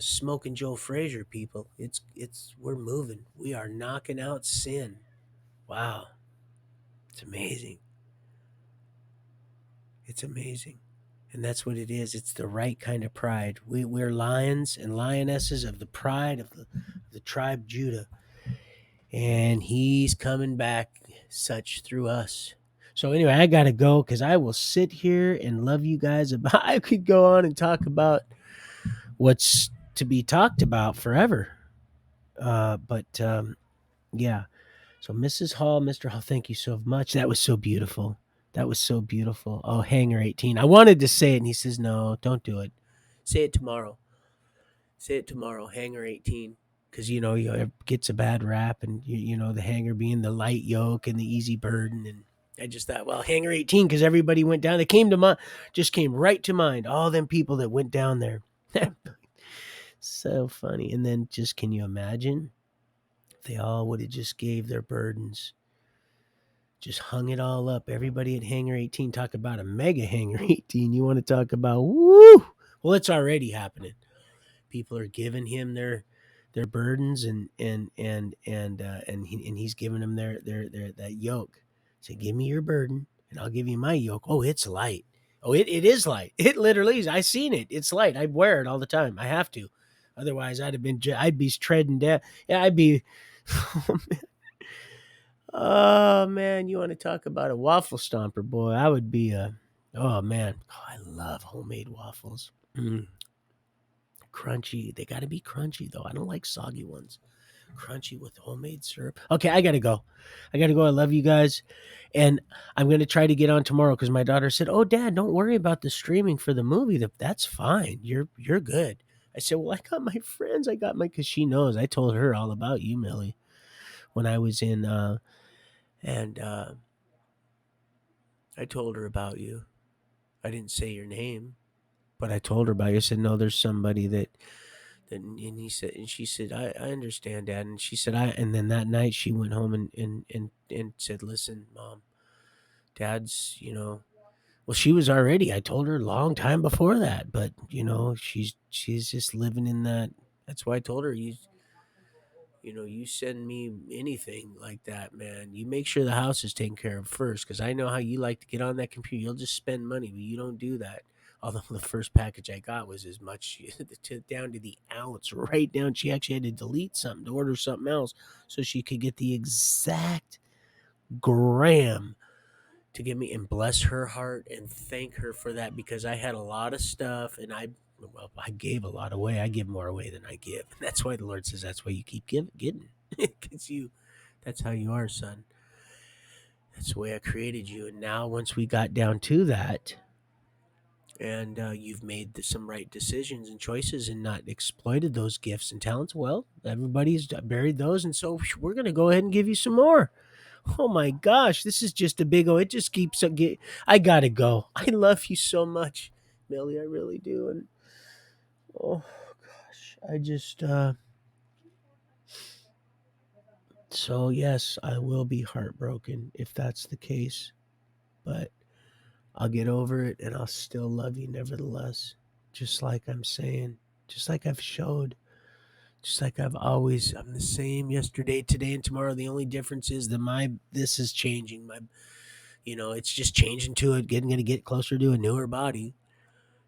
smoking Joe Frazier, people. It's we're moving. We are knocking out sin. Wow, it's amazing. It's amazing. And that's what it is. It's the right kind of pride. We're lions and lionesses of the pride of the tribe Judah. And he's coming back such through us. So anyway, I gotta go because I will sit here and love you guys about I could go on and talk about what's to be talked about forever. But yeah. So Mrs. Hall, Mr. Hall, thank you so much. That was so beautiful. That was so beautiful. Oh, Hanger 18. I wanted to say it, and he says, no, don't do it. Say it tomorrow. Say it tomorrow, Hanger 18. Because, it gets a bad rap, and, the hanger being the light yoke and the easy burden. And I just thought, well, Hanger 18, because everybody went down. It came to mind, just came right to mind. All them people that went down there. So funny. And then just, can you imagine? They all would have just gave their burdens, just hung it all up. Everybody at Hangar 18, talk about a mega Hangar 18. You want to talk about woo? Well, it's already happening. People are giving him their burdens and he's giving them their that yoke. So give me your burden and I'll give you my yoke. Oh, it's light. Oh, it is light. It literally is. I seen it. It's light. I wear it all the time. I have to. Otherwise, I'd be treading down. Yeah, I'd be. Oh man, you want to talk about a waffle stomper, boy? I would be a. Oh man, I love homemade waffles. Crunchy. They got to be crunchy though. I don't like soggy ones. Crunchy with homemade syrup. Okay, I gotta go. I gotta go. I love you guys, and I'm gonna try to get on tomorrow because my daughter said, "Oh, Dad, don't worry about the streaming for the movie. That's fine. You're good." I said, "Well, I got my friends. I got my because she knows. I told her all about you, Millie, when I was in and I told her about you. I didn't say your name, but I told her about you. I said, no, there's somebody and she said, I understand, Dad. And she said, and then that night she went home and said, listen, Mom, Dad's, well, she was already, I told her a long time before that, but she's just living in that. That's why I told her You send me anything like that, man. You make sure the house is taken care of first, because I know how you like to get on that computer. You'll just spend money, but you don't do that. Although the first package I got was as much down to the ounce, right down. She actually had to delete something to order something else so she could get the exact gram to give me, and bless her heart and thank her for that, because I had a lot of stuff and I gave a lot away. I give more away than I give. That's why the Lord says that's why you keep getting. Because that's how you are, son. That's the way I created you. And now once we got down to that, and you've made some right decisions and choices and not exploited those gifts and talents, well, everybody's buried those, and so we're going to go ahead and give you some more. Oh my gosh, this is just a big it just keeps I gotta go. I love you so much, Millie. I really do. And oh gosh, I just so yes, I will be heartbroken if that's the case, but I'll get over it and I'll still love you nevertheless. Just like I'm saying, just like I've showed, just like I'm the same yesterday, today, and tomorrow. The only difference is that this is changing. It's just changing to it, getting gonna get closer to a newer body.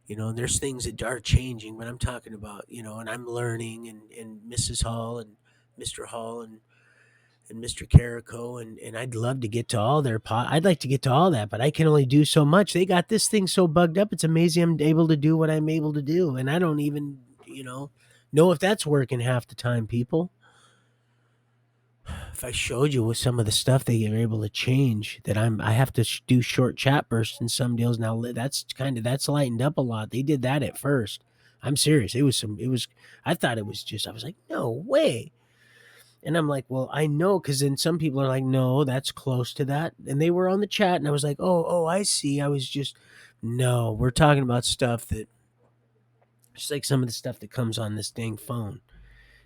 And there's things that are changing, but I'm talking about, and I'm learning, and Mrs. Hall and Mr. Hall and Mr. Carico, and I'd love to get to all their I'd like to get to all that, but I can only do so much. They got this thing so bugged up. It's amazing I'm able to do what I'm able to do. And I don't even, know if that's working half the time, people. If I showed you with some of the stuff they are able to change, that I have to do short chat bursts in some deals now. That's lightened up a lot. They did that at first. I'm serious. I thought it was just, I was like, no way. And I'm like, well, I know, because then some people are like, no, that's close to that. And they were on the chat, and I was like, oh, I see. I was just, no, we're talking about stuff that, just like some of the stuff that comes on this dang phone.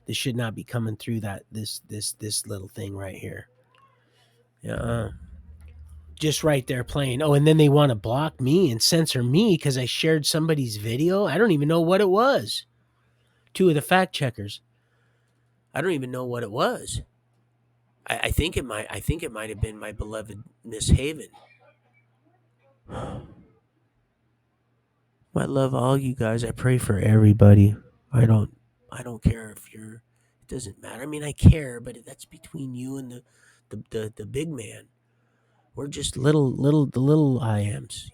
This should not be coming through this little thing right here. Yeah, just right there playing. Oh, and then they want to block me and censor me because I shared somebody's video. I don't even know what it was. Two of the fact checkers. I don't even know what it was. I think it might. I think it might have been my beloved Miss Haven. I love all you guys. I pray for everybody. I don't. I don't care if you're. It doesn't matter. I mean, I care, but that's between you and the big man. We're just the little I ams.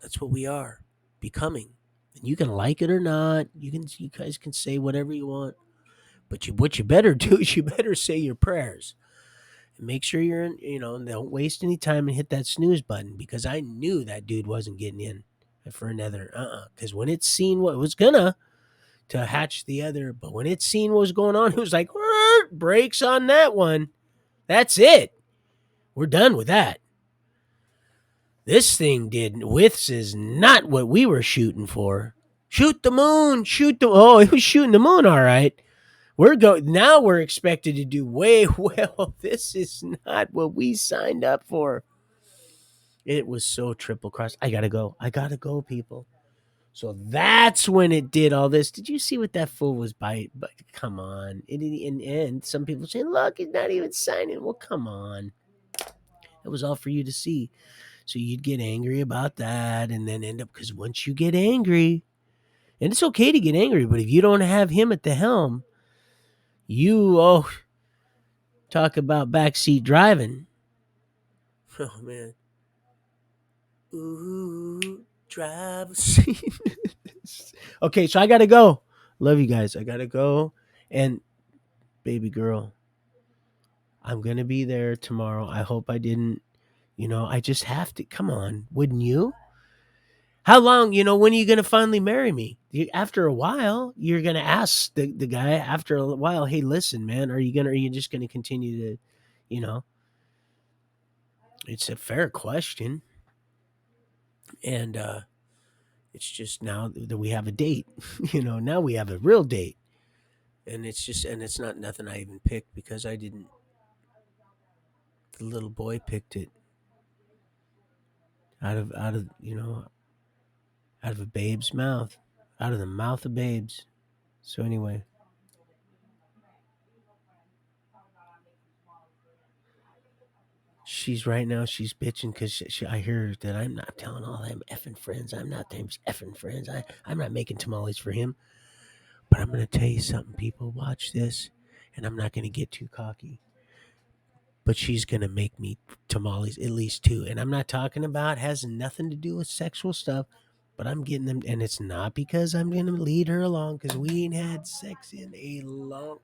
That's what we are becoming. And you can like it or not. You guys can say whatever you want. But what you better do is you better say your prayers. And make sure you're in, don't waste any time and hit that snooze button, because I knew that dude wasn't getting in for another because when it seen what was gonna to hatch the other, but when it seen what was going on, it was like brakes on that one. That's it. We're done with that. This thing did widths is not what we were shooting for. Shoot the moon, it was shooting the moon, all right. We're expected to do way well. This is not what we signed up for. It was so triple cross. I gotta go, people. So that's when it did all this. Did you see what that fool was by? But come on. And some people say, look, he's not even signing. Well, come on. It was all for you to see. So you'd get angry about that, and then end up, because once you get angry, and it's okay to get angry, but if you don't have him at the helm, talk about backseat driving. Oh man. Ooh, drive a seat. Okay, so I gotta go. Love you guys. I gotta go. And baby girl, I'm gonna be there tomorrow. I hope I didn't, I just have to. Come on, wouldn't you? How long, when are you going to finally marry me? After a while, you're going to ask the guy after a while, hey, listen, man, are you just going to continue to, you know, it's a fair question. And it's just now that we have a date, now we have a real date. And it's not nothing I even picked, because the little boy picked it out of a babe's mouth, out of the mouth of babes. So anyway, she's right now. She's bitching because I hear that I'm not telling all them effing friends. I'm not them effing friends. I'm not making tamales for him. But I'm gonna tell you something, people. Watch this, and I'm not gonna get too cocky. But she's gonna make me tamales at least two, and I'm not talking about has nothing to do with sexual stuff. But I'm getting them, and it's not because I'm gonna lead her along because we ain't had sex in a long.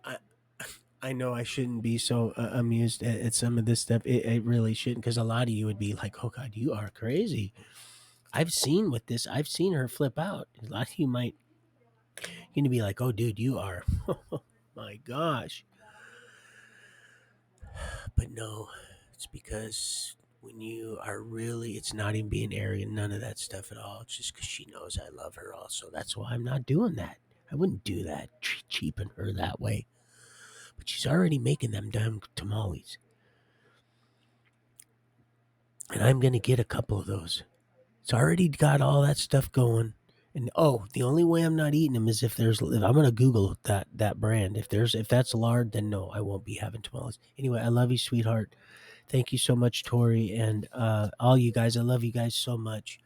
I I know I shouldn't be so amused at some of this stuff. It really shouldn't, because a lot of you would be like, "Oh God, you are crazy." I've seen with this. I've seen her flip out. A lot of you might going to be like, "Oh, dude, you are." My gosh. But no, it's because when you are really, it's not even being arrogant, none of that stuff at all. It's just because she knows I love her also. That's why I'm not doing that. I wouldn't do that, cheaping her that way. But she's already making them damn tamales. And I'm going to get a couple of those. It's already got all that stuff going. And oh, the only way I'm not eating them is if I'm gonna Google that brand. If that's lard, then no, I won't be having tamales. Anyway, I love you, sweetheart. Thank you so much, Tori, and all you guys. I love you guys so much.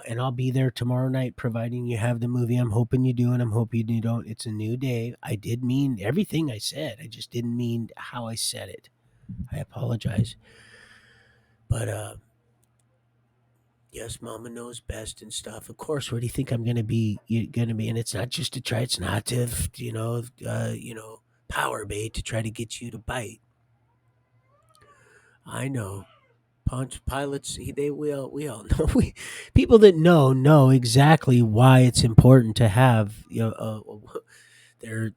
And I'll be there tomorrow night, providing you have the movie. I'm hoping you do, and I'm hoping you don't. It's a new day. I did mean everything I said. I just didn't mean how I said it. I apologize. But yes, Mama knows best and stuff. Of course, where do you think I'm gonna be? You're gonna be, and it's not just to try. It's not to, power bait to try to get you to bite. I know. Punch pilots, they will. We all know. People that know exactly why it's important to have their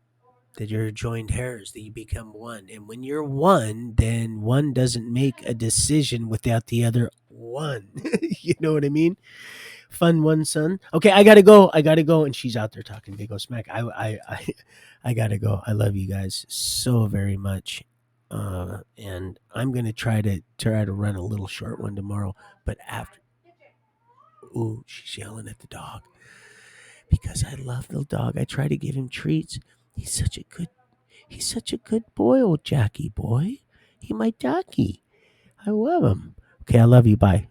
that you're joined hairs, that you become one. And when you're one, then one doesn't make a decision without the other one. You know what I mean? Fun one, son. Okay, I gotta go. I gotta go. And she's out there talking big old smack. I gotta go. I love you guys so very much. And I'm gonna try to run a little short one tomorrow. But after, ooh, she's yelling at the dog because I love the dog. I try to give him treats. He's such a good He's such a good boy, old Jackie boy. He my Jackie. I love him. Okay, I love you. Bye.